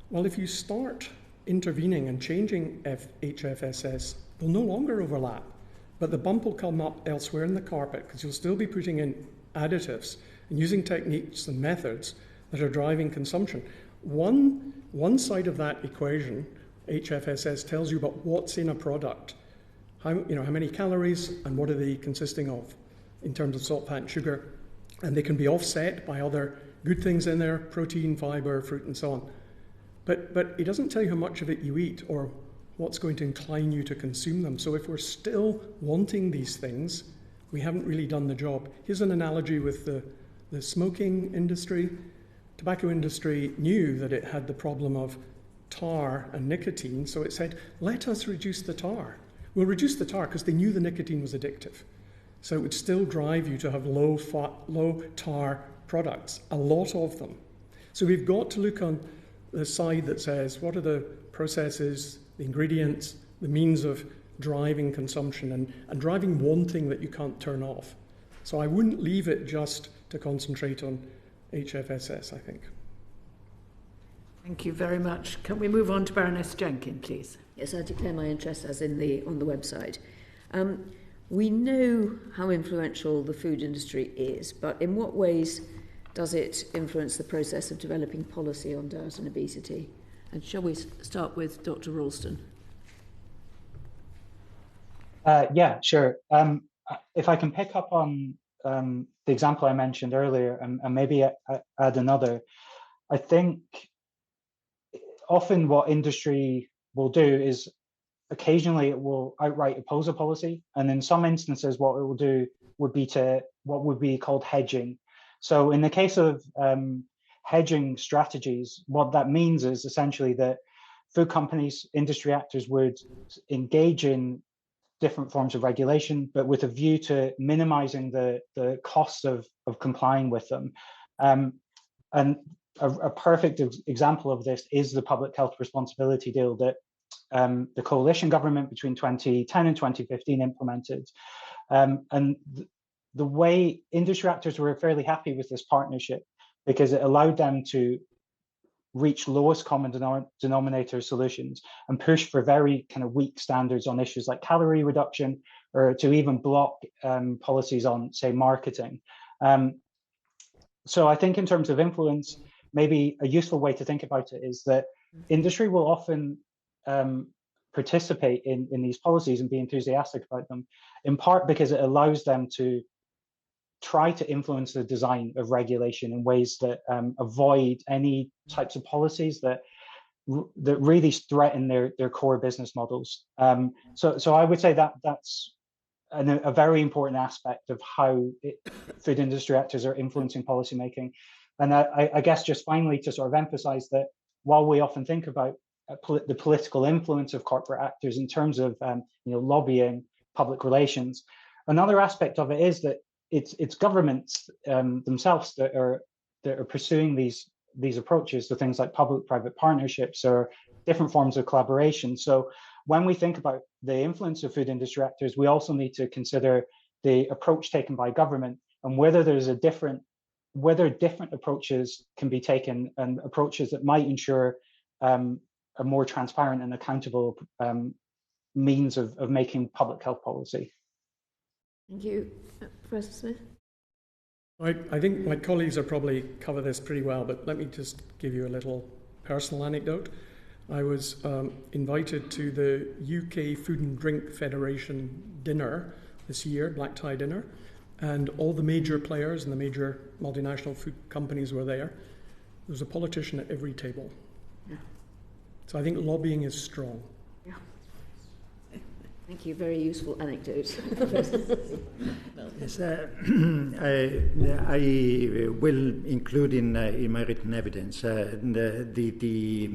[SPEAKER 13] Well, if you start intervening and changing HFSS, they'll no longer overlap, but the bump will come up elsewhere in the carpet because you'll still be putting in additives and using techniques and methods that are driving consumption. One side of that equation, HFSS, tells you about what's in a product, how many calories and what are they consisting of in terms of salt, fat, and sugar, and they can be offset by other good things in there, protein, fiber, fruit, and so on. But it doesn't tell you how much of it you eat or what's going to incline you to consume them. So if we're still wanting these things, we haven't really done the job. Here's an analogy with the smoking industry. Tobacco industry knew that it had the problem of tar and nicotine, so it said, let us reduce the tar. We'll reduce the tar because they knew the nicotine was addictive. So it would still drive you to have low tar products, a lot of them. So we've got to look on the side that says, what are the processes, the ingredients, the means of driving consumption and driving wanting that you can't turn off. So I wouldn't leave it just to concentrate on HFSS, I think.
[SPEAKER 2] Thank you very much. Can we move on to Baroness Jenkin, please?
[SPEAKER 12] Yes, I declare my interest as on the website. We know how influential the food industry is, but in what ways does it influence the process of developing policy on diet and obesity? And shall we start with Dr. Ralston?
[SPEAKER 14] Yeah, sure. If I can pick up on the example I mentioned earlier and maybe add another, I think often what industry will do is occasionally it will outright oppose a policy, and in some instances what it will do would be to what would be called hedging. So in the case of hedging strategies, what that means is essentially that food companies, industry actors would engage in different forms of regulation, but with a view to minimizing the costs of complying with them. And a perfect example of this is the public health responsibility deal that the coalition government between 2010 and 2015 implemented. And the way industry actors were fairly happy with this partnership because it allowed them to reach lowest common denominator solutions and push for very kind of weak standards on issues like calorie reduction, or to even block policies on, say, marketing. So I think in terms of influence, maybe a useful way to think about it is that industry will often participate in these policies and be enthusiastic about them, in part because it allows them to try to influence the design of regulation in ways that avoid any types of policies that really threaten their core business models. So I would say that that's a very important aspect of how food industry actors are influencing policymaking. And I guess just finally to sort of emphasize that while we often think about the political influence of corporate actors in terms of lobbying, public relations, another aspect of it is that it's governments themselves that are pursuing these approaches to things like public-private partnerships or different forms of collaboration. So when we think about the influence of food industry actors, we also need to consider the approach taken by government and whether different approaches can be taken, and approaches that might ensure a more transparent and accountable means of making public health policy.
[SPEAKER 12] Thank you. Professor Smith?
[SPEAKER 13] I think my colleagues have probably covered this pretty well, but let me just give you a little personal anecdote. I was invited to the UK Food and Drink Federation dinner this year, black tie dinner, and all the major players and the major multinational food companies were there. There was a politician at every table.
[SPEAKER 12] Yeah.
[SPEAKER 13] So I think lobbying is strong.
[SPEAKER 12] Yeah. Thank you. Very useful anecdote.
[SPEAKER 15] Yes, I will include in my written evidence the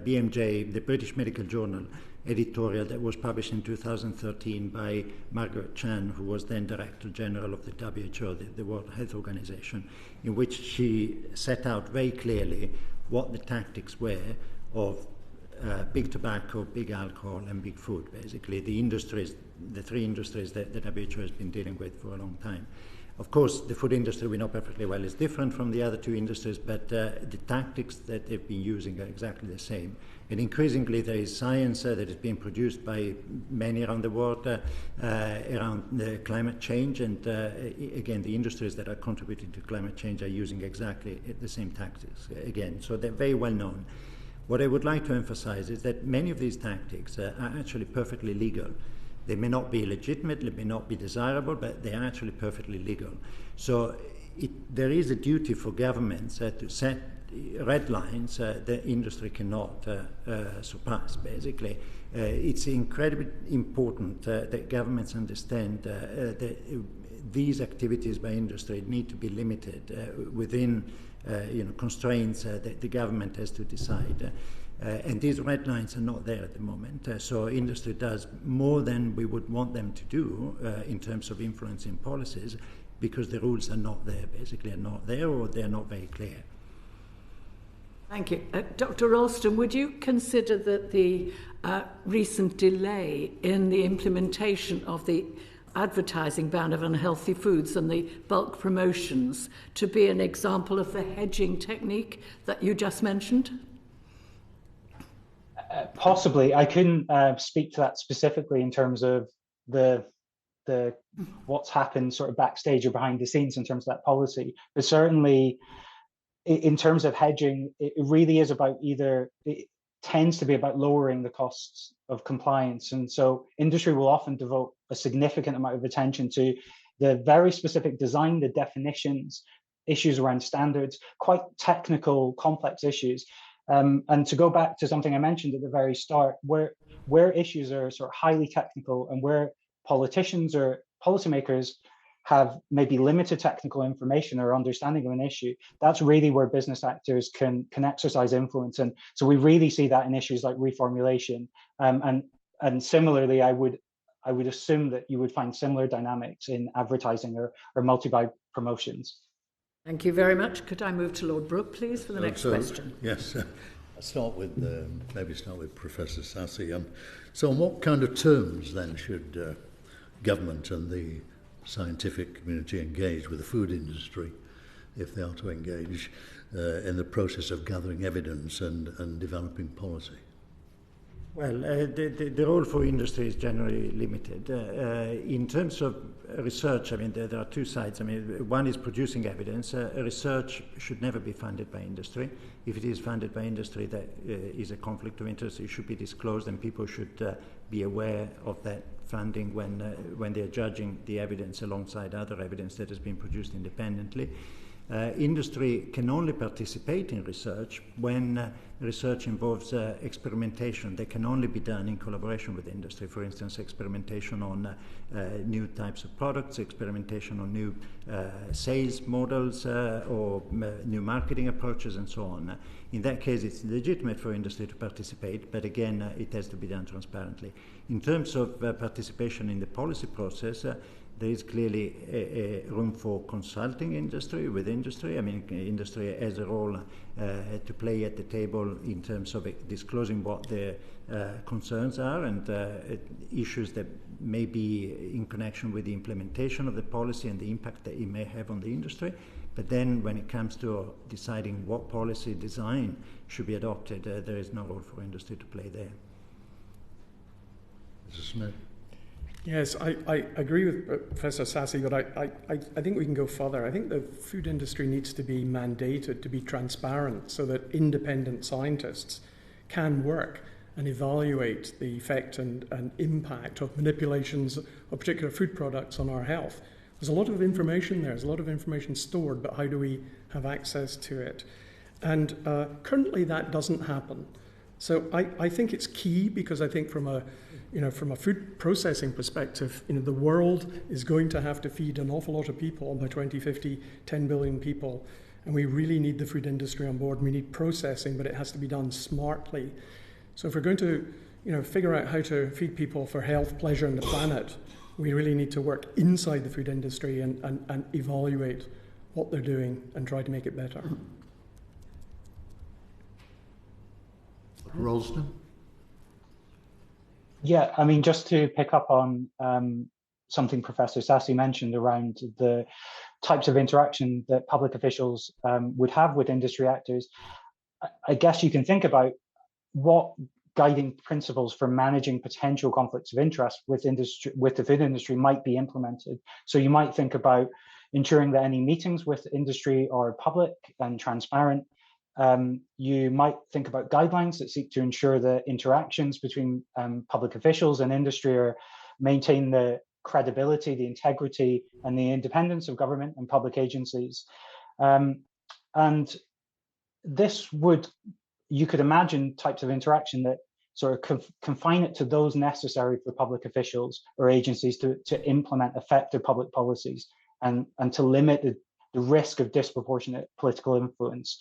[SPEAKER 15] BMJ, the British Medical Journal editorial that was published in 2013 by Margaret Chan, who was then Director General of the WHO, the World Health Organization, in which she set out very clearly what the tactics were of big tobacco, big alcohol, and big food, basically, the three industries that the WHO has been dealing with for a long time. Of course, the food industry, we know perfectly well, is different from the other two industries, but the tactics that they've been using are exactly the same. And increasingly, there is science that is being produced by many around the world around climate change, and again, the industries that are contributing to climate change are using exactly the same tactics, again, so they're very well known. What I would like to emphasize is that many of these tactics are actually perfectly legal. They may not be legitimate, they may not be desirable, but they are actually perfectly legal. So there is a duty for governments to set red lines the industry cannot surpass, basically. It's incredibly important that governments understand that these activities by industry need to be limited within constraints that the government has to decide. And these red lines are not there at the moment. So industry does more than we would want them to do in terms of influencing policies, because the rules are not there, basically are not there, or they're not very clear.
[SPEAKER 2] Thank you. Dr. Ralston, would you consider that the recent delay in the implementation of the advertising ban of unhealthy foods and the bulk promotions to be an example of the hedging technique that you just mentioned?
[SPEAKER 14] Possibly. I couldn't speak to that specifically in terms of the what's happened sort of backstage or behind the scenes in terms of that policy. But certainly, in terms of hedging, it really is about it tends to be about lowering the costs of compliance. And so industry will often devote a significant amount of attention to the very specific design, the definitions, issues around standards, quite technical, complex issues. And to go back to something I mentioned at the very start, where issues are sort of highly technical and where politicians or policymakers have maybe limited technical information or understanding of an issue, that's really where business actors can exercise influence. And so we really see that in issues like reformulation. And similarly, I would assume that you would find similar dynamics in advertising or multi-buy promotions.
[SPEAKER 2] Thank you very much. Could I move to Lord Brooke, please, for the next question?
[SPEAKER 6] Yes, I'll start with Professor Sassi. So on what kind of terms then should government and the scientific community engage with the food industry, if they are to engage in the process of gathering evidence and developing policy?
[SPEAKER 15] Well, the role for industry is generally limited. In terms of research, I mean, there are two sides. I mean, one is producing evidence. Research should never be funded by industry. If it is funded by industry, that is a conflict of interest. It should be disclosed, and people should be aware of that funding when they are judging the evidence alongside other evidence that has been produced independently. Industry can only participate in research when research involves experimentation. That can only be done in collaboration with industry. For instance, experimentation on new types of products, experimentation on new sales models or new marketing approaches and so on. In that case, it's legitimate for industry to participate, but again, it has to be done transparently. In terms of participation in the policy process, there is clearly a room for consulting industry with industry. I mean, industry has a role to play at the table in terms of disclosing what their concerns are and issues that may be in connection with the implementation of the policy and the impact that it may have on the industry. But then when it comes to deciding what policy design should be adopted, there is no role for industry to play there.
[SPEAKER 6] Mr. Smith.
[SPEAKER 13] Yes, I agree with Professor Sassi, but I think we can go further. I think the food industry needs to be mandated to be transparent so that independent scientists can work and evaluate the effect and impact of manipulations of particular food products on our health. There's a lot of information there, there's a lot of information stored, but how do we have access to it? And currently that doesn't happen. So I think it's key, because I think from a food processing perspective, the world is going to have to feed an awful lot of people by 2050, 10 billion people, and we really need the food industry on board. We need processing, but it has to be done smartly. So if we're going to, figure out how to feed people for health, pleasure, and the planet, we really need to work inside the food industry and evaluate what they're doing and try to make it better.
[SPEAKER 6] Ralston?
[SPEAKER 14] Yeah, I mean, just to pick up on something Professor Sassi mentioned around the types of interaction that public officials would have with industry actors, I guess you can think about what guiding principles for managing potential conflicts of interest with the food industry might be implemented. So you might think about ensuring that any meetings with industry are public and transparent. You might think about guidelines that seek to ensure that interactions between public officials and industry maintain the credibility, the integrity, and the independence of government and public agencies. And this would, you could imagine types of interaction that sort of confine it to those necessary for public officials or agencies to implement effective public policies and to limit the risk of disproportionate political influence.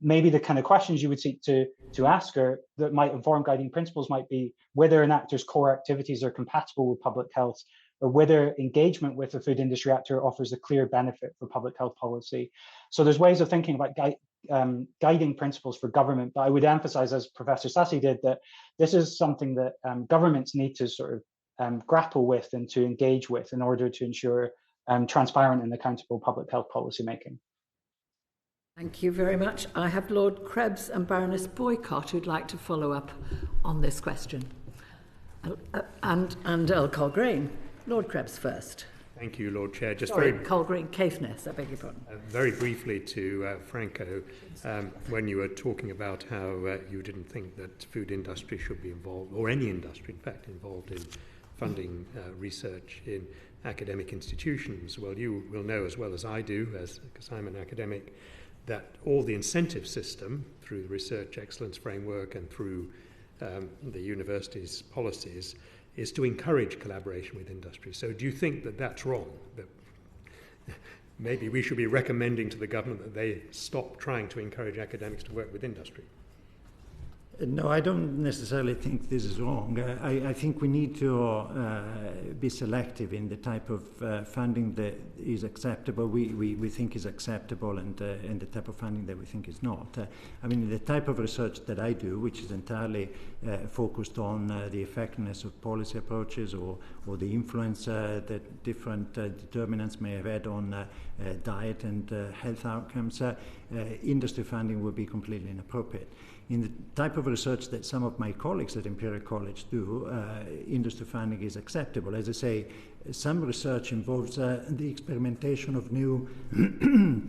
[SPEAKER 14] Maybe the kind of questions you would seek to ask her that might inform guiding principles might be whether an actor's core activities are compatible with public health, or whether engagement with a food industry actor offers a clear benefit for public health policy. So there's ways of thinking about guiding principles for government, but I would emphasize, as Professor Sassi did, that this is something that governments need to sort of grapple with and to engage with in order to ensure transparent and accountable public health policy making.
[SPEAKER 2] Thank you very much. I have Lord Krebs and Baroness Boycott who'd like to follow up on this question. And Earl Colgrane. Lord Krebs first.
[SPEAKER 8] Thank you, Lord Chair. Just
[SPEAKER 2] Colgrane, Caithness, I beg your pardon.
[SPEAKER 8] Very briefly to Franco, when you were talking about how you didn't think that food industry should be involved, or any industry, in fact, involved in funding research in academic institutions. Well, you will know as well as I do, because I'm an academic, that all the incentive system through the Research Excellence Framework and through the university's policies is to encourage collaboration with industry. So do you think that that's wrong? That maybe we should be recommending to the government that they stop trying to encourage academics to work with industry?
[SPEAKER 15] No, I don't necessarily think this is wrong. I think we need to be selective in the type of funding that is acceptable, we think is acceptable, and the type of funding that we think is not. I mean, the type of research that I do, which is entirely focused on the effectiveness of policy approaches or the influence that different determinants may have had on diet and health outcomes, industry funding would be completely inappropriate. In the type of research that some of my colleagues at Imperial College do, industry funding is acceptable. As I say, some research involves the experimentation of new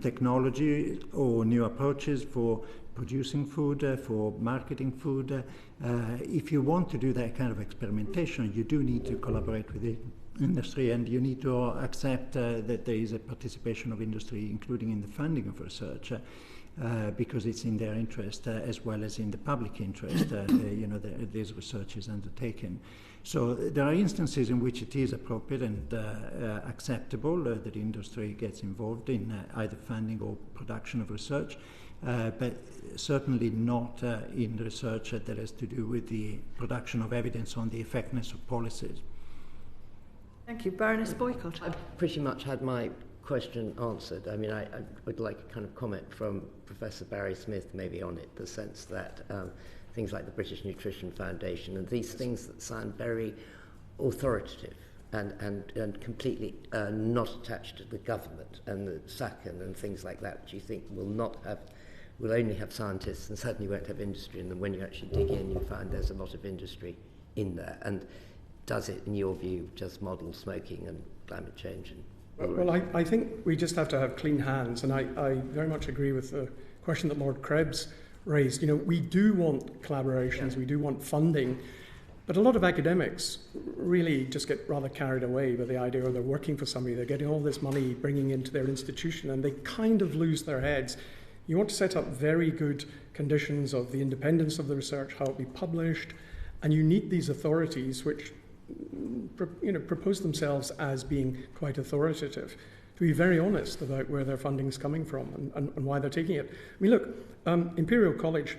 [SPEAKER 15] technology or new approaches for producing food, for marketing food. If you want to do that kind of experimentation, you do need to collaborate with the industry, and you need to accept that there is a participation of industry, including in the funding of research. Because it's in their interest as well as in the public interest, this research is undertaken. So there are instances in which it is appropriate and acceptable that industry gets involved in either funding or production of research, but certainly not in research that has to do with the production of evidence on the effectiveness of policies.
[SPEAKER 2] Thank you. Baroness Boycott.
[SPEAKER 7] I've pretty much had my question answered. I mean, I would like a kind of comment from Professor Barry Smith maybe on it, the sense that things like the British Nutrition Foundation and these things that sound very authoritative and completely not attached to the government, and the SACN and things like that, which you think will only have scientists and certainly won't have industry, and then when you actually dig in you find there's a lot of industry in there? And does it, in your view, just model smoking and climate change?
[SPEAKER 13] Well, I think we just have to have clean hands, and I very much agree with the question that Lord Krebs raised. We do want collaborations, we do want funding, but a lot of academics really just get rather carried away by the idea, or they're working for somebody, they're getting all this money bringing into their institution, and they kind of lose their heads. You want to set up very good conditions of the independence of the research, how it be published, and you need these authorities which propose themselves as being quite authoritative, to be very honest about where their funding is coming from and why they're taking it. I mean, look, Imperial College,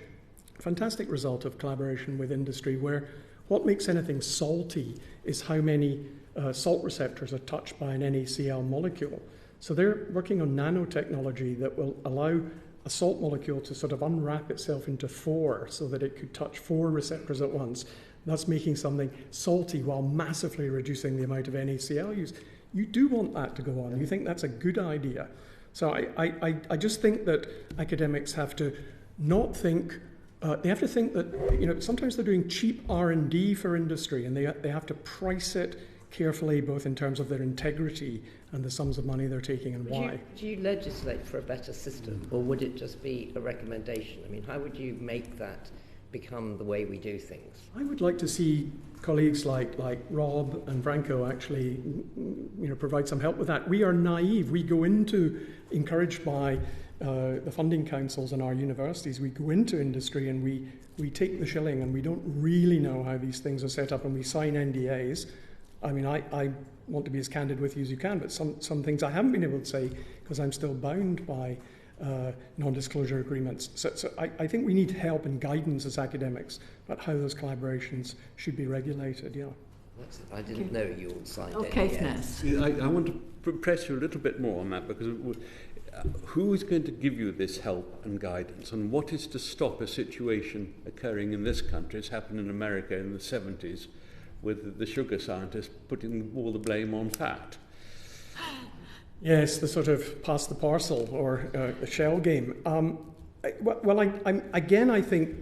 [SPEAKER 13] fantastic result of collaboration with industry, where what makes anything salty is how many salt receptors are touched by an NaCl molecule. So they're working on nanotechnology that will allow a salt molecule to sort of unwrap itself into 4 so that it could touch 4 receptors at once. That's making something salty while massively reducing the amount of NaCl used. You do want that to go on. You think that's a good idea. So I just think that academics have to not think, they have to think that, sometimes they're doing cheap R&D for industry, and they have to price it carefully, both in terms of their integrity and the sums of money they're taking and why.
[SPEAKER 7] Do you legislate for a better system, or would it just be a recommendation? I mean, how would you make that become the way we do things?
[SPEAKER 13] I would like to see colleagues like Rob and Franco actually provide some help with that. We are naive. We go into, encouraged by the funding councils in our universities, we go into industry and we take the shilling, and we don't really know how these things are set up, and we sign NDAs. I mean, I want to be as candid with you as you can, but some things I haven't been able to say because I'm still bound by non-disclosure agreements. So I think we need help and guidance as academics about how those collaborations should be regulated, yeah.
[SPEAKER 7] I didn't know you all signed
[SPEAKER 2] NDAs.
[SPEAKER 11] I want to press you a little bit more on that, because who is going to give you this help and guidance, and what is to stop a situation occurring in this country? It's happened in America in the 70s with the sugar scientists putting all the blame on fat.
[SPEAKER 13] Yes, the sort of pass the parcel or the shell game. I think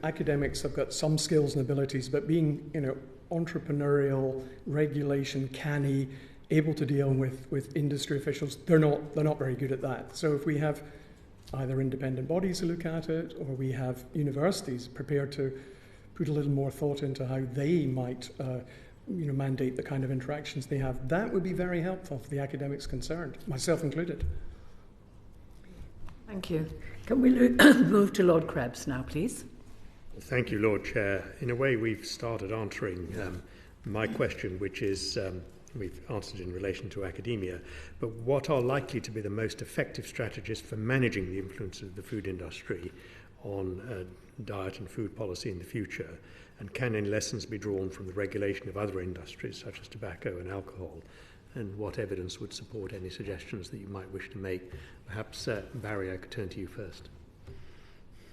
[SPEAKER 13] academics have got some skills and abilities, but being entrepreneurial, regulation canny, able to deal with industry officials, they're not very good at that. So if we have either independent bodies who look at it, or we have universities prepared to put a little more thought into how they might mandate the kind of interactions they have, that would be very helpful for the academics concerned, myself included.
[SPEAKER 2] Thank you. Can we move to Lord Krebs now, please?
[SPEAKER 8] Thank you, Lord Chair. In a way, we've started answering my question, which is we've answered in relation to academia, but what are likely to be the most effective strategies for managing the influence of the food industry on diet and food policy in the future? And can any lessons be drawn from the regulation of other industries, such as tobacco and alcohol? And what evidence would support any suggestions that you might wish to make? Perhaps, Barry, I could turn to you first.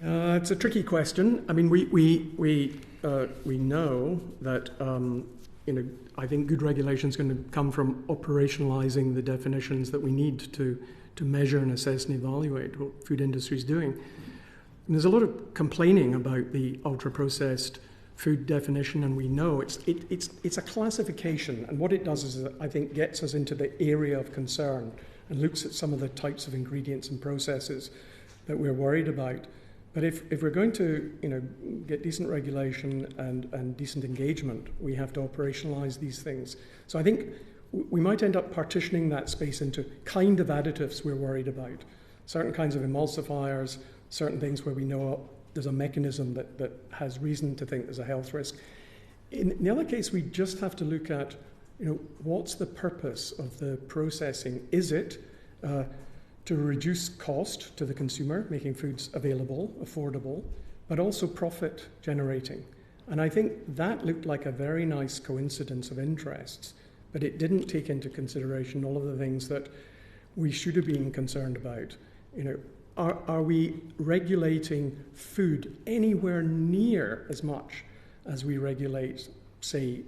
[SPEAKER 13] It's a tricky question. I mean, we know that I think good regulation is going to come from operationalising the definitions that we need to measure and assess and evaluate what food industry is doing. And there's a lot of complaining about the ultra-processed food definition, and we know it's a classification, and what it does is, I think, gets us into the area of concern and looks at some of the types of ingredients and processes that we're worried about. But if we're going to get decent regulation and decent engagement, we have to operationalise these things. So I think we might end up partitioning that space into kind of additives we're worried about, certain kinds of emulsifiers, certain things where we know there's a mechanism that has reason to think there's a health risk. In the other case, we just have to look at, what's the purpose of the processing? Is it to reduce cost to the consumer, making foods available, affordable, but also profit generating? And I think that looked like a very nice coincidence of interests, but it didn't take into consideration all of the things that we should have been concerned about. Are we regulating food anywhere near as much as we regulate, say,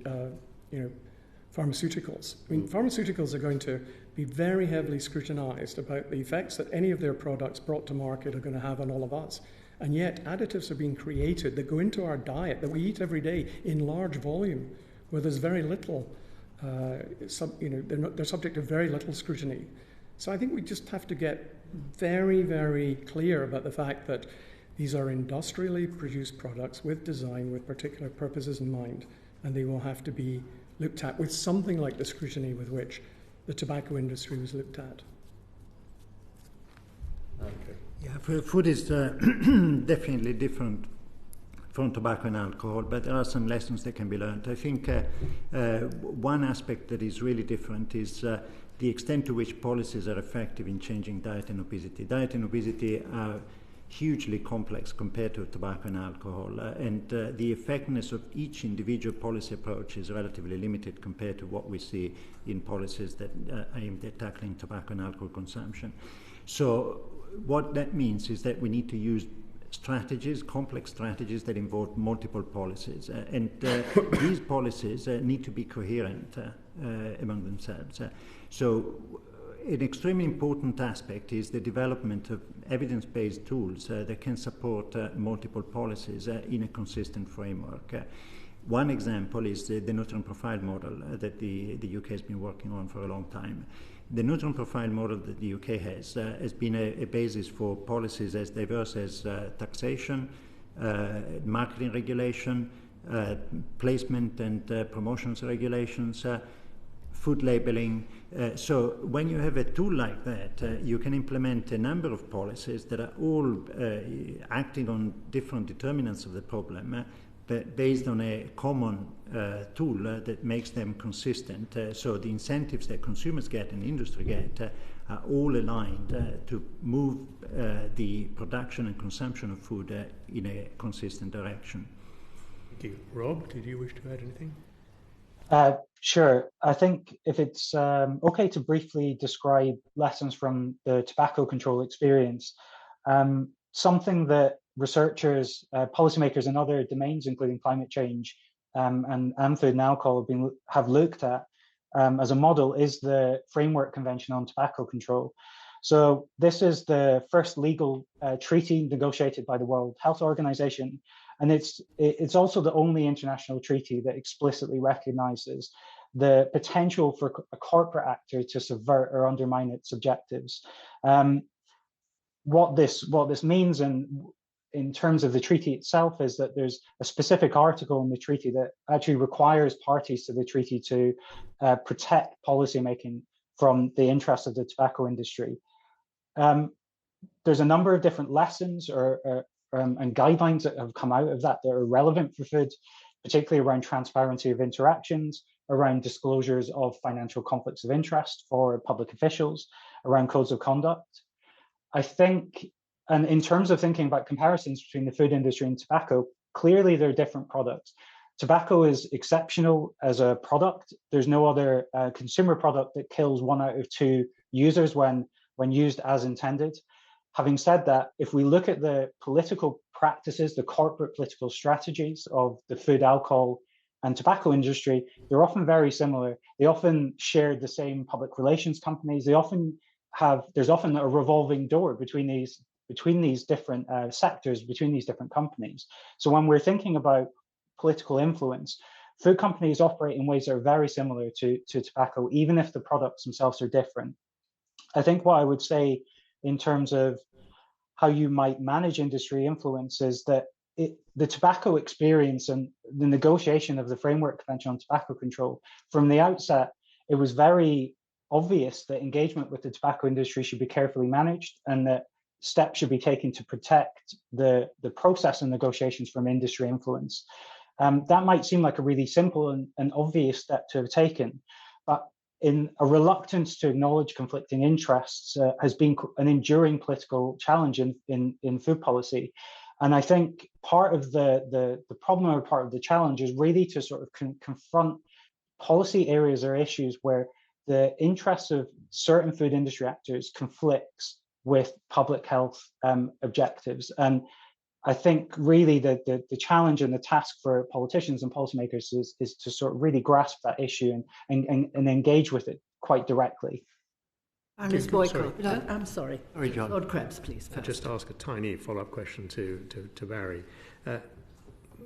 [SPEAKER 13] pharmaceuticals? I mean, pharmaceuticals are going to be very heavily scrutinised about the effects that any of their products brought to market are going to have on all of us. And yet additives are being created that go into our diet that we eat every day in large volume, where there's very little, they're subject to very little scrutiny. So I think we just have to get very, very clear about the fact that these are industrially produced products with design, with particular purposes in mind, and they will have to be looked at with something like the scrutiny with which the tobacco industry was looked at.
[SPEAKER 8] Okay.
[SPEAKER 15] Yeah, food is definitely different from tobacco and alcohol, but there are some lessons that can be learned. I think one aspect that is really different is the extent to which policies are effective in changing diet and obesity. Diet and obesity are hugely complex compared to tobacco and alcohol, and the effectiveness of each individual policy approach is relatively limited compared to what we see in policies that aim at tackling tobacco and alcohol consumption. So what that means is that we need to use strategies, complex strategies that involve multiple policies, and these policies need to be coherent among themselves. So an extremely important aspect is the development of evidence-based tools that can support multiple policies in a consistent framework. One example is the nutrient profile model that the UK has been working on for a long time. The nutrient profile model that the UK has been a basis for policies as diverse as taxation, marketing regulation, placement and promotions regulations, food labeling. So when you have a tool like that, you can implement a number of policies that are all acting on different determinants of the problem, but based on a common tool that makes them consistent. So the incentives that consumers get and industry get are all aligned to move the production and consumption of food in a consistent direction.
[SPEAKER 8] Thank you. Rob, did you wish to add anything?
[SPEAKER 14] Sure. I think if it's okay to briefly describe lessons from the tobacco control experience, something that researchers, policymakers in other domains, including climate change and food and alcohol, have looked at as a model is the Framework Convention on Tobacco Control. So this is the first legal treaty negotiated by the World Health Organization, and it's also the only international treaty that explicitly recognizes the potential for a corporate actor to subvert or undermine its objectives. What this means in terms of the treaty itself is that there's a specific article in the treaty that actually requires parties to the treaty to protect policymaking from the interests of the tobacco industry. There's a number of different lessons and guidelines that have come out of that are relevant for food, particularly around transparency of interactions, around disclosures of financial conflicts of interest for public officials, around codes of conduct. I think, and in terms of thinking about comparisons between the food industry and tobacco, clearly they're different products. Tobacco is exceptional as a product. There's no other consumer product that kills 1 out of 2 users when used as intended. Having said that, if we look at the political practices, the corporate political strategies of the food, alcohol, and tobacco industry, they're often very similar. They often share the same public relations companies. There's often a revolving door between these different sectors, between these different companies. So when we're thinking about political influence, food companies operate in ways that are very similar to tobacco, even if the products themselves are different. I think what I would say in terms of how you might manage industry influence is that the tobacco experience and the negotiation of the Framework Convention on Tobacco Control, from the outset, it was very obvious that engagement with the tobacco industry should be carefully managed and that steps should be taken to protect the process and negotiations from industry influence. That might seem like a really simple and obvious step to have taken, but in a reluctance to acknowledge conflicting interests has been an enduring political challenge in food policy. And I think part of the problem or part of the challenge is really to sort of confront policy areas or issues where the interests of certain food industry actors conflicts with public health objectives. And I think really the challenge and the task for politicians and policymakers is to sort of really grasp that issue and engage with it quite directly.
[SPEAKER 2] Baroness Boycott. I'm sorry.
[SPEAKER 8] Sorry, John.
[SPEAKER 2] Lord Krebs, please.
[SPEAKER 8] I'll just ask a tiny follow-up question to Barry.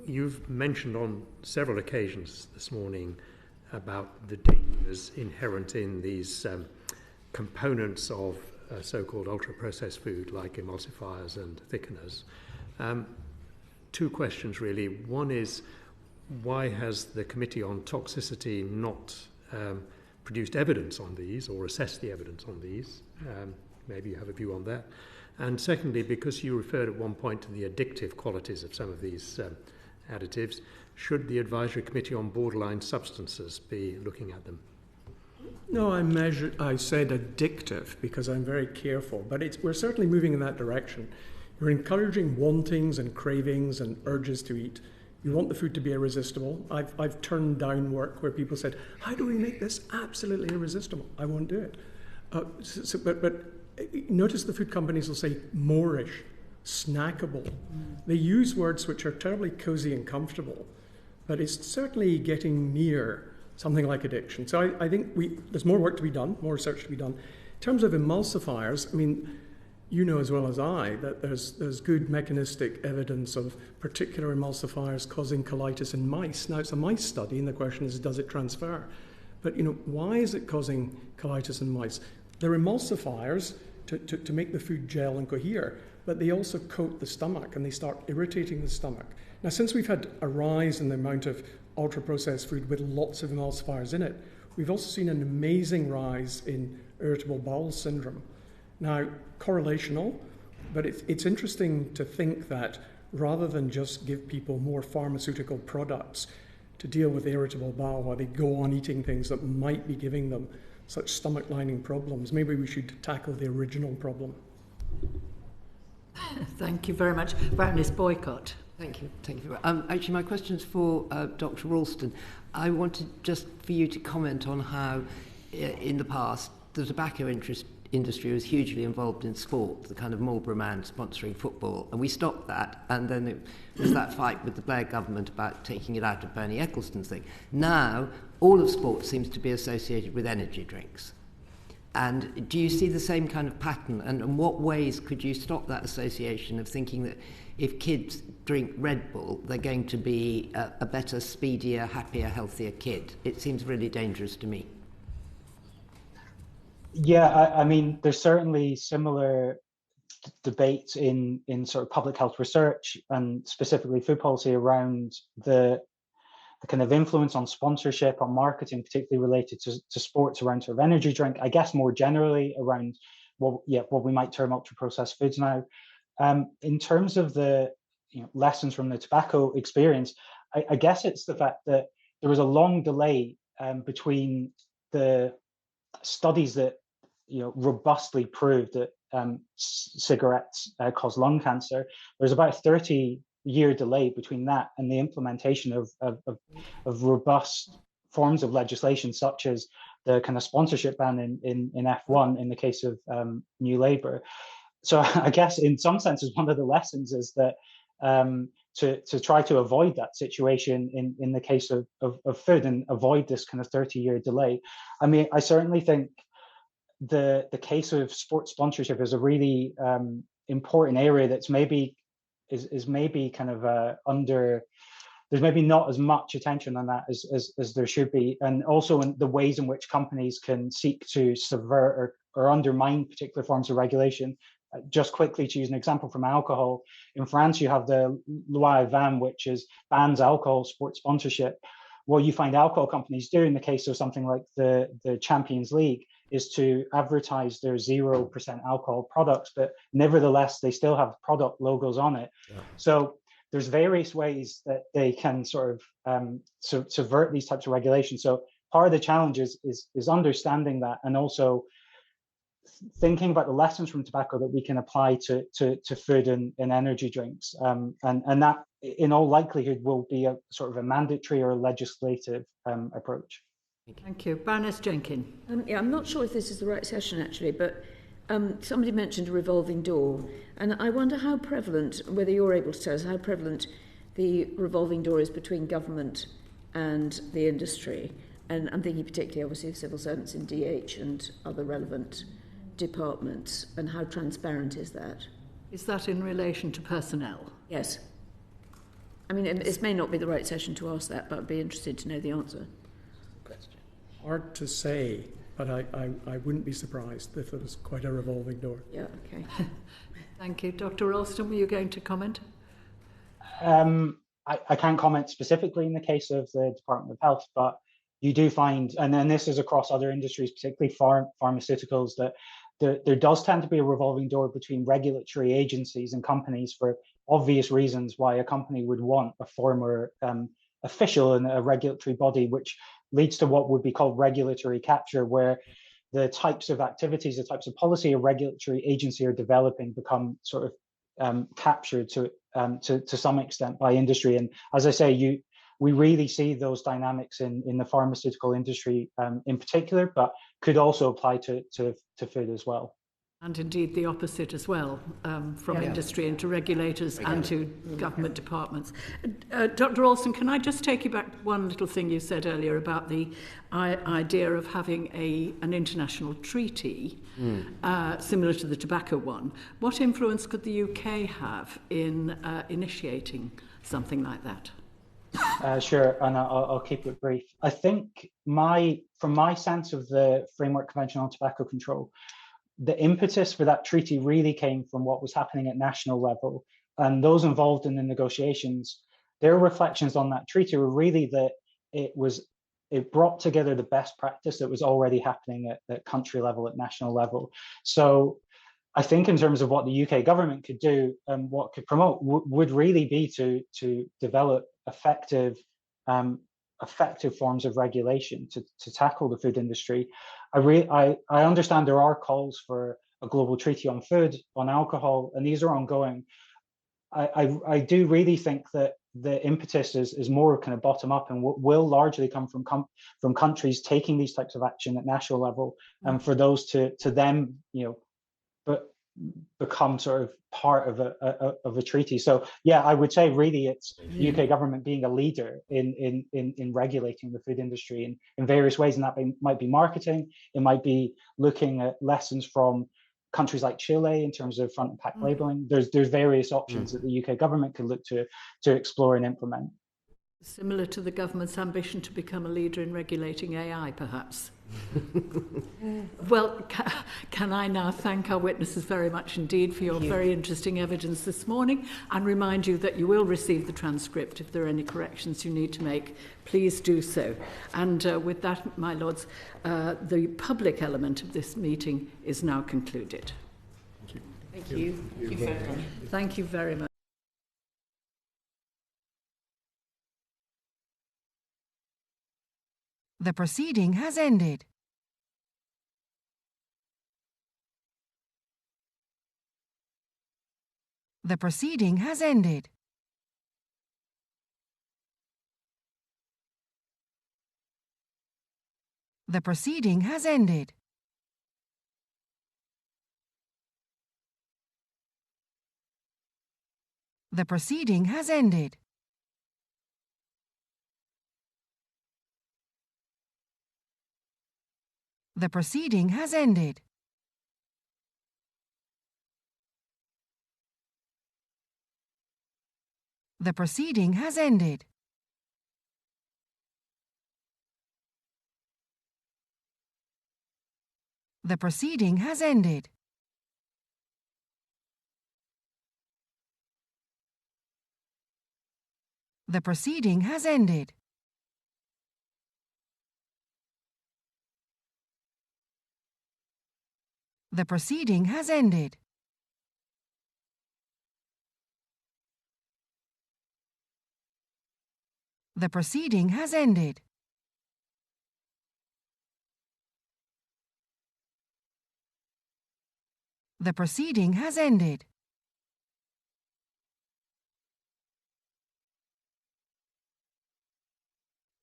[SPEAKER 8] You've mentioned on several occasions this morning about the dangers inherent in these components of so-called ultra-processed food like emulsifiers and thickeners. Two questions really. One is, why has the Committee on Toxicity not produced evidence on these or assessed the evidence on these? Maybe you have a view on that. And secondly, because you referred at one point to the addictive qualities of some of these additives, should the Advisory Committee on Borderline Substances be looking at them?
[SPEAKER 13] No, I said addictive because I'm very careful, but we're certainly moving in that direction. You're encouraging wantings and cravings and urges to eat. You want the food to be irresistible. I've turned down work where people said, how do we make this absolutely irresistible? I won't do it. But notice the food companies will say moreish, snackable. They use words which are terribly cozy and comfortable, but it's certainly getting near something like addiction. So I think there's more work to be done, more research to be done. In terms of emulsifiers, I mean, you know as well as I that there's good mechanistic evidence of particular emulsifiers causing colitis in mice. Now, it's a mice study, and the question is, does it transfer? But, why is it causing colitis in mice? They're emulsifiers to make the food gel and cohere, but they also coat the stomach, and they start irritating the stomach. Now, since we've had a rise in the amount of ultra-processed food with lots of emulsifiers in it, we've also seen an amazing rise in irritable bowel syndrome. Now, correlational, but it's interesting to think that rather than just give people more pharmaceutical products to deal with irritable bowel while they go on eating things that might be giving them such stomach lining problems, maybe we should tackle the original problem.
[SPEAKER 2] Thank you very much. Baroness Boycott.
[SPEAKER 7] Thank you. Thank you. Actually, my question is for Dr. Ralston. I wanted just for you to comment on how, in the past, the tobacco industry was hugely involved in sport, the kind of Marlboro Man sponsoring football, and we stopped that, and then it was that fight with the Blair government about taking it out of Bernie Ecclestone's thing. Now, all of sport seems to be associated with energy drinks. And do you see the same kind of pattern? And in what ways could you stop that association of thinking that if kids drink Red Bull, they're going to be a better, speedier, happier, healthier kid? It seems really dangerous to me.
[SPEAKER 14] Yeah, I mean, there's certainly similar debates in sort of public health research and specifically food policy around the kind of influence on sponsorship, on marketing, particularly related to sports around sort of energy drink. I guess more generally around what we might term ultra-processed foods now. In terms of the lessons from the tobacco experience, I guess it's the fact that there was a long delay between the studies that robustly proved that cigarettes cause lung cancer. There's about a 30-year delay between that and the implementation of robust forms of legislation, such as the kind of sponsorship ban in F1 in the case of New Labour. So I guess in some senses, one of the lessons is that to try to avoid that situation in the case of food and avoid this kind of 30-year delay. I mean, I certainly think the case of sports sponsorship is a really important area that's maybe is maybe kind of under. There's maybe not as much attention on that as there should be, and also in the ways in which companies can seek to subvert or undermine particular forms of regulation. Just quickly to use an example from alcohol, in France you have the Loi VAM, which bans alcohol sports sponsorship. What you find alcohol companies do in the case of something like the Champions League is to advertise their 0% alcohol products, but nevertheless they still have product logos on it. Yeah. So there's various ways that they can sort of subvert these types of regulations. So part of the challenge is understanding that, and also thinking about the lessons from tobacco that we can apply to food and energy drinks. And that, in all likelihood, will be a sort of a mandatory or legislative approach.
[SPEAKER 2] Thank you. Baroness Jenkin.
[SPEAKER 12] I'm not sure if this is the right session, actually, but somebody mentioned a revolving door, and I wonder how prevalent, whether you're able to tell us, how prevalent the revolving door is between government and the industry. And I'm thinking particularly, obviously, of civil servants in DH and other relevant department, and how transparent is that?
[SPEAKER 2] Is that in relation to personnel?
[SPEAKER 12] Yes. I mean, this may not be the right session to ask that, but I'd be interested to know the answer.
[SPEAKER 13] Hard to say, but I wouldn't be surprised if it was quite a revolving door.
[SPEAKER 12] Yeah, okay.
[SPEAKER 2] Thank you. Dr. Ralston, were you going to comment?
[SPEAKER 14] I can't comment specifically in the case of the Department of Health, but you do find, and then this is across other industries, particularly pharmaceuticals, that there does tend to be a revolving door between regulatory agencies and companies for obvious reasons why a company would want a former official in a regulatory body, which leads to what would be called regulatory capture, where the types of activities, the types of policy a regulatory agency are developing become sort of captured to some extent by industry. And as I say, we really see those dynamics in the pharmaceutical industry in particular, but could also apply to food as well.
[SPEAKER 2] And indeed the opposite as well, from industry into regulators and to government departments. Dr. Ralston, can I just take you back one little thing you said earlier about the idea of having an international treaty similar to the tobacco one? What influence could the UK have in initiating something like that?
[SPEAKER 14] Sure, and I'll keep it brief. I think from my sense of the Framework Convention on Tobacco Control, the impetus for that treaty really came from what was happening at national level. And those involved in the negotiations, their reflections on that treaty were really that it brought together the best practice that was already happening at country level, at national level. So I think in terms of what the UK government could do and what could promote would really be to develop effective forms of regulation to tackle the food industry. I understand there are calls for a global treaty on food, on alcohol, and these are ongoing. I do really think that the impetus is more kind of bottom up and will largely come from countries taking these types of action at national level, and for those to them, but become sort of part of a treaty. So yeah, I would say really it's the UK government being a leader in regulating the food industry in various ways, and that might be marketing, it might be looking at lessons from countries like Chile in terms of front and pack labeling. There's various options that the UK government could look to explore and implement.
[SPEAKER 2] Similar to the government's ambition to become a leader in regulating AI, perhaps. Well, can I now thank our witnesses very much indeed for your very interesting evidence this morning, and remind you that you will receive the transcript. If there are any corrections you need to make, please do so. And with that, my lords, the public element of this meeting is now concluded.
[SPEAKER 4] Thank you. Thank you very much.
[SPEAKER 2] Thank you very much.
[SPEAKER 1] The proceeding has ended. The proceeding has ended. The proceeding has ended. The proceeding has ended. The proceeding has ended. The proceeding has ended. The proceeding has ended. The proceeding has ended. The proceeding has ended. The proceeding has ended. The proceeding has ended.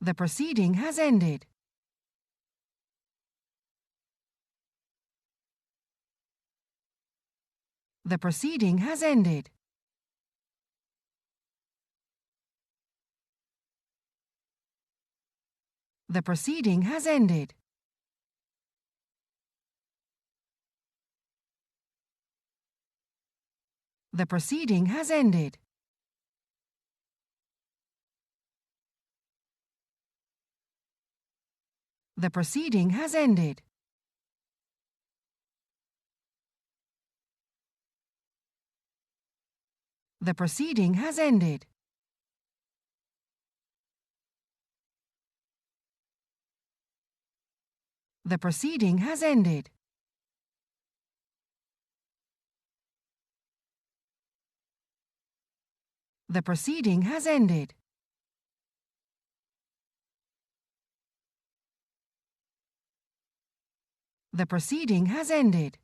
[SPEAKER 1] The proceeding has ended. The proceeding has ended. The proceeding has ended. The proceeding has ended. The proceeding has ended. The proceeding has ended. The proceeding has ended. The proceeding has ended. The proceeding has ended.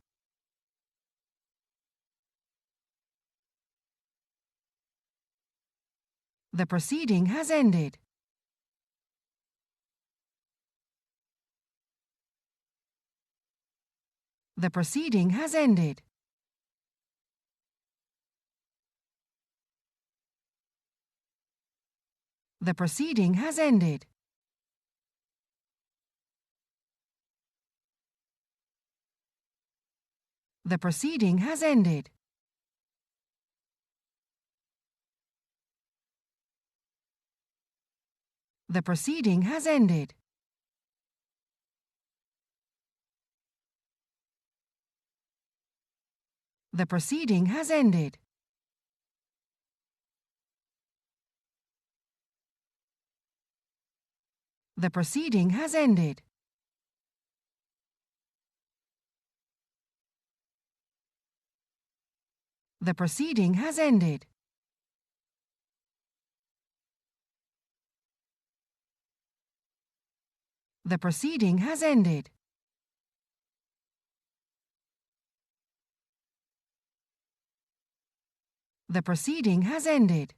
[SPEAKER 1] The proceeding has ended. The proceeding has ended. The proceeding has ended. The proceeding has ended. The proceeding has ended. The proceeding has ended. The proceeding has ended. The proceeding has ended. The proceeding has ended. The proceeding has ended.